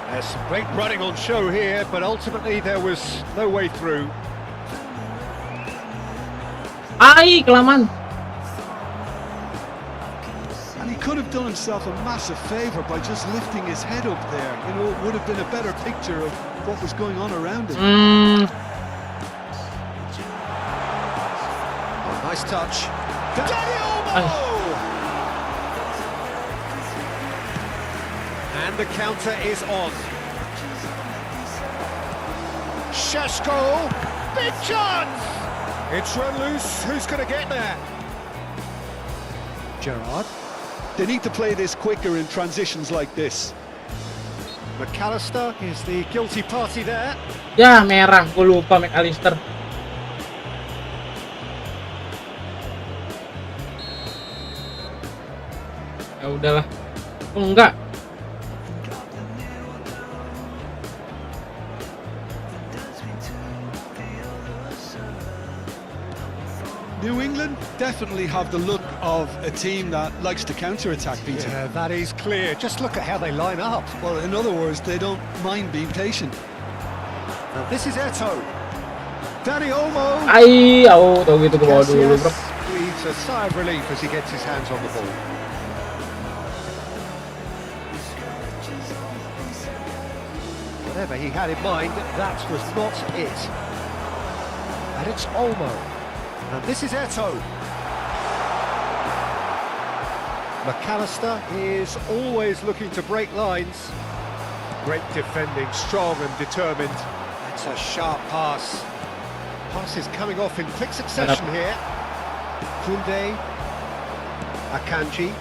There's some great running on show here, but ultimately there was no way through. Ai, kelamaan. And he could have done himself a massive favour by just lifting his head up there. You know, it would have been a better picture of what was going on around him. Oh, nice touch. Ay. And the counter is on. Sheshko, big chance! It's run loose, who's going to get there? Gerrard, They need to play this quicker in transitions like this. McAllister is the guilty party there. Ya merah, gue lupa McAllister. Ya udahlah. Oh enggak. New England definitely have the look of a team that likes to counter-attack, Peter. Yeah, that is clear. Just look at how they line up. Well, in other words, they don't mind being patient. Now this is Eto. Danny Olmo. Ai, tahu gitu ke bawah dulu, bro. Breathes a sigh of relief as he gets his hands on the ball. Whatever he had in mind, that was not it. And it's Olmo. And this is Eto. McAllister is always looking to break lines. Great defending, strong and determined. That's a sharp pass. Pass is coming off in quick succession here. Koundé, Akanji,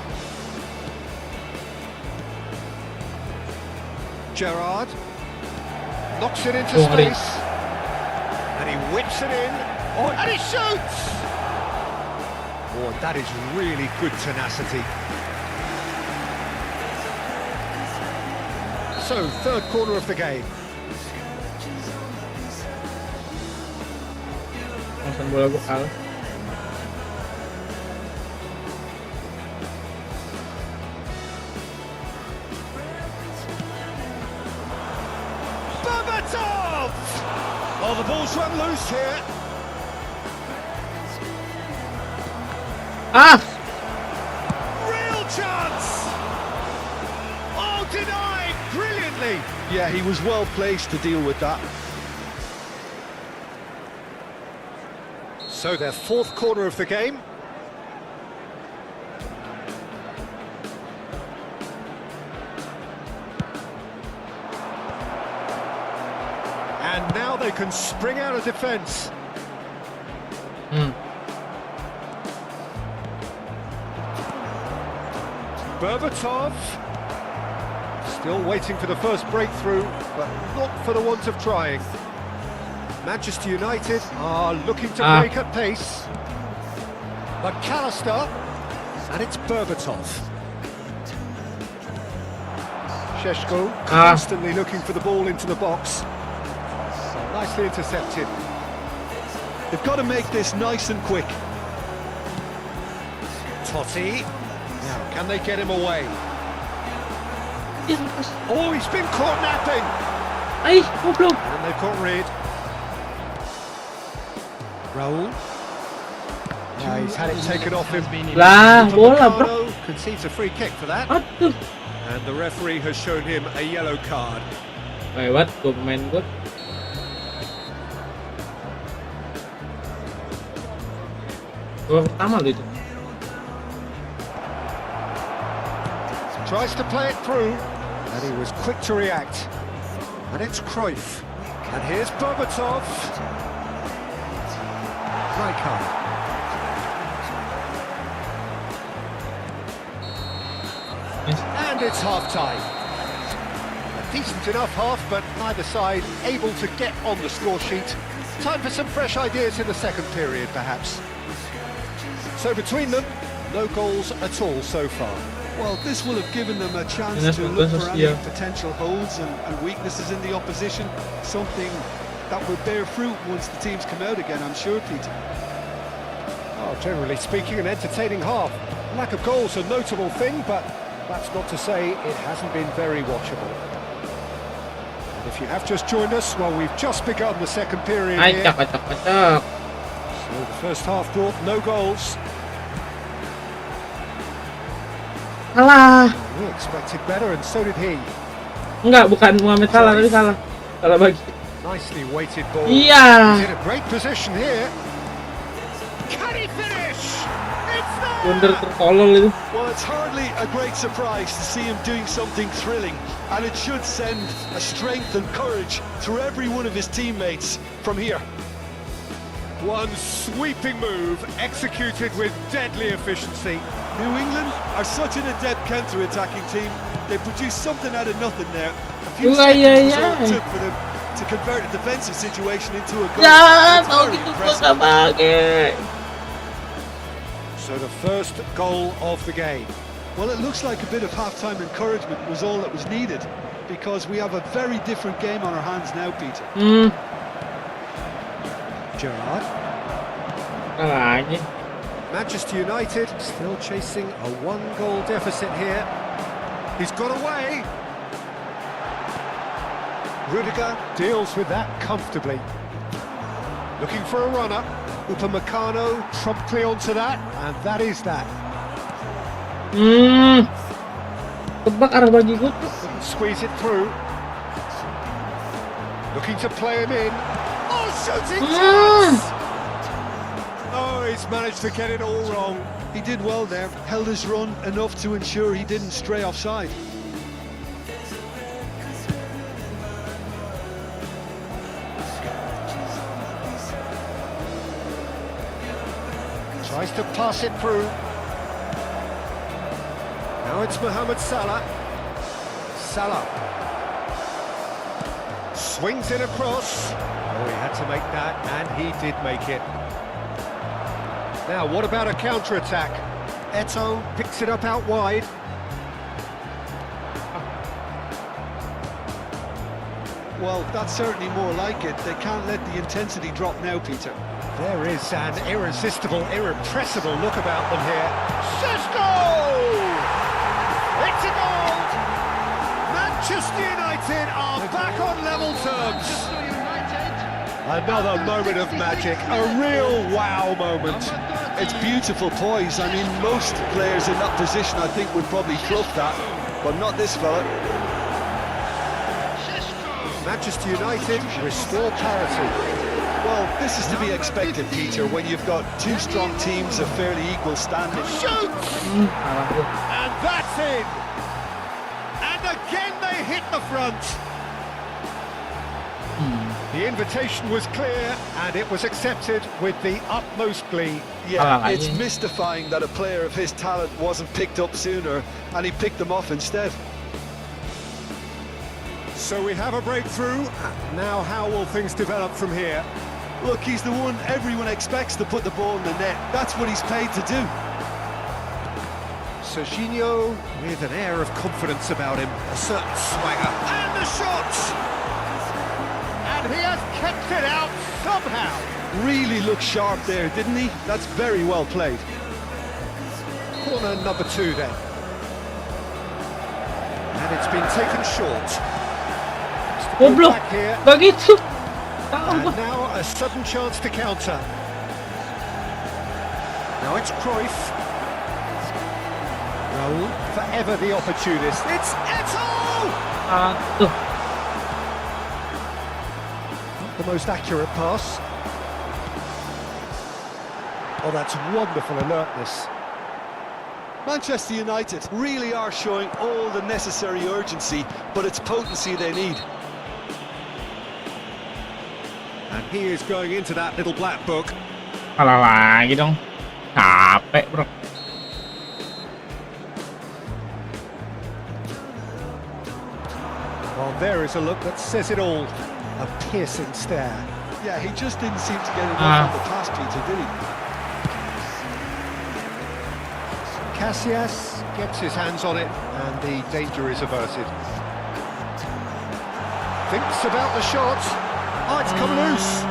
Gerrard knocks it into space, and he whips it in. Oh, and he shoots! Oh, that is really good tenacity. So, third quarter of the game. Langsung bola gue kalah. Berbatov! Oh, the ball's run loose here. Ah! Real chance! Oh, denied brilliantly! Yeah, he was well placed to deal with that. So their fourth quarter of the game. And now they can spring out of defence. Berbatov still waiting for the first breakthrough, but not for the want of trying. Manchester United are looking to break at pace. McAllister, and it's Berbatov. Sheshko constantly looking for the ball into the box. So nicely intercepted. They've got to make this nice and quick. Totti. Now, can they get him away? Ya, lepas. Oh, he's been caught napping. Ai, goblok. And they've got rid. Raul. Yeah, he's had it taken off him. Lah, bola, bro. Ricardo concedes a free kick for that. Aduh. And the referee has shown him a yellow card. Lewat gue pemain gue. Gol pertama lo itu. Tries to play it through. And he was quick to react. And it's Cruyff. And here's Berbatov. Rijkaard. And it's half-time. A decent enough half, but neither side able to get on the score sheet. Time for some fresh ideas in the second period, perhaps. So between them, no goals at all so far. Well, this will have given them a chance And to that's look what for this is, any potential holes and weaknesses in the opposition. Something that will bear fruit once the teams come out again, I'm sure, Peter. Oh, generally speaking, an entertaining half. Lack of goals a notable thing, but that's not to say it hasn't been very watchable. And if you have just joined us, well, we've just begun the second period Ay, here. cak. So the first half brought no goals. Salah. We expected better, and so did he. Enggak, bukan Muhammad Salah, tapi salah. Salah bagi. Nicely weighted ball. Iya. He's in a great position here. Can he finish? It's Blunder there! tertolol itu. Well, it's hardly a great surprise to see him doing something thrilling, and it should send a strength and courage through every one of his teammates from here. One sweeping move, executed with deadly efficiency. New England are such an adept counter-attacking team. They produced something out of nothing there. A few seconds was all it took for them to convert a defensive situation into a goal. Ya, It's mau very gitu gua impressive. gak pakai. So the first goal of the game. Well, it looks like a bit of half-time encouragement was all that was needed, because we have a very different game on our hands now, Peter. Gerrard. Salah aja. Manchester United still chasing a one-goal deficit here. He's got away. Rudiger deals with that comfortably. Looking for a runner. Upamecano promptly onto that, and that is that. Tebak arah bagi gua tuh. Couldn't squeeze it through. Looking to play him in. Oh, shooting chance! Oh, he's managed to get it all wrong. He did well there, held his run enough to ensure he didn't stray offside. Tries to pass it through. Now it's Mohamed Salah. Salah. Swings it across. Oh, he had to make that, and he did make it. Now, what about a counter-attack? Eto'o picks it up out wide. Well, that's certainly more like it. They can't let the intensity drop now, Peter. There is an irresistible, irrepressible look about them here. Cisco! It's a goal! Manchester United are back on level terms. Another moment of magic, a real wow moment. It's beautiful poise. I mean, most players in that position, I think, would probably fluff that, but not this fella. Manchester United restore parity. Well, this is to be expected, Peter, when you've got two strong teams of fairly equal standing. Shoots! Salah gua. And that's in! And again they hit the front. The invitation was clear, and it was accepted with the utmost glee. Yeah, it's mystifying that a player of his talent wasn't picked up sooner, and he picked them off instead. So we have a breakthrough. Now how will things develop from here? Look, he's the one everyone expects to put the ball in the net. That's what he's paid to do. Serginho with an air of confidence about him, a certain swagger, and the shot! And he has kept it out somehow. Really looked sharp there, didn't he? That's very well played. Corner number 2 then. And it's been taken short. Goblok. Back here. Gak gitu. And now a sudden chance to counter. Now it's Cruyff. Raul, forever the opportunist. It's Eto'o! Tuh. Not the most accurate pass. Oh, that's wonderful alertness. Manchester United really are showing all the necessary urgency, but it's potency they need. And he is going into that little black book. Kalah lagi dong. Capek, bro. Well, there is a look that says it all. A piercing stare. Yeah, he just didn't seem to get enough on the pass, Peter, did he? Casillas gets his hands on it, and the danger is averted. Thinks about the shot. Oh, it's come loose.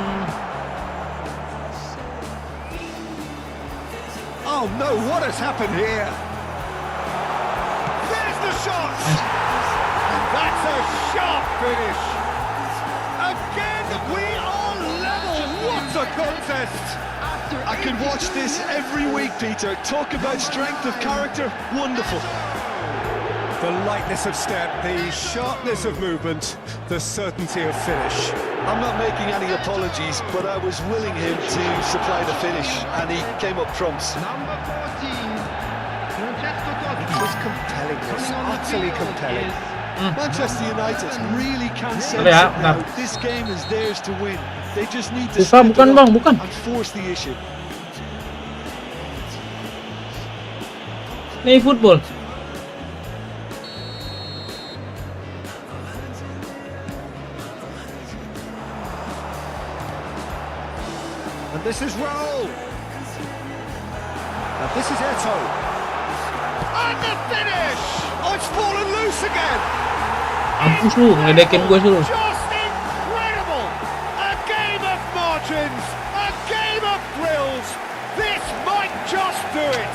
Oh no, what has happened here? There's the shot! And that's a sharp finish. Again, we are level. What a contest! I can watch this every week, Peter. Talk about strength of character. Wonderful. The lightness of step, the sharpness of movement, the certainty of finish. I'm not making any apologies, but I was willing him to supply the finish, and he came up trumps. Number 14, Francesco Totti. It was compelling, this, utterly compelling. Manchester United really can sense Boleh ya, it now. bentar. This game is theirs to win. They just need to Bukan, step bukan, it Bang, up bukan. and force the issue. Ini football. And this is Raul. And this is Eto. And the finish! Oh, it's fallen loose again! Mampus lu, ngeledekin gue sih lu. Just incredible! A game of margins, a game of thrills. This might just do it.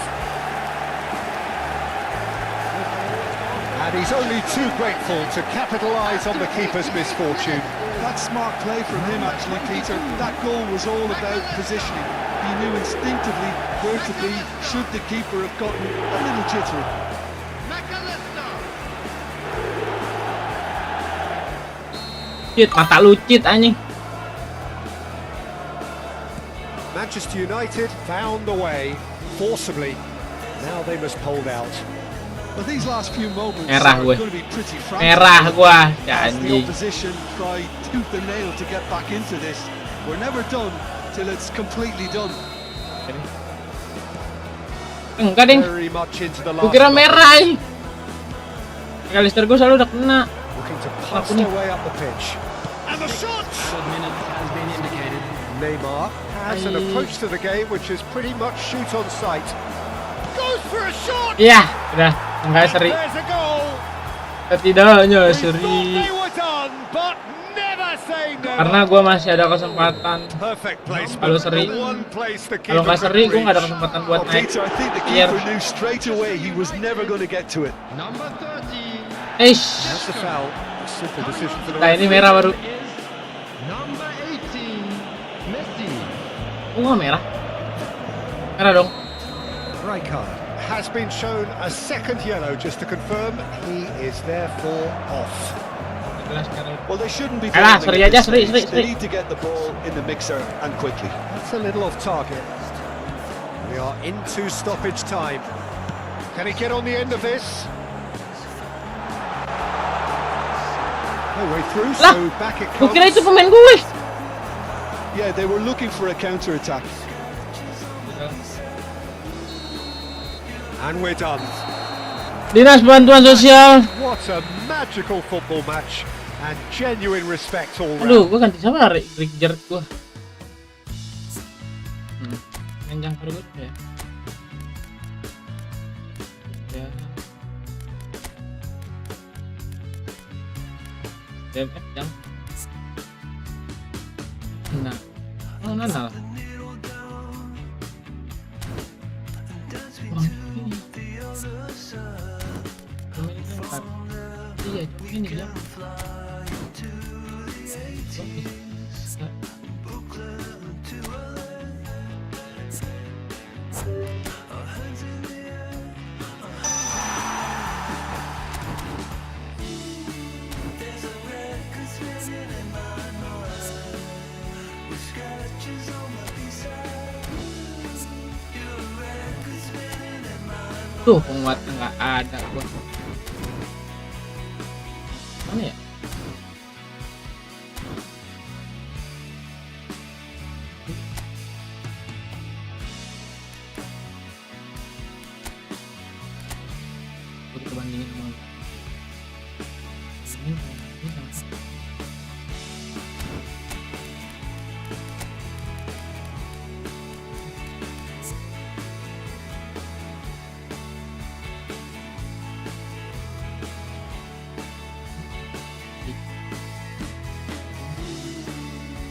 And he's only too grateful to capitalise on the keeper's misfortune. That's smart play from him, actually, Peter. That goal was all about positioning. He knew instinctively where to be should the keeper have gotten a little jittery. McAllister. Cit, mata lu cit anjing. Manchester United found the way forcibly. Now they must hold out. But these last few moments Merah are gue. going to be pretty frantic. Merah gua, As the anjing. opposition try tooth and nail to get back into this. We're never done till it's completely done. Enggak, Ding. Very much into the Gua last. kira merah ini. Kalister gue selalu udah kena. Looking to pass their way up the pitch. And the shot! Neymar has an approach to the game which is pretty much shoot on sight. Goes for a shot! Iya, udah. Enggak seri. There's a goal! Setidaknya We thought seri. they were done, but never say never. Karena gue masih ada kesempatan. Perfect placement. Kalau seri. The one place the Kalau keeper nggak seri, gue couldn't nggak ada reach. kesempatan buat Oh, naik. Peter, I think the Biar. keeper knew straight away he was never going to get to it. Number 30 Eish. That's a foul. A simple decision for the Nah, ini referee. merah baru. is number 18, Messi. Oh, nggak merah. Merah dong. Rijkaard has been shown a second yellow just to confirm he is therefore off. Jelas merah. Well, they shouldn't be Alah, fouling seri at aja, this seri, stage. seri. They need to get the ball in the mixer and quickly. That's a little off target. We are into stoppage time. Can he get on the end of this? No way through, Lah, so back it Gue comes. kira itu pemain gue. Yeah, they were looking for a counter-attack. And we're done. Dinas Bantuan Sosial. What a magical football match and genuine respect all Aduh, round. gue ganti sama Rick Jert gue. Menjang perut ya. Ya. DMF jang. Nah. Oh, nah. Wah, ini. Pemiliknya empat. Iya, ini ya. Oke. Nah. Tuh penguatnya nggak ada gua. Mana ya? Gua kita bandingin sama ini sama.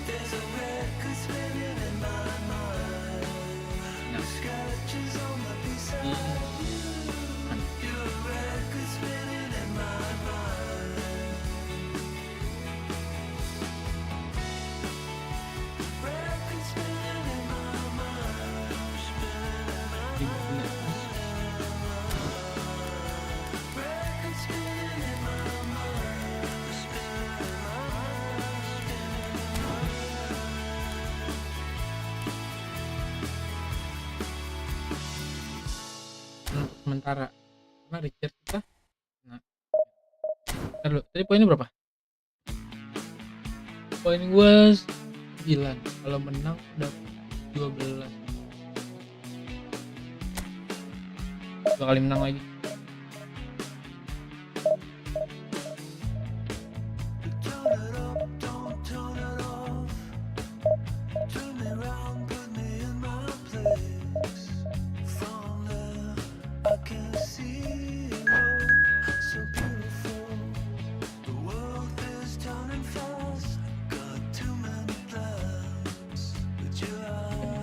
There's a record spinning in my mind. Scratches on the piece of your record spinning in my mind. Record spinning in my mind. Spinning in my record spinning in my mind. Spinning in my Sementara karena Richard kita nah ntar dulu, tadi poinnya berapa? Poin gua 9, kalau menang dapat 12, 2 kali menang lagi. Turn it up, don't turn it off. Turn me round, put me in my place. From there, I can see it all, so beautiful. The world is turning fast. Got too many plans, but your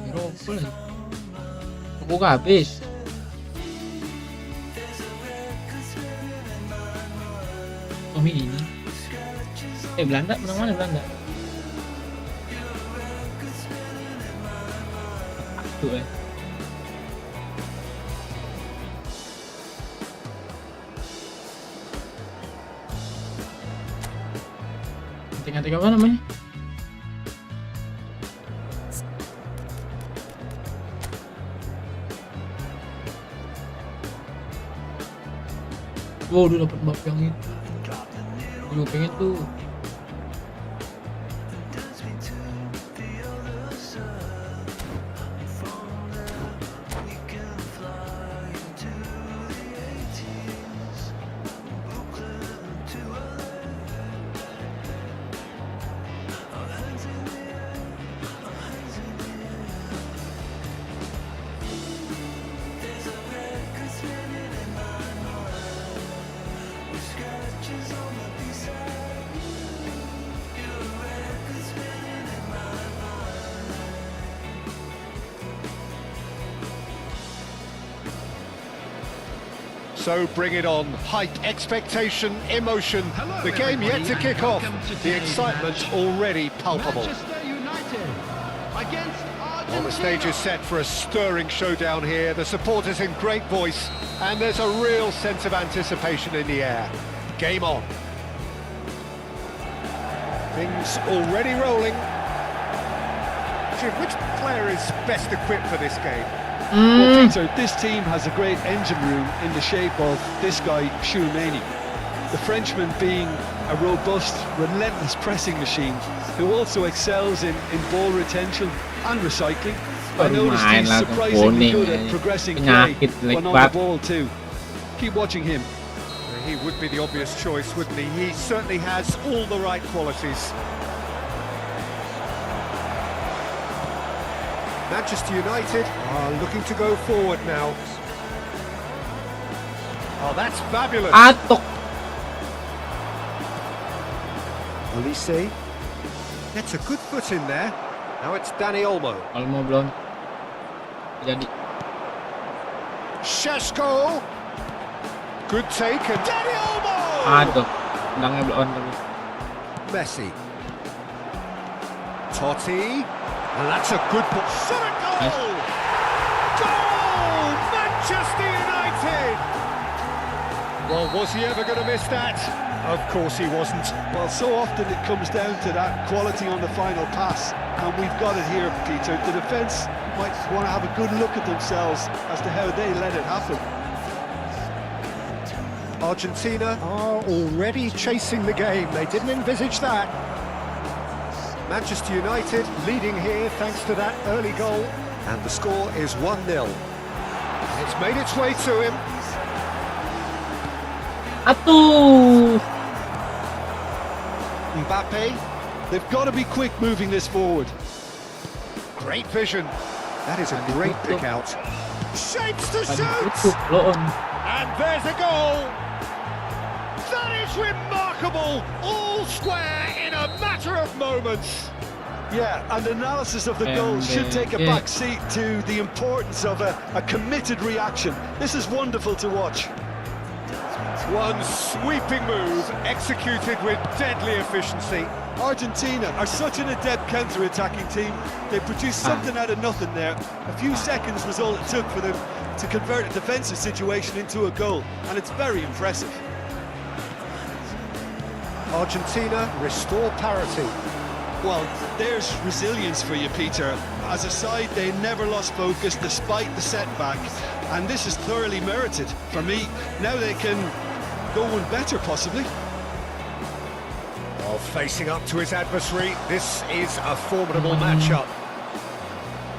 Hero eyes full lagi. found mine. Aku gak habis. There's a record spinning in my mind. Oh ini. Scratches on Belanda menang mana Belanda? your record spinning in my mind. Tuh Anting-anting apa namanya? Wow, udah dapat bab yang itu. Gue pengen tuh. Dance me to the other side. From there, we can fly into the 80s. Brooklyn to LA. Our hands in the air, our hands in the air. There's a record spinning in my mind, with scratches on the B-side. Your record spinning in my mind. So bring it on. Hype, expectation, emotion. Hello, The game yet to everybody, kick and off. welcome to The today's excitement match. already palpable. Manchester United against Argentina. Well, the stage is set for a stirring showdown here. The supporters in great voice, and there's a real sense of anticipation in the air. Game on. Things already rolling. Jim, which player is best equipped for this game? Well, Peter, this team has a great engine room in the shape of this guy, Tchouaméni. The Frenchman being a robust, relentless pressing machine who also excels in ball retention and recycling. I noticed he's surprisingly good at progressing play when on the ball too. Keep watching him. He would be the obvious choice, wouldn't he? He certainly has all the right qualities. Manchester United are looking to go forward now. Oh, that's fabulous. Atok. Olise gets a good foot in there. Now it's Dani Olmo. Olmo belum jadi. Šeško. Good take and Dani Olmo. Aduh, tendangnya belum tapi. Messi. Totti. And that's a good ball. Shot a goal! Nice. Goal! Manchester United! Well, was he ever going to miss that? Of course he wasn't. Well, so often it comes down to that quality on the final pass, and we've got it here, Peter. The defence might want to have a good look at themselves as to how they let it happen. Argentina are already chasing the game. They didn't envisage that. Manchester United leading here thanks to that early goal. And the score is 1-0. It's made its way to him. Atuh. Mbappe, They've got to be quick moving this forward. great vision. That is a great pick out. Shapes to Tutup shoot! loh Om. And there's a goal! That is remarkable! All square in a matter of moments. Yeah, and analysis of the goal should take a back seat to the importance of a committed reaction. This is wonderful to watch. One sweeping move executed with deadly efficiency. Argentina are such an adept counter-attacking team. They produced something out of nothing there. A few seconds was all it took for them to convert a defensive situation into a goal, and it's very impressive. Argentina restore parity. Well, there's resilience for you, Peter. As a side, they never lost focus despite the setback, and this is thoroughly merited. For me, now they can go one better, possibly. While facing up to his adversary, this is a formidable matchup.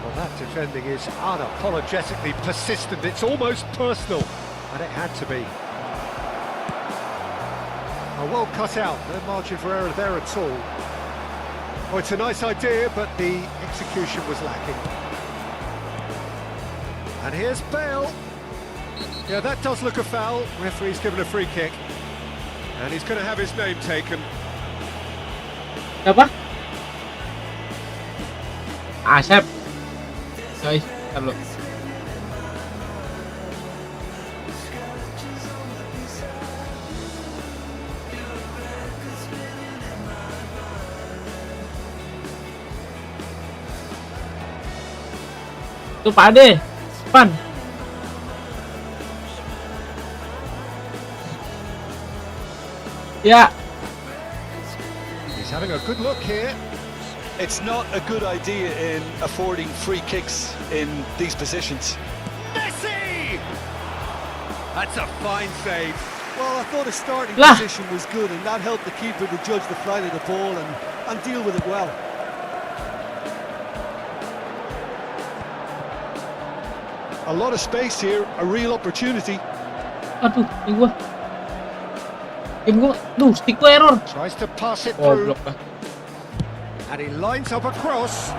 Well, that defending is unapologetically persistent. It's almost personal, and it had to be. Well cut out, no margin for error there at all. Oh, it's a nice idea, but the execution was lacking. And here's Bale. Yeah, that does look a foul. Referee's given a free kick. And he's going to have his name taken. Siapa? Asep. Guys, ntar lu. Tuh Pak Ade, depan. Ya. He's having a good look here. It's not a good idea in affording free kicks in these positions. Messi! That's a fine save. Well, I thought his starting Lah. position was good, and that helped the keeper to judge the flight of the ball and deal with it well. A lot of space here, a real opportunity. Aduh, game gua, duh, stick gua error. Tries to pass it through. Goblok lah. And he lines up a cross.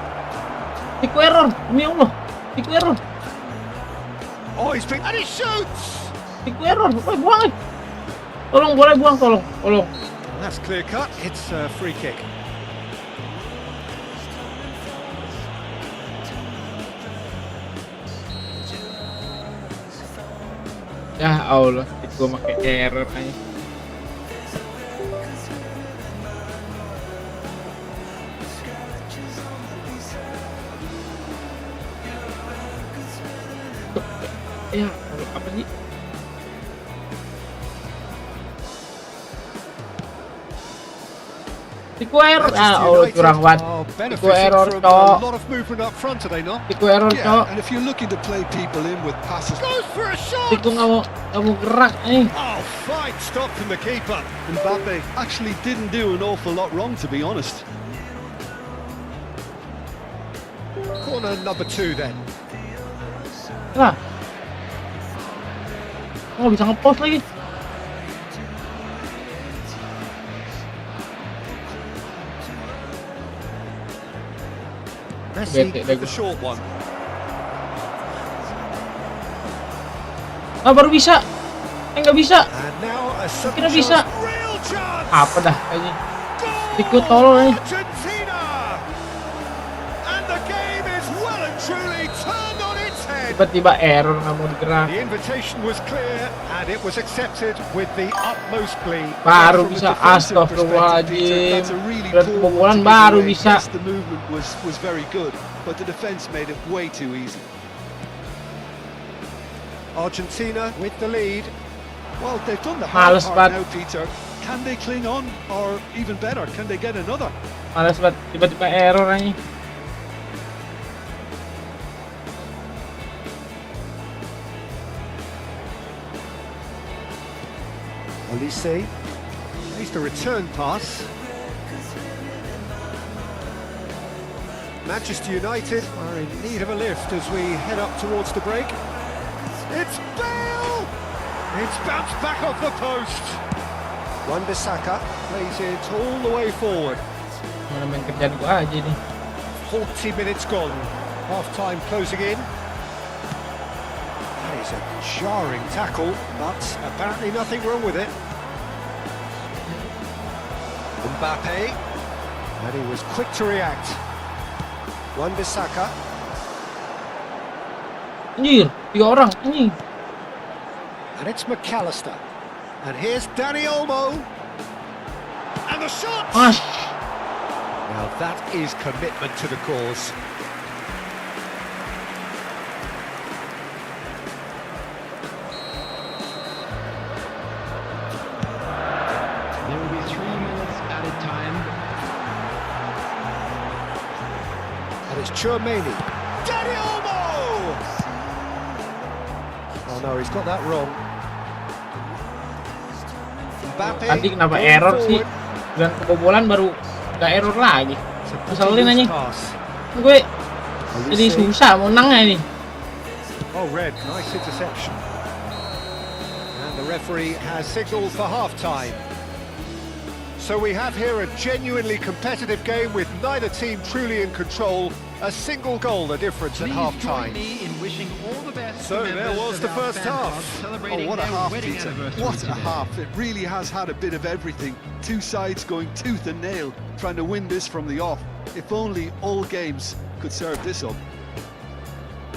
Stick gua error, demi Allah. Stick gua error, Oh, he's been... And he shoots! stick gua error. Boleh buang. Tolong, boleh buang, tolong. That's clear cut. It's a free kick. Ya Allah, stick gua pakai error aja. Ya, apa sih? Stick gua error. Ah, oh, curang banget. are Stick benefiting gua error, from cok. a lot of movement up front, are they not? Stick gua error, Yeah, cok. and if you're looking to play people in with passes, Goes for a Stick shot! gua nggak mau gerak, Oh, fine stop from the keeper. Mbappe actually didn't do an awful lot wrong, to be honest. Corner number 2 then. Lah. Nggak bisa ngepost lagi. Messi Bete, with the bagus. short one. Ah, baru bisa. Nggak bisa. And now a sudden Kira bisa. chance. Real chance! Apa dah kayaknya. Goal! Stick gua tolol nih. Argentina! And the game is well and truly turned on its head. Tiba-tiba error, nggak mau digerak. The invitation was clear and it was accepted with the utmost glee. Baru From a bisa, defensive perspective, astagfirullahaladzim. That's a really Udah poor kebobolan one to give baru away. bisa. Yes, the movement was very good, but the defense made it way too easy. Argentina with the lead. Well, they've done the hard Males part banget. now, Peter. Can they cling on, or even better, can they get another? Males banget, tiba-tiba error aja. Olise. Needs the return pass. Manchester United are in need of a lift as we head up towards the break. It's Bale! It's bounced back off the post. Wan-Bissaka plays it all the way forward. Mana main kerjaan gua aja nih. 40 minutes gone. Half-time closing in. That is a jarring tackle, but apparently nothing wrong with it. Mbappe, and he was quick to react. Wan-Bissaka. Anjir, 3 orang anjing. And it's McAllister. And here's Dani Olmo. And the shot! Mas. Now that is commitment to the cause. There will be 3 minutes added time. And it's Chouameni. Dani Olmo! Oh no, he's got that wrong. Mbappe. Tadi kenapa going error sih? forward. Dan kebobolan baru nggak error lagi. It's a Keselin pretty anjing. loose pass. Gue jadi Olise. susah mau menangnya nih. Oh, red, nice interception. And the referee has signalled for half-time. So we have here a genuinely competitive game with neither team truly in control. A single goal the difference at Please join half-time. me in wishing all the best So to there members was of the our first fan half. club Oh, celebrating what a their half, wedding Peter. anniversary What a today. half. It really has had a bit of everything. Two sides going tooth and nail, trying to win this from the off. If only all games could serve this up.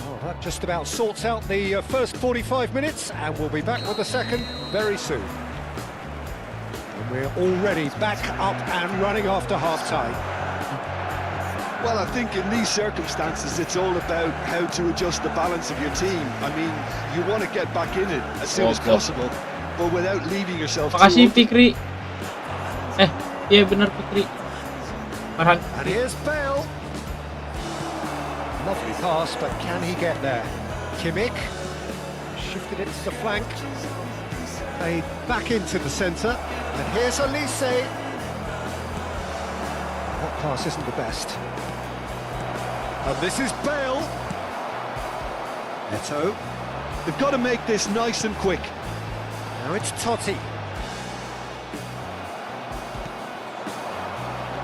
Well, that just about sorts out the first 45 minutes, and we'll be back with the second very soon. And we're already back up and running after half-time. Well, I think in these circumstances, it's all about how to adjust the balance of your team. I mean, you want to get back in it as soon as Oke. possible, but without leaving yourself Makasih too open. Fikri. Iya bener Fikri. Farhan. And here's Bale. Lovely pass, but can he get there? Kimmich shifted it to the flank. Played back into the centre. And here's Olise. That pass isn't the best. And this is Bale. Neto. They've got to make this nice and quick. Now it's Totti.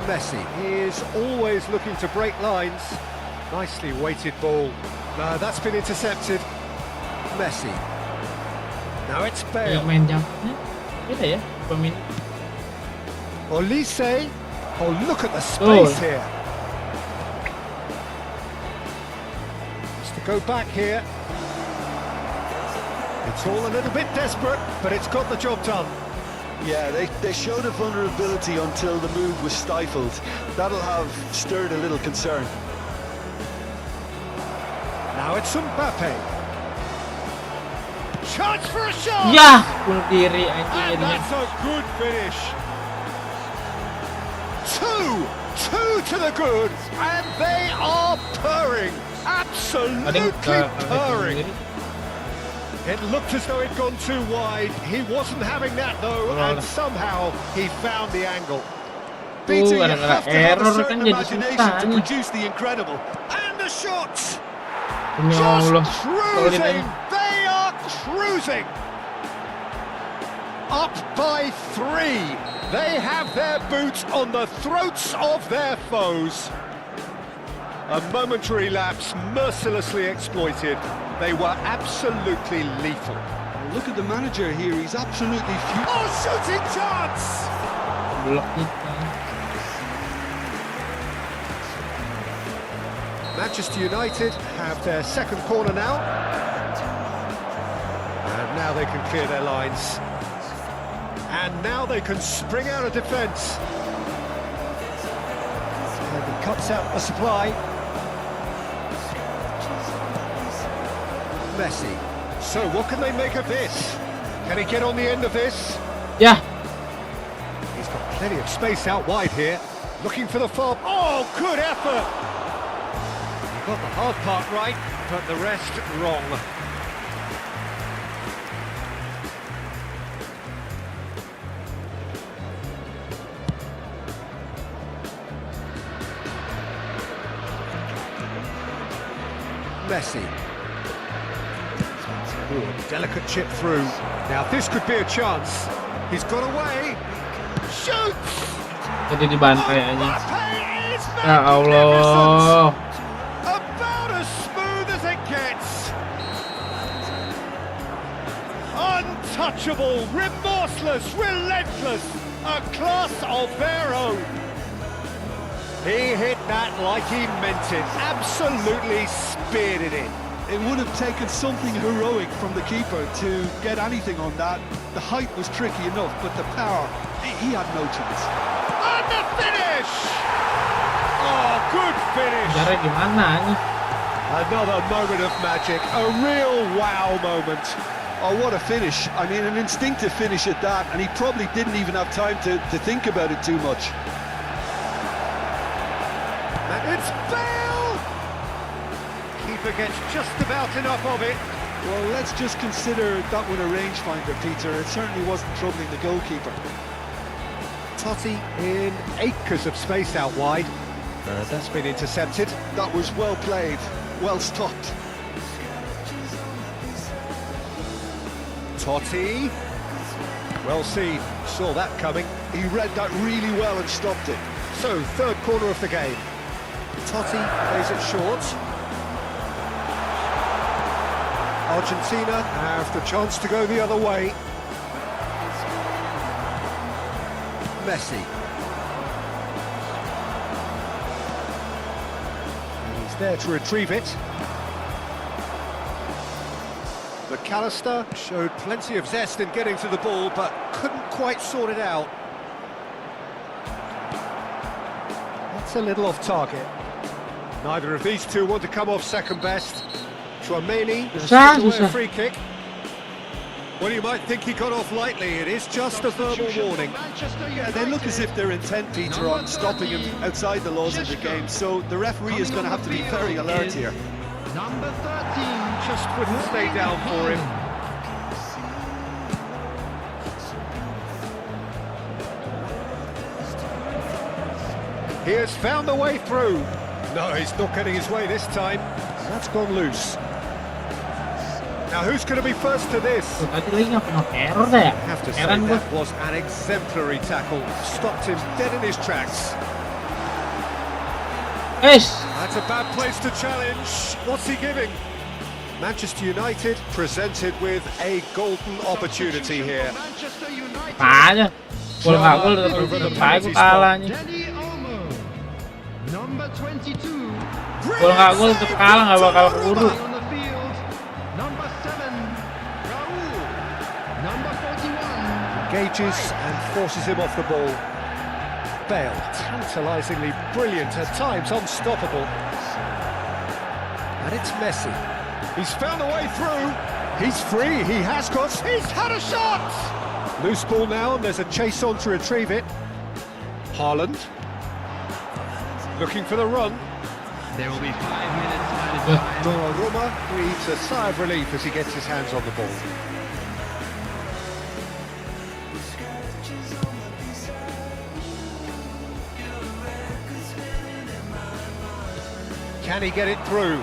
Messi is always looking to break lines. Nicely weighted ball. No, that's been intercepted. Messi. Now it's Kayak Bale. main jam. Beda ya pemain. Olise. Oh, look at the space Oh. here. Has to go back here. It's all a little bit desperate, but it's got the job done. Yeah, they showed a vulnerability until the move was stifled. That'll have stirred a little concern. Now it's Mbappe. Chance for a shot! Ya, bunuh diri anjing And jadinya. that's a good finish. Two to the good, and they are purring, absolutely purring. It looked as though it'd gone too wide. He wasn't having that though, and somehow he found the angle. Peter, you gara-gara have to have a error certain kan jadi imagination susah to nih. produce the incredible. And the shots! Demi Just Allah. cruising! Solid aja. They are cruising. Up by 3. They have their boots on the throats of their foes. A momentary lapse mercilessly exploited. They were absolutely lethal. Look at the manager here, he's absolutely furious. Oh, shooting chance! Blok kita. Manchester United have their second corner now. And now they can clear their lines. And now they can spring out of defence. And he cuts out the supply. Messi. So what can they make of this? Can he get on the end of this? Ya, He's got plenty of space out wide here. Looking for the fob. Oh, good effort! He got the hard part right, but the rest wrong. Messi. Ooh, delicate chip through. Now this could be a chance. He's got away. Shoots! Jadi dibantai aja. Mbappe is Ya Allah. about as smooth as it gets. Untouchable, remorseless, relentless. A class of their own. He hit that like he meant it. Absolutely speared it in. It would have taken something heroic from the keeper to get anything on that. The height was tricky enough, but the power, he had no chance. And the finish! Oh, good finish. Cara gimana nih? Another moment of magic, a real wow moment. Oh, what a finish. I mean, an instinctive finish at that, and he probably didn't even have time to think about it too much. And it's Bale! Keeper gets just about enough of it. Well, let's just consider that one a rangefinder, Peter. It certainly wasn't troubling the goalkeeper. Totti in acres of space out wide. That's been intercepted. That was well played, well stopped. Totti. Well seen, saw that coming. He read that really well and stopped it. So, third corner of the game. Totti plays it short. Argentina have the chance to go the other way. Messi. He's there to retrieve it. McAllister showed plenty of zest in getting to the ball, but couldn't quite sort it out. That's a little off target. Neither of these two want to come off second best. Chouameni with a free kick. Well, you might think he got off lightly. It is just a verbal warning. Yeah, they look as if they're intent, Peter, on stopping him outside the laws of the game, so the referee is going to have to be very alert here. Number 13. Just wouldn't stay down for him. He has found the way through. No, he's not getting his way this time. That's gone loose. Now who's going to be first to this? Tadi lagi nggak pernah error dah ya? I have to say Heran gua. that was an exemplary tackle. Stopped him dead in his tracks. That's a bad place to challenge. What's he giving? Manchester United presented with a golden opportunity here. Manchester United. Aja. Gol nggak gol tetap baik kalahnya. Danny Olmo. Number 22. Gol nggak gol tetap kalah, nggak bakal urut. On the field. Number 7. Raul. Number 41. Engages and forces him off the ball. Bale, tantalisingly brilliant, at times unstoppable. And it's Messi. He's found a way through. He's free. He has got. He's had a shot. Loose ball now, and there's a chase on to retrieve it. Haaland looking for the run. There will be 5 minutes added time. Donnarumma breathes a sigh of relief as he gets his hands on the ball. Can he get it through?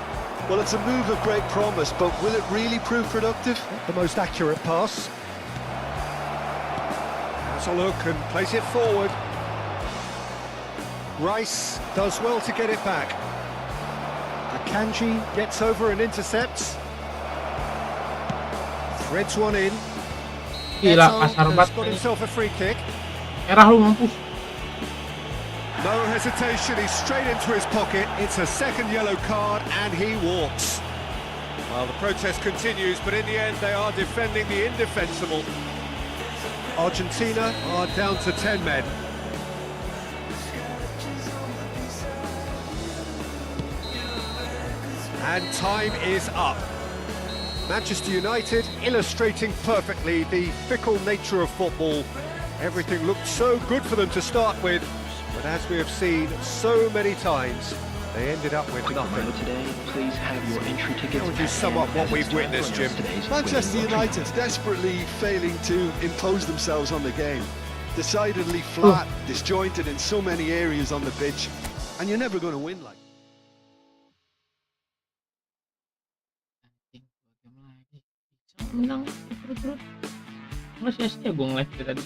Well, it's a move of great promise, but will it really prove productive? The most accurate pass. Has a look and plays it forward. Rice does well to get it back. Akanji gets over and intercepts. Threads one in. Gila, Eto'o kasar has banget got ini. himself a free kick. Merah lu mampus. No hesitation, he's straight into his pocket. It's a second yellow card and he walks. Well, the protest continues, but in the end they are defending the indefensible. Argentina are down to 10 men. And time is up. Manchester United illustrating perfectly the fickle nature of football. Everything looked so good for them to start with, but as we have seen so many times, they ended up with nothing. Today, please have your entry tickets. How would you sum up what we've witnessed, Jim? Manchester United desperately failing to impose themselves on the game. Decidedly flat, disjointed in so many areas on the pitch, and you're never going to win like that. menang berturut-turut. Nggak sia-sia gue nge-live dari tadi.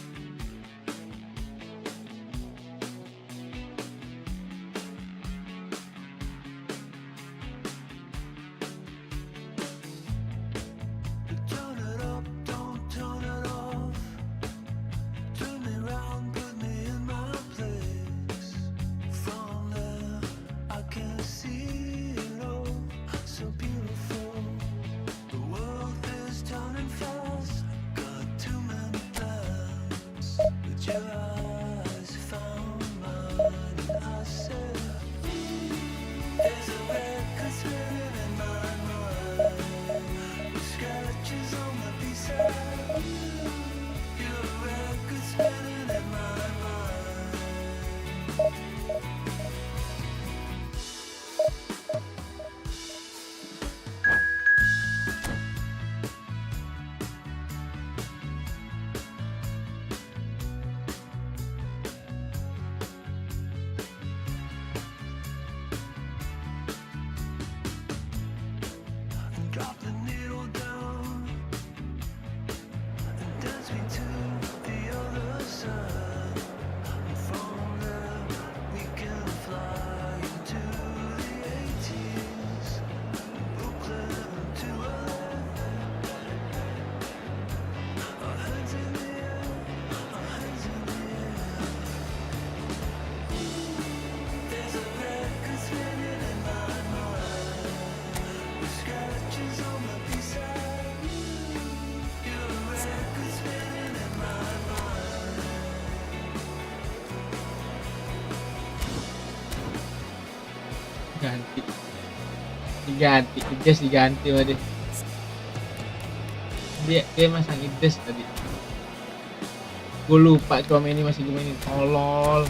Turn it up, don't turn it off. Turn me round, put me in my place. From there, I can see it all, so beautiful. The world is turning fast. Got too many plans, but your eyes found mine, and I said, there's a record spinning in my mind. Scratches on the B-side. Your record spinning in my mind. Drop the needle down and dance me to the other side. And from there we can fly into the 80s, Brooklyn to LA. Our hands in the air, our hands in the air. There's a record spinning in my mind. Scratches on the B-side. Your record spinning in my mind. Diganti Ides diganti sama dia masang Ides tadi. Gue lupa cuma ini masih gue mainin tolol.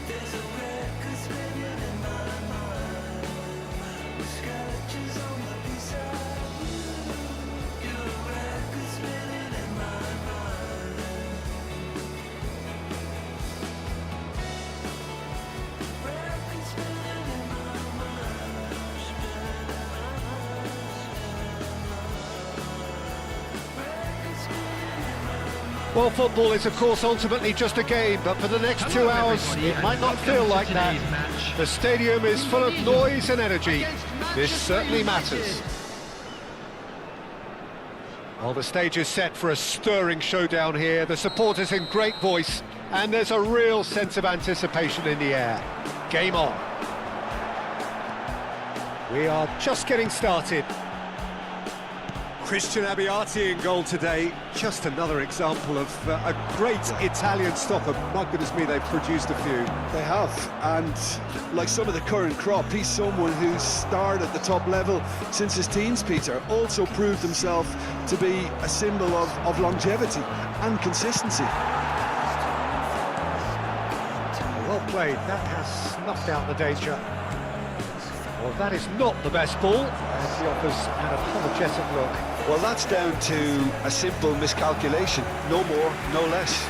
There's a record spinning in my mind. Scratches on the B-side. Your record spinning in my mind. Record spinning in my mind. Record spinning in my mind. Well, football is of course ultimately just a game, but for the next 2 hours it might not feel like that. The stadium is full of noise and energy. This certainly matters. Well, the stage is set for a stirring showdown here. The supporters in great voice, and there's a real sense of anticipation in the air. Game on. We are just getting started. Christian Abbiati in goal today. Just another example of a great Italian stopper. My goodness me, they've produced a few. They have, and like some of the current crop, he's someone who's starred at the top level since his teens, Peter. Also proved himself to be a symbol of longevity and consistency. Well played. That has snuffed out the danger. Well, that is not the best ball, as he offers an apologetic look. Well, that's down to a simple miscalculation. No more, no less.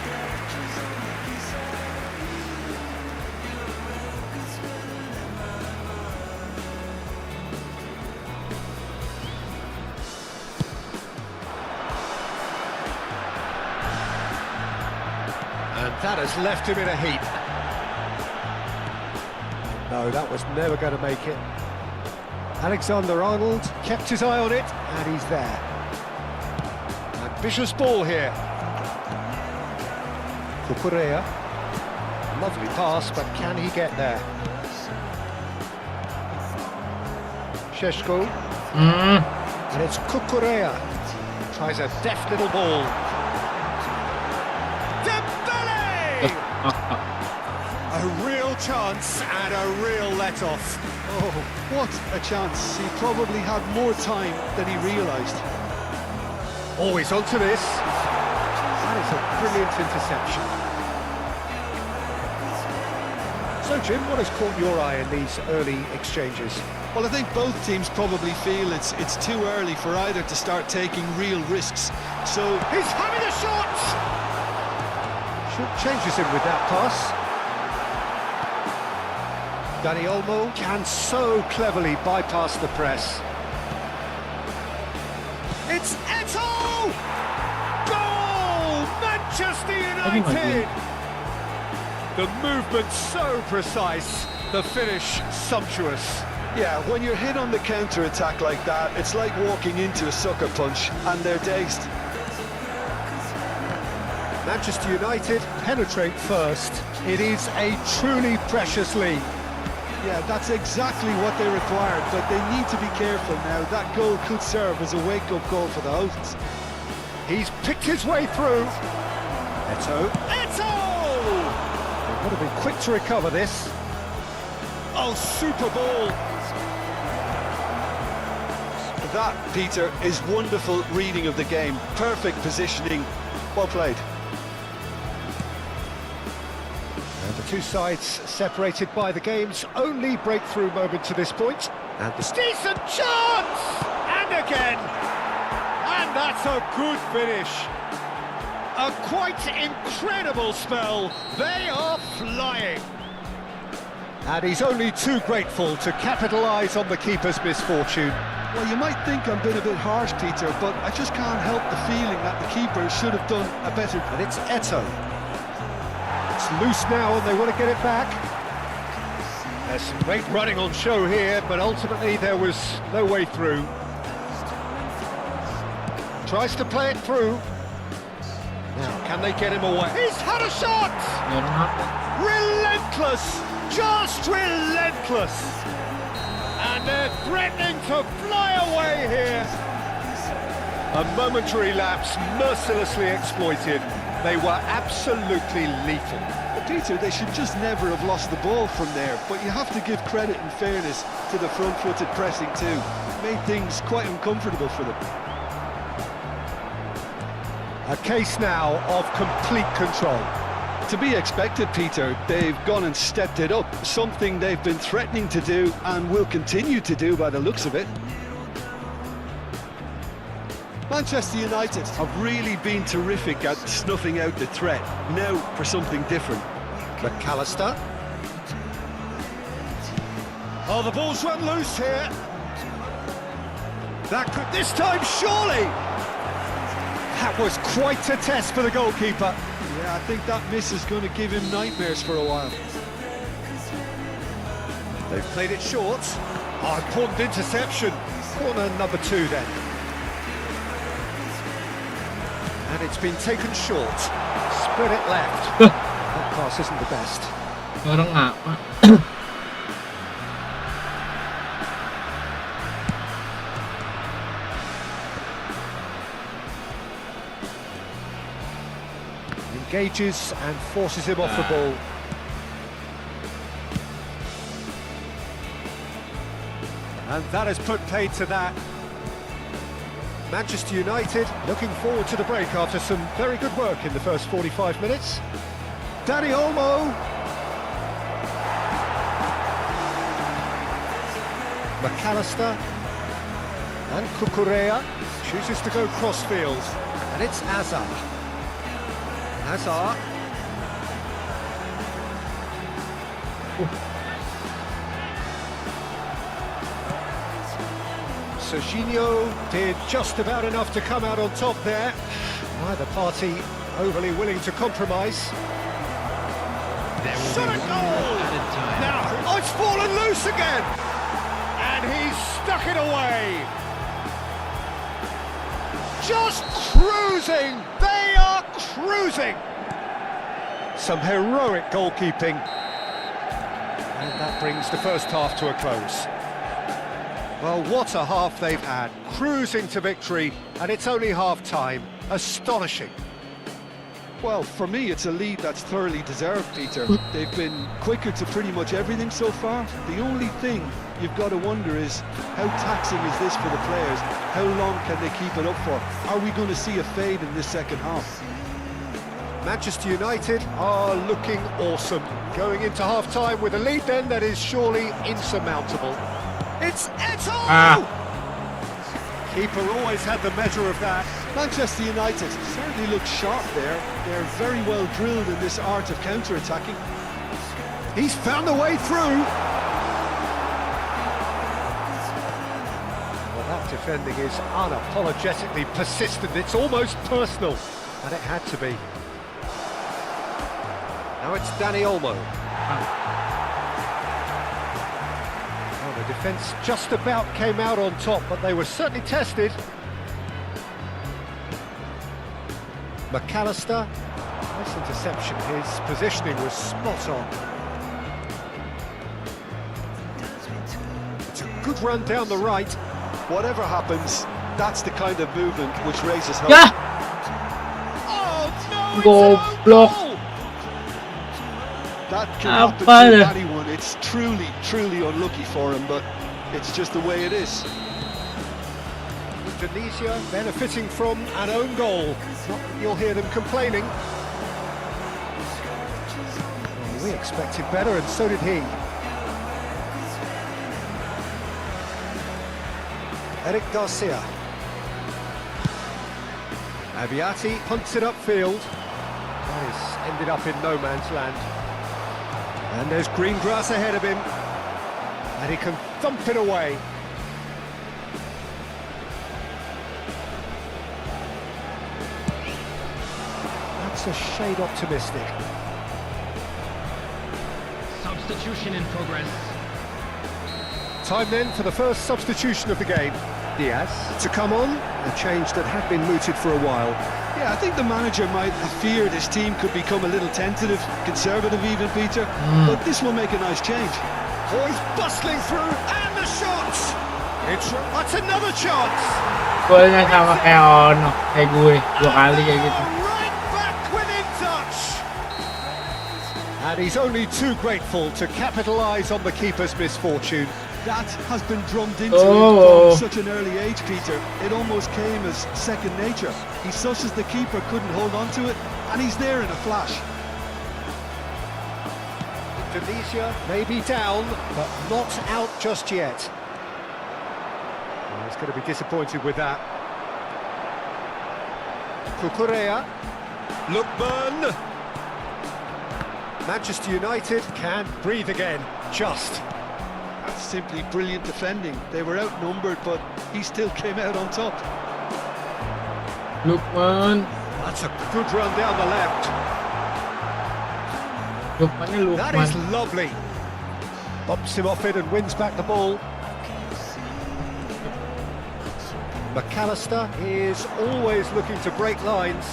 And that has left him in a heap. No, that was never going to make it. Alexander-Arnold kept his eye on it, and he's there. Ambitious ball here. Cucurella. Lovely pass, but can he get there? Šeško. And it's Cucurella. Tries a deft little ball. Dembele! A real chance and a real let-off. Oh, what a chance. He probably had more time than he realised. Always onto this. That is a brilliant interception. So, Jim, what has caught your eye in these early exchanges? Well, I think both teams probably feel it's too early for either to start taking real risks. So He's having a shot! Changes him with that pass. Dani Olmo can so cleverly bypass the press. It's Eto'o! Goal! Manchester United! The movement so precise, the finish sumptuous. yeah, when you're hit on the counter-attack like that, it's like walking into a sucker punch, and they're dazed. Manchester United penetrate first. It is a truly precious lead. Yeah, that's exactly what they required, but they need to be careful now. That goal could serve as a wake-up call for the hosts. He's picked his way through. Eto'o. They've got to be quick to recover this. Oh, super ball! That, Peter, is wonderful reading of the game. Perfect positioning. Well played. And the two sides separated by the game's only breakthrough moment to this point. And the decent chance! And again! And that's a good finish. A quite incredible spell. They are flying. And he's only too grateful to capitalise on the keeper's misfortune. Well, you might think I'm being a bit harsh, Peter, but I just can't help the feeling that the keeper should have done a better... And it's Eto'o. It's loose now and they want to get it back. There's some great running on show here, but ultimately there was no way through. Tries to play it through. Now, can they get him away? He's had a shot! Relentless! Just relentless! And they're threatening to fly away here. A momentary lapse mercilessly exploited. They were absolutely lethal. But Peter, they should just never have lost the ball from there, but you have to give credit and fairness to the front-footed pressing too. It made things quite uncomfortable for them. A case now of complete control. To be expected, Peter. They've gone and stepped it up, something they've been threatening to do and will continue to do by the looks of it. Manchester United have really been terrific at snuffing out the threat. Now for something different. McAllister. Oh, the ball's run loose here. That could this time, surely. That was quite a test for the goalkeeper. Yeah, I think that miss is going to give him nightmares for a while. They've played it short. Oh, important interception. Corner number 2 then. And it's been taken short. Spread it left. That pass isn't the best. Orang apa? Engages and forces him off the ball. And that has put paid to that. Manchester United looking forward to the break after some very good work in the first 45 minutes. Dani Olmo. McAllister. And Cucurella chooses to go crossfield. And it's Hazard. Hazard. Serginho did just about enough to come out on top there. Neither party overly willing to compromise. Shot a goal! Now, oh, it's fallen loose again! And he's stuck it away! Just cruising! They are cruising! Some heroic goalkeeping. And that brings the first half to a close. Well, what a half they've had. Cruising to victory, and it's only half-time. Astonishing. Well, for me, it's a lead that's thoroughly deserved, Peter. They've been quicker to pretty much everything so far. The only thing you've got to wonder is, how taxing is this for the players? How long can they keep it up for? Are we going to see a fade in this second half? Manchester United are looking awesome. Going into half-time with a lead then that is surely insurmountable. It's Eto! Ah. Keeper always had the measure of that. Manchester United certainly look sharp there. They're very well drilled in this art of counter-attacking. He's found a way through. Well, that defending is unapologetically persistent. It's almost personal, and it had to be. Now it's Dani Olmo. Oh, the defence just about came out on top, but they were certainly tested. McAllister, nice interception. His positioning was spot on. It's a good run down the right. Whatever happens, that's the kind of movement which raises hope. Ya. Oh no! Goblok. That can happen Apa to dah? anyone. It's truly, truly unlucky for him, but it's just the way it is. Indonesia benefiting from an own goal. Not that you'll hear them complaining. Well, we expected better, and so did he. Eric Garcia. Abiati punts it upfield. That has ended up in no man's land. And there's green grass ahead of him. And he can thump it away. That's a shade optimistic. Substitution in progress. Time then for the first substitution of the game. Diaz to come on, a change that had been mooted for a while. Yeah, I think the manager might have feared his team could become a little tentative, conservative even, Peter, but this will make a nice change. Oh, he's bustling through, and the shots! That's another chance! Golnya sama kayak Ono, kayak gue 2 kali kayak gitu. Right back within touch! And he's only too grateful to capitalise on the keeper's misfortune. That has been drummed into Oh. him from such an early age, Peter. It almost came as second nature. He susses the keeper couldn't hold on to it, and he's there in a flash. Indonesia may be down, but not out just yet. Well, he's going to be disappointed with that. Kukurea. Lookman. Manchester United can breathe again, just. That's simply brilliant defending. They were outnumbered, but he still came out on top. Lukman, That's a good run down the left. Lukmannya That Lukman. is lovely. Bumps him off it and wins back the ball. McAllister is always looking to break lines.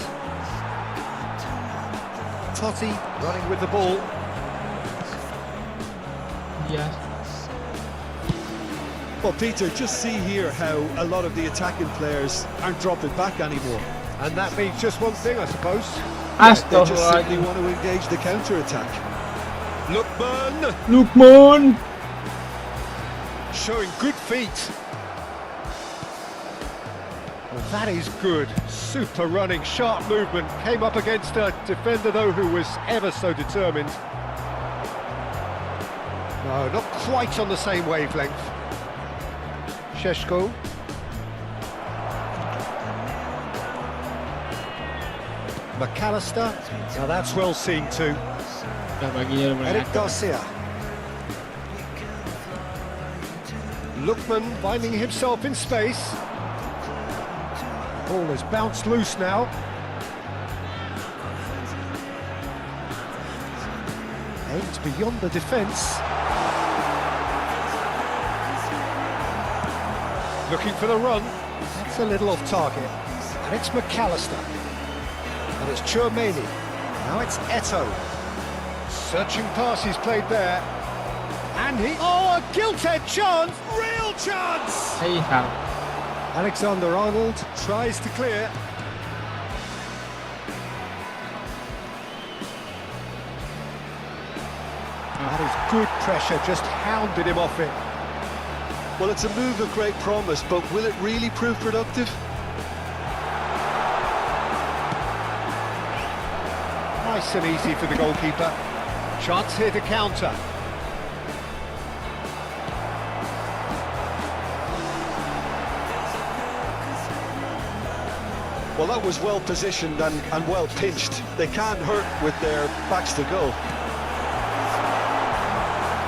Totti running with the ball. Yes. Well, Peter, just see here how a lot of the attacking players aren't dropping back anymore. And that means just one thing, I suppose. They just simply Astagfirullahaladzim. want to engage the counter-attack. Lookman Lukman. showing good feet. Well, that is good. Super running, sharp movement. Came up against a defender, though, who was ever so determined. No, not quite on the same wavelength. Sheshko. McAllister. Now that's well seen too. Udah baginya lumayan Eric acak. Garcia. Lookman finding himself in space. Ball is bounced loose now. Aimed beyond the defence. Looking for the run. That's a little off target. And it's McAllister. And it's Chouameni. Now it's Eto. Searching pass he's played there. And he... Oh, a gilt-edged chance! Real chance! Ay, salah. Alexander-Arnold tries to clear. That is good pressure, just hounded him off it. Well, it's a move of great promise, but will it really prove productive? Nice and easy for the goalkeeper. Chance here to counter. Well, that was well positioned and well pinched. They can't hurt with their backs to goal.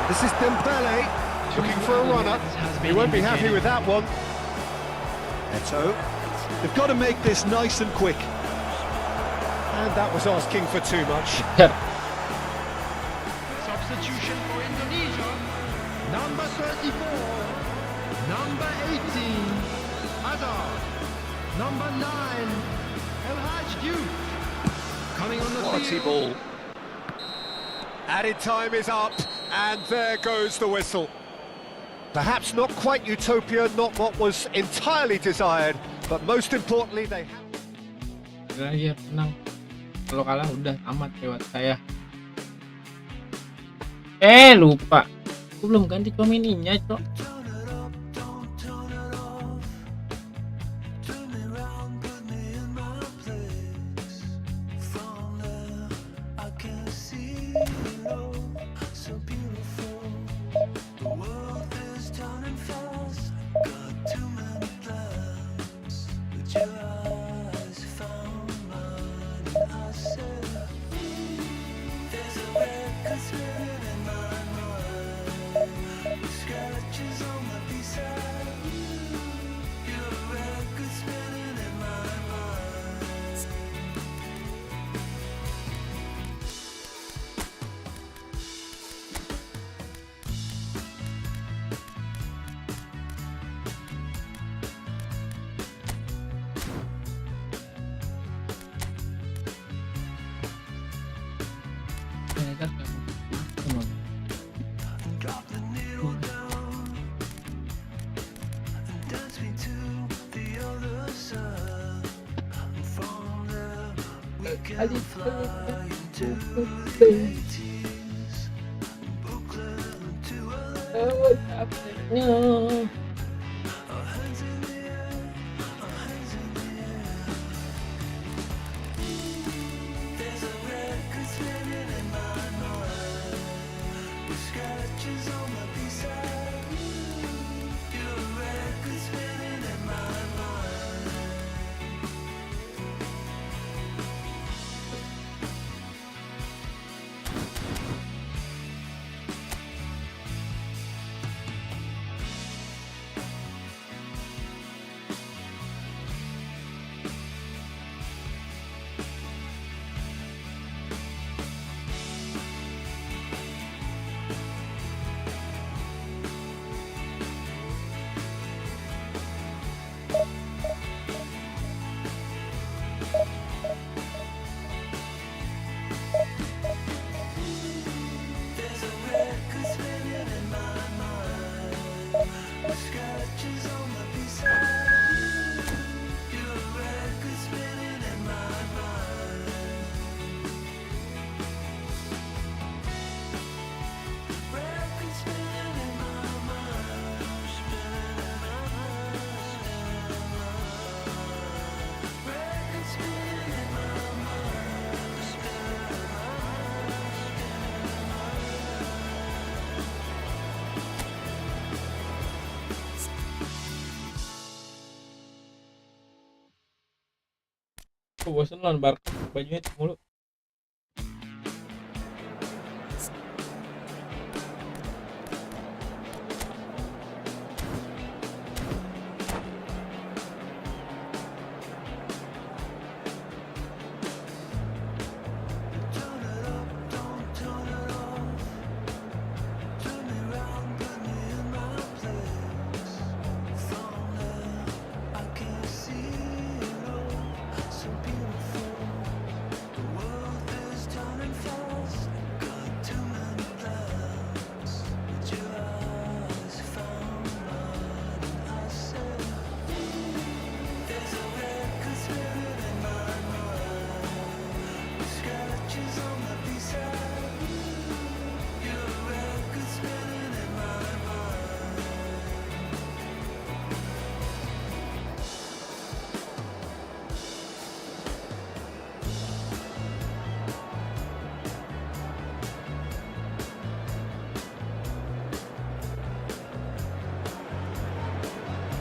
This is Dembele looking for a runner. He won't be happy with that one. Eto, They've got to make this nice and quick. and that was asking for too much. Substitution for Indonesia. Number 34. Number 18. Hazard. Number 9. El Hadj Diouf. Coming on the Quality field. ball. Added time is up, and there goes the whistle. Perhaps not quite utopia, not what was entirely desired, but most importantly they have... Udah aja tenang, kalau kalah udah amat lewat saya. Lupa, aku belum ganti komininya, cok. Aku bosan lawan Barca, bajunya itu mulu.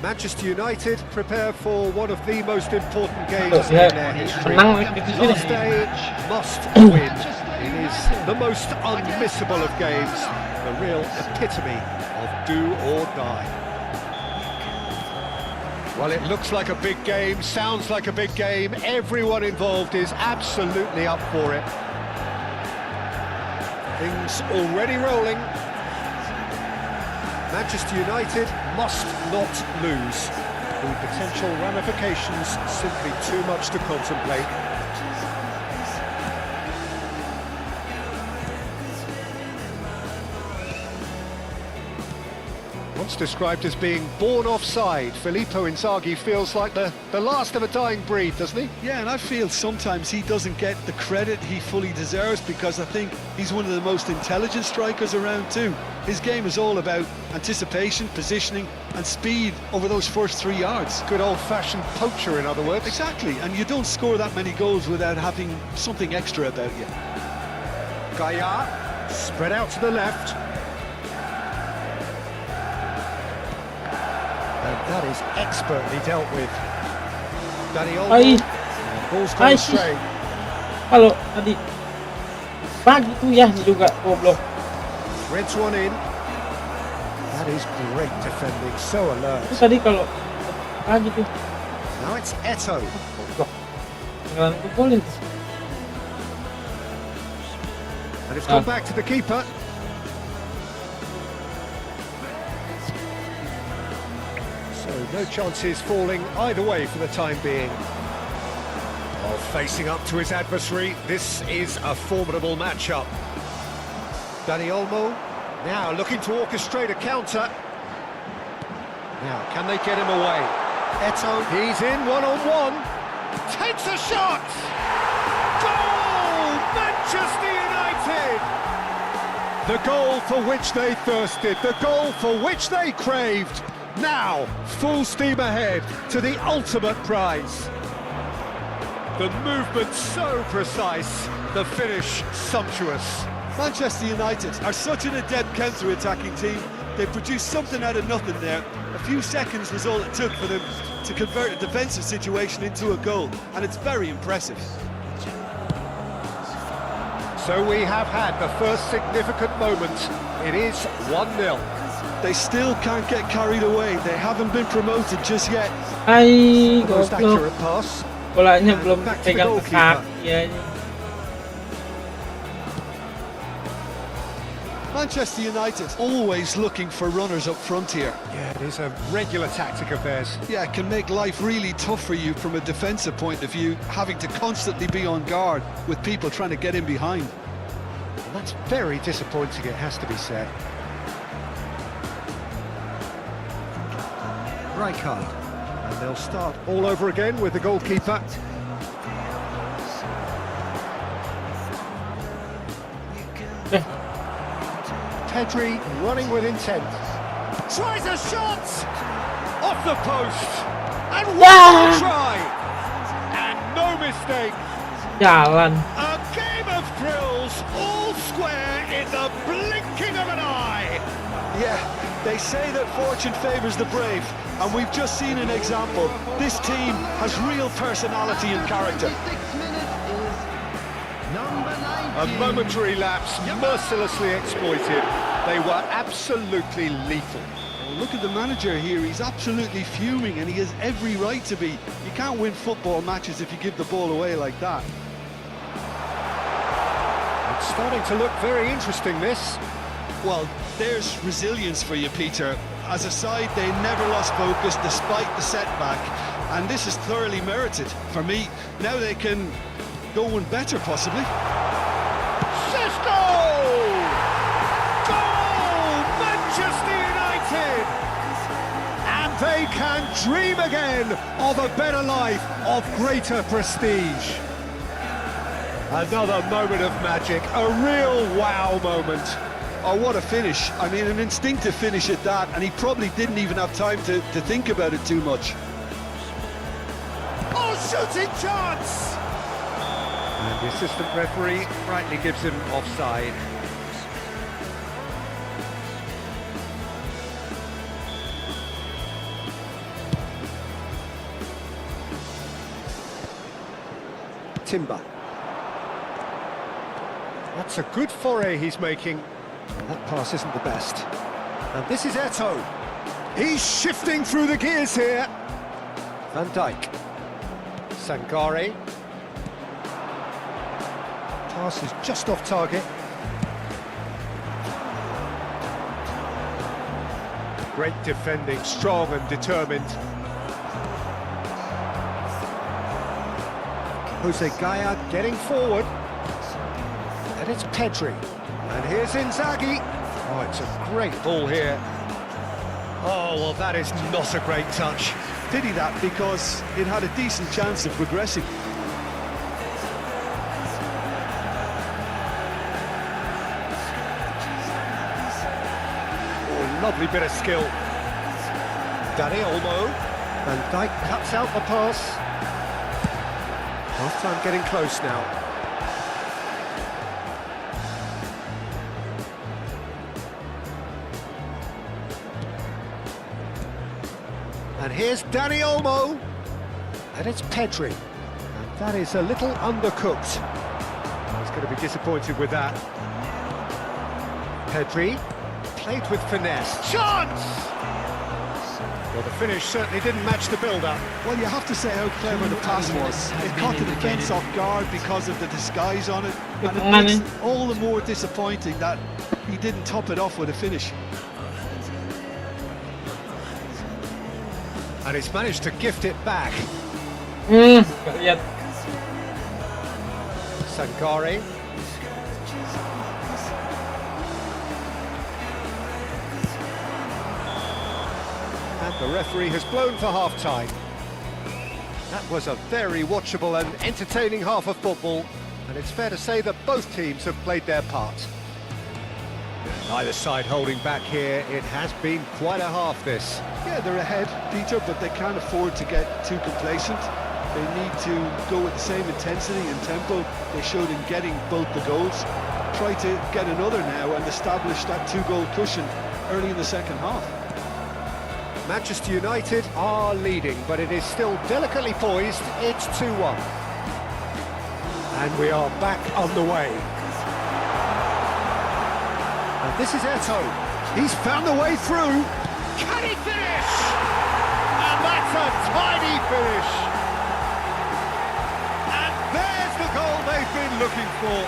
Manchester United prepare for one of the most important Tuh, games dia in their history. menang di sini. Last day must win. It is the most unmissable of games, the real epitome of do or die. Well, it looks like a big game, sounds like a big game. Everyone involved is absolutely up for it. Things already rolling. Manchester United must not lose. The potential ramifications simply too much to contemplate. Once described as being born offside, Filippo Inzaghi feels like the last of a dying breed, doesn't he? Yeah, and I feel sometimes he doesn't get the credit he fully deserves because I think he's one of the most intelligent strikers around too. His game is all about anticipation, positioning and speed over those first 3 yards. Good old-fashioned poacher, in other words. Exactly, and you don't score that many goals without having something extra about you. Gaia, spread out to the left. And that is expertly dealt with. Danny Olmo. Ai, Ball's Ai, gone astray. kalau tadi pagi tuh ya juga goblok. Threads one in. That is great defending, so alert. Terus tadi kalau pagi tuh Now it's Eto. goblok. Nggak ngegolin tuh. And it's gone back to the keeper. So no chances falling either way for the time being. While facing up to his adversary, this is a formidable matchup. Danny Olmo now looking to orchestrate a counter. Now, can they get him away? Eto, he's in one-on-one. Takes a shot! Goal! Manchester United! The goal for which they thirsted, the goal for which they craved. Now, full steam ahead to the ultimate prize. The movement so precise, the finish sumptuous. Manchester United are such an adept counter-attacking team. They produced something out of nothing there. A few seconds was all it took for them to convert a defensive situation into a goal, and it's very impressive. So we have had the first significant moment. It is 1-0. They still can't get carried away. They haven't been promoted just yet. Hai, Most goblok. accurate pass. Bolanya And belum back to the pegang ke goalkeeper. kaki aja. Manchester United always looking for runners up front here. Yeah, it is a regular tactic of theirs. Yeah, it can make life really tough for you from a defensive point of view, having to constantly be on guard with people trying to get in behind. And that's very disappointing, it has to be said. Rijkaard. And they'll start all over again with the goalkeeper. Pedri running with intent. Tries a shot! Off the post! And what a try! And no mistake! Jalan. A game of thrills, all square in the blinking of an eye! Yeah, they say that fortune favours the brave, and we've just seen an example. This team has real personality and character. 6 minutes is number 19. A momentary lapse, mercilessly exploited. They were absolutely lethal. Well, look at the manager here, he's absolutely fuming, and he has every right to be. You can't win football matches if you give the ball away like that. It's starting to look very interesting, this. Well, there's resilience for you, Peter. As a side, they never lost focus despite the setback, and this is thoroughly merited. For me, now they can go one better, possibly. Cisco! Goal! Manchester United! And they can dream again of a better life, of greater prestige. Another moment of magic, a real wow moment. Oh, what a finish. I mean, an instinctive finish at that, and he probably didn't even have time to think about it too much. Oh, shooting chance! And the assistant referee rightly gives him offside. Timber. That's a good foray he's making. Well, that pass isn't the best. And this is Eto'o. He's shifting through the gears here. Van Dijk. Sangare. Pass is just off target. Great defending, strong and determined. Jose Gaya getting forward. And it's Pedri. And here's Inzaghi. Oh, it's a great ball here. Oh, well, that is not a great touch. Pity that, because it had a decent chance of progressing. Oh, lovely bit of skill. Dani Olmo. Van Dijk cuts out the pass. Half-time getting close now. And here's Dani Olmo. And it's Pedri. And that is a little undercooked. He's going to be disappointed with that. Pedri played with finesse. Chance! Well, the finish certainly didn't match the build-up. Well, you have to say how clever the pass was. It caught the defence off guard because of the disguise on it. And it makes it all the more disappointing that he didn't top it off with a finish. And he's managed to gift it back. Gak lihat. Sangare. And the referee has blown for half-time. That was a very watchable and entertaining half of football, and it's fair to say that both teams have played their part. Neither side holding back here. It has been quite a half, this. Yeah, they're ahead, Peter, but they can't afford to get too complacent. They need to go with the same intensity and tempo they showed in getting both the goals. Try to get another now and establish that two-goal cushion early in the second half. Manchester United are leading, but it is still delicately poised. It's 2-1. And we are back on the way. And this is Eto'o. He's found the way through. Can he finish? And that's a tiny finish. And there's the goal they've been looking for.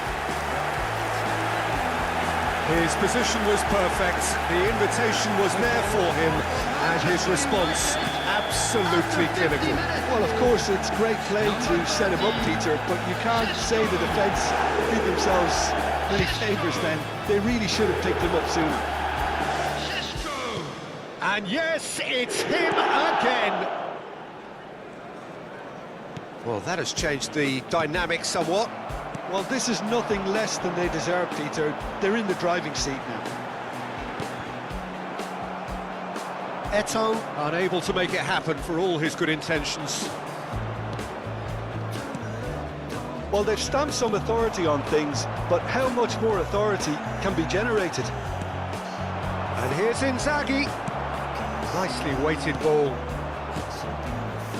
His position was perfect. The invitation was there for him. And his response, absolutely clinical. Well, of course, it's great play to set him up, Peter, but you can't say the defence did themselves many favours then. They really should have picked him up sooner. And yes, it's him again. Well, that has changed the dynamic somewhat. Well, this is nothing less than they deserve, Peter. They're in the driving seat now. Eto'o unable to make it happen for all his good intentions. Well, they've stamped some authority on things, but how much more authority can be generated? And here's Inzaghi. Nicely weighted ball.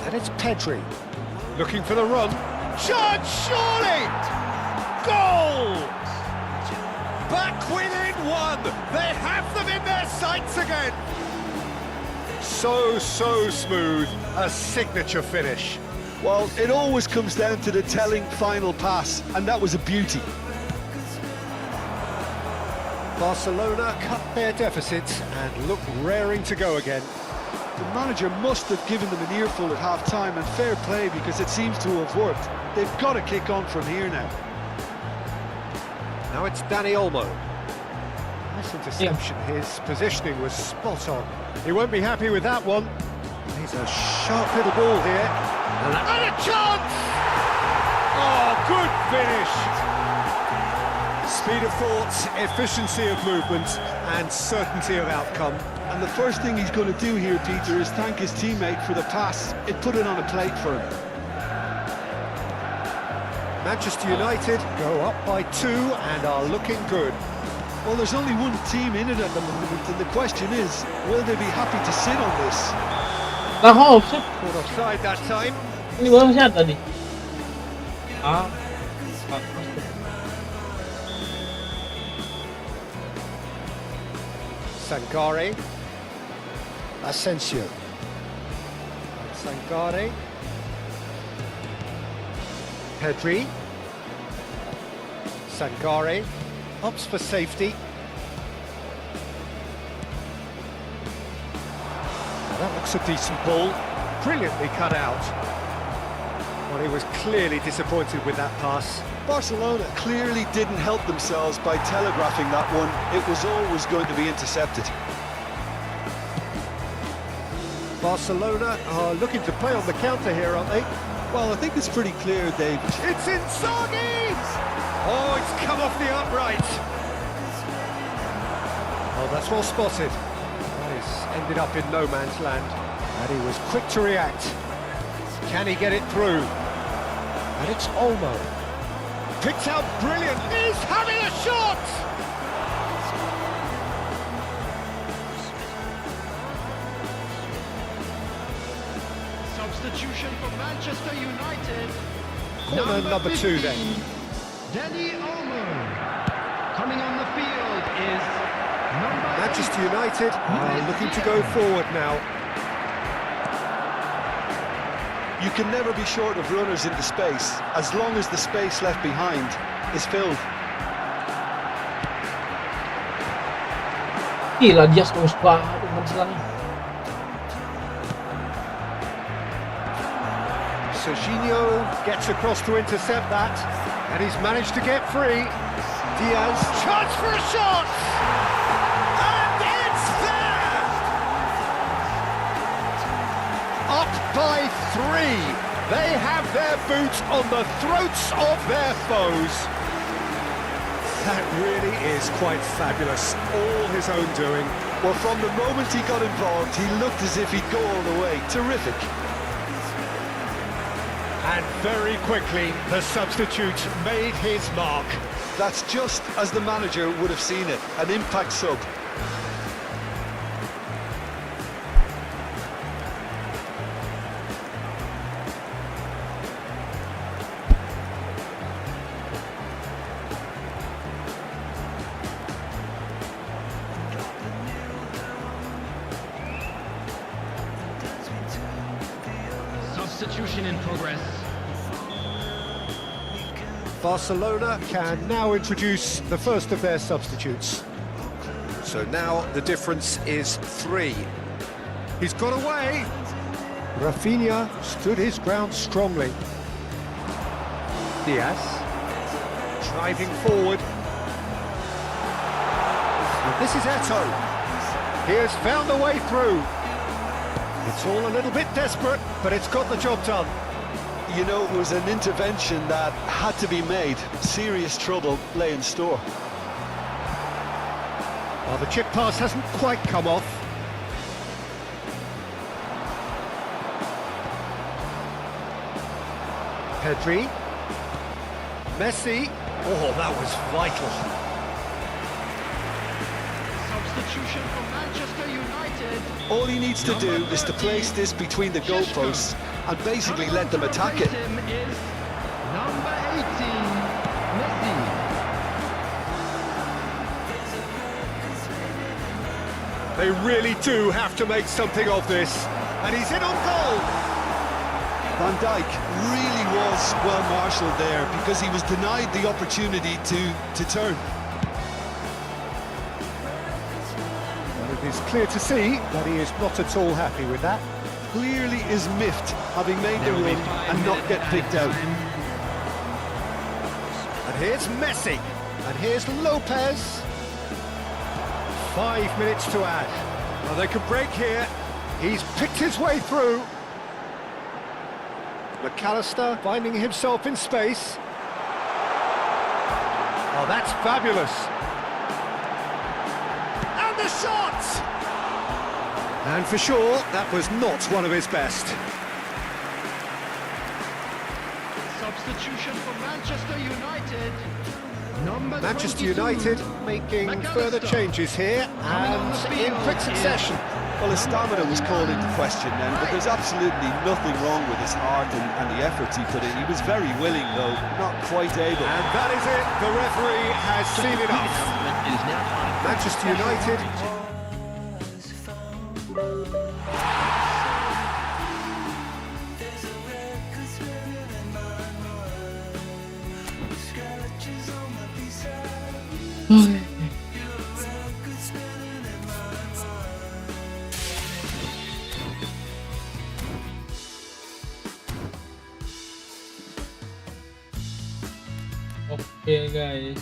And it's Pedri. Looking for the run. Chance, surely! Goal! Back within one. They have them in their sights again. So smooth. A signature finish. Well, it always comes down to the telling final pass, and that was a beauty. Barcelona cut their deficit and look raring to go again. The manager must have given them an earful at half-time, and fair play, because it seems to have worked. They've got to kick on from here now. Now it's Dani Olmo. Nice interception. His positioning was spot on. He won't be happy with that one. He's a sharp little ball here. And a chance! Oh, good finish! Speed of thought, efficiency of movement, and certainty of outcome. And the first thing he's going to do here, Peter, is thank his teammate for the pass. It put it on a plate for him. Manchester United go up by 2 and are looking good. Well, there's only one team in it at the moment, and the question is, will they be happy to sit on this? Lah, offside. Caught offside that time. Ini bola masih ada tadi. Ah, Sangare. Asensio. Sangare. Pedri. Sangare. Opts for safety. Now that looks a decent ball. Brilliantly cut out. Well, he was clearly disappointed with that pass. Barcelona clearly didn't help themselves by telegraphing that one. It was always going to be intercepted. Barcelona are looking to play on the counter here, aren't they? Well, I think it's pretty clear, Dave. It's Inzaghi! Oh, it's come off the upright. Oh, that's well spotted. That has ended up in no man's land. And he was quick to react. Can he get it through? And it's Olmo. Picked out brilliant. He's having a shot! Substitution for Manchester United. Corner number 2 then. Danny Olmo. Coming on the field is number Manchester United are looking to go forward now. You can never be short of runners into space, as long as the space left behind is filled. gila dia terus banget umpan selangnya. Serginho gets across to intercept that, and he's managed to get free. Diaz, chance for a shot! And it's there! Up by 3. They have their boots on the throats of their foes. That really is quite fabulous. All his own doing. Well, from the moment he got involved, he looked as if he'd go all the way. Terrific. And very quickly, the substitute made his mark. That's just as the manager would have seen it, an impact sub. Substitution in progress. Barcelona can now introduce the first of their substitutes. So now the difference is 3. He's got away. Rafinha stood his ground strongly. Diaz driving forward. And this is Eto'o. He has found a way through. It's all a little bit desperate, but it's got the job done. You know, it was an intervention that had to be made. Serious trouble lay in store. Well, the chip pass hasn't quite come off. Pedri. Messi. Oh, that was vital. Substitution for Manchester United. All he needs to do is to place this between the goalposts and basically let them attack it. Him is number 18, Messi. They really do have to make something of this. And he's in on goal. Van Dijk really was well marshalled there because he was denied the opportunity to turn. Well, it is clear to see that he is not at all happy with that. Clearly is miffed, having made the run and not get picked out. And here's Messi. And here's Lopez. 5 minutes to add. Well, they could break here. He's picked his way through. McAllister finding himself in space. Oh, that's fabulous. And the shot! And for sure, that was not one of his best. Substitution for Manchester United. Number Manchester 22, United making McAllister. further changes here Coming on and the in field quick is succession. Well, his stamina was called into question then, but there's absolutely nothing wrong with his heart and the efforts he put in. He was very willing, though, not quite able. And that is it. The referee has seen enough. It is now time. Manchester United There's a record spinning in my mind. Scratches on my B-side. Your record spinning in my mind. Oke guys,